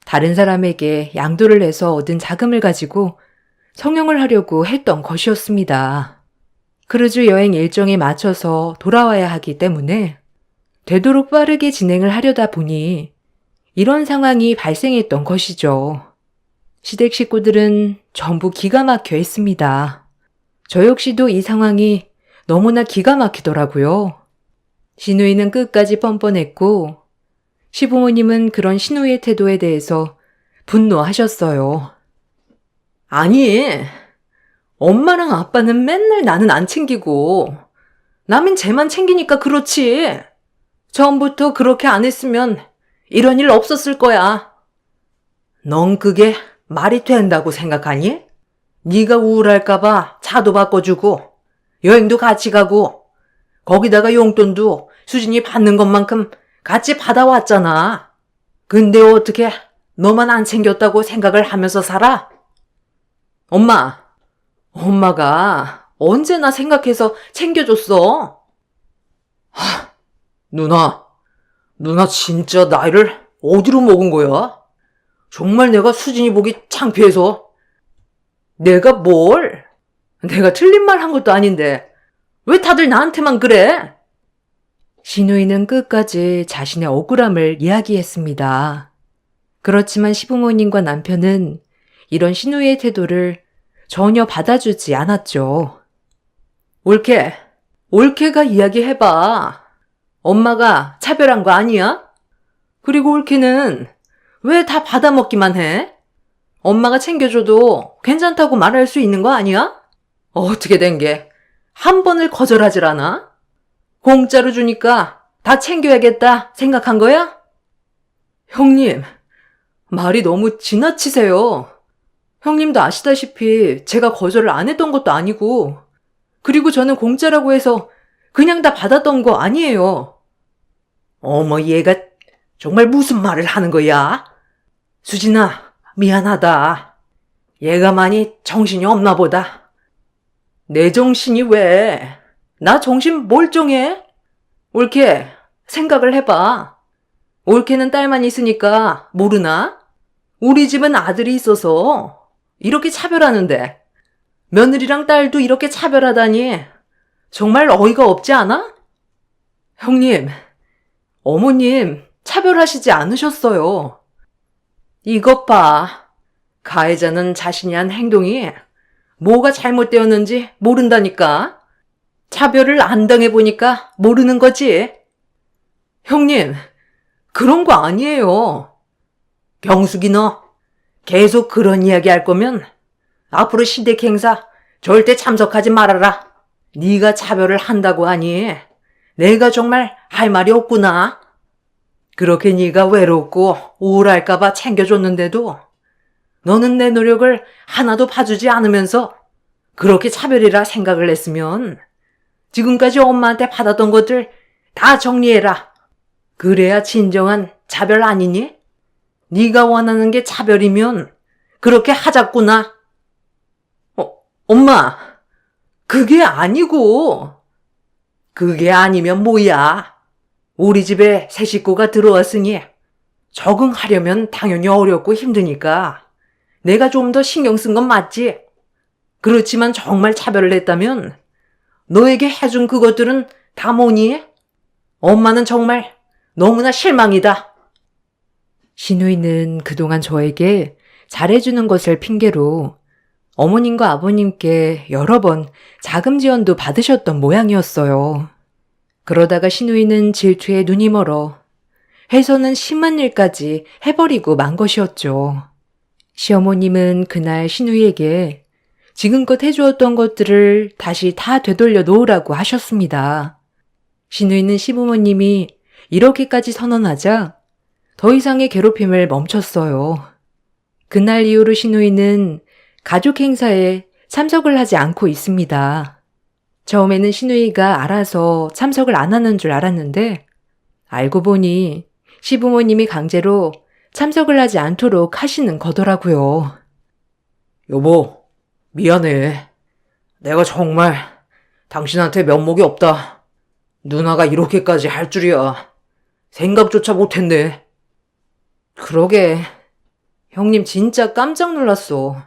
Speaker 1: 다른 사람에게 양도를 해서 얻은 자금을 가지고 성형을 하려고 했던 것이었습니다. 크루즈 여행 일정에 맞춰서 돌아와야 하기 때문에 되도록 빠르게 진행을 하려다 보니 이런 상황이 발생했던 것이죠. 시댁 식구들은 전부 기가 막혀 있습니다. 저 역시도 이 상황이 너무나 기가 막히더라고요. 신우이는 끝까지 뻔뻔했고 시부모님은 그런 신우이의 태도에 대해서 분노하셨어요. 아니, 엄마랑 아빠는 맨날 나는 안 챙기고 남은 쟤만 챙기니까 그렇지. 처음부터 그렇게 안 했으면 이런 일 없었을 거야.
Speaker 3: 넌 그게 말이 된다고 생각하니? 네가 우울할까봐 차도 바꿔주고 여행도 같이 가고 거기다가 용돈도 수진이 받는 것만큼 같이 받아왔잖아. 근데 어떻게 너만 안 챙겼다고 생각을 하면서 살아?
Speaker 1: 엄마가 언제나 생각해서 챙겨줬어.
Speaker 3: 누나 진짜 나이를 어디로 먹은 거야? 정말 내가 수진이 보기 창피해서.
Speaker 1: 내가 뭘? 내가 틀린 말 한 것도 아닌데 왜 다들 나한테만 그래? 신우이는 끝까지 자신의 억울함을 이야기했습니다. 그렇지만 시부모님과 남편은 이런 신우이의 태도를 전혀 받아주지 않았죠.
Speaker 2: 올케가 이야기해봐. 엄마가 차별한 거 아니야? 그리고 올케는 왜 다 받아먹기만 해? 엄마가 챙겨줘도 괜찮다고 말할 수 있는 거 아니야? 어떻게 된 게 한 번을 거절하질 않아? 공짜로 주니까 다 챙겨야겠다 생각한 거야? 형님, 말이 너무 지나치세요. 형님도 아시다시피 제가 거절을 안 했던 것도 아니고, 그리고 저는 공짜라고 해서 그냥 다 받았던 거 아니에요.
Speaker 3: 어머, 얘가 정말 무슨 말을 하는 거야? 수진아, 미안하다. 얘가 많이 정신이 없나 보다.
Speaker 2: 내 정신이 왜? 나 정신 멀쩡해? 올케, 생각을 해봐. 올케는 딸만 있으니까 모르나? 우리 집은 아들이 있어서 이렇게 차별하는데 며느리랑 딸도 이렇게 차별하다니 정말 어이가 없지 않아? 형님, 어머님 차별하시지 않으셨어요. 이것 봐. 가해자는 자신이 한 행동이 뭐가 잘못되었는지 모른다니까. 차별을 안 당해보니까 모르는 거지. 형님, 그런 거 아니에요.
Speaker 3: 경숙이 너 계속 그런 이야기 할 거면 앞으로 시댁 행사 절대 참석하지 말아라. 네가 차별을 한다고 하니 내가 정말 할 말이 없구나. 그렇게 네가 외롭고 우울할까 봐 챙겨줬는데도 너는 내 노력을 하나도 봐주지 않으면서 그렇게 차별이라 생각을 했으면 지금까지 엄마한테 받았던 것들 다 정리해라. 그래야 진정한 차별 아니니? 네가 원하는 게 차별이면 그렇게 하자꾸나.
Speaker 2: 엄마, 그게 아니고.
Speaker 3: 그게 아니면 뭐야? 우리 집에 새 식구가 들어왔으니 적응하려면 당연히 어렵고 힘드니까 내가 좀 더 신경 쓴 건 맞지. 그렇지만 정말 차별을 했다면 너에게 해준 그것들은 다 뭐니? 엄마는 정말 너무나 실망이다.
Speaker 1: 신우이는 그동안 저에게 잘해주는 것을 핑계로 어머님과 아버님께 여러 번 자금 지원도 받으셨던 모양이었어요. 그러다가 신우이는 질투에 눈이 멀어 해서는 심한 일까지 해버리고 만 것이었죠. 시어머님은 그날 신우이에게 지금껏 해주었던 것들을 다시 다 되돌려 놓으라고 하셨습니다. 신우이는 시부모님이 이렇게까지 선언하자 더 이상의 괴롭힘을 멈췄어요. 그날 이후로 신우이는 가족 행사에 참석을 하지 않고 있습니다. 처음에는 신우이가 알아서 참석을 안 하는 줄 알았는데 알고 보니 시부모님이 강제로 참석을 하지 않도록 하시는 거더라고요.
Speaker 3: 여보, 미안해. 내가 정말 당신한테 면목이 없다. 누나가 이렇게까지 할 줄이야. 생각조차 못했네.
Speaker 2: 그러게. 형님 진짜 깜짝 놀랐어.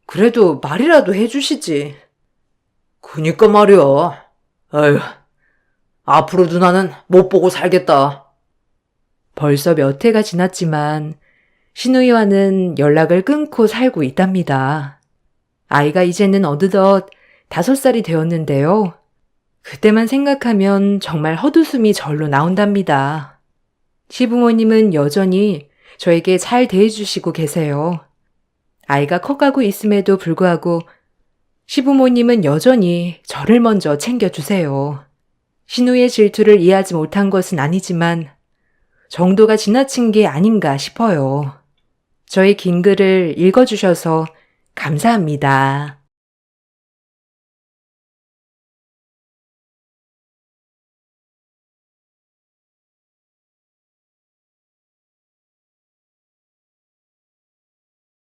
Speaker 2: 그래도 말이라도 해주시지.
Speaker 3: 그니까 말이야. 아휴, 앞으로 누나는 못 보고 살겠다.
Speaker 1: 벌써 몇 해가 지났지만 신우이와는 연락을 끊고 살고 있답니다. 아이가 이제는 어느덧 5살이 되었는데요. 그때만 생각하면 정말 헛웃음이 절로 나온답니다. 시부모님은 여전히 저에게 잘 대해주시고 계세요. 아이가 커가고 있음에도 불구하고 시부모님은 여전히 저를 먼저 챙겨주세요. 신우의 질투를 이해하지 못한 것은 아니지만 정도가 지나친 게 아닌가 싶어요. 저의 긴 글을 읽어주셔서 감사합니다.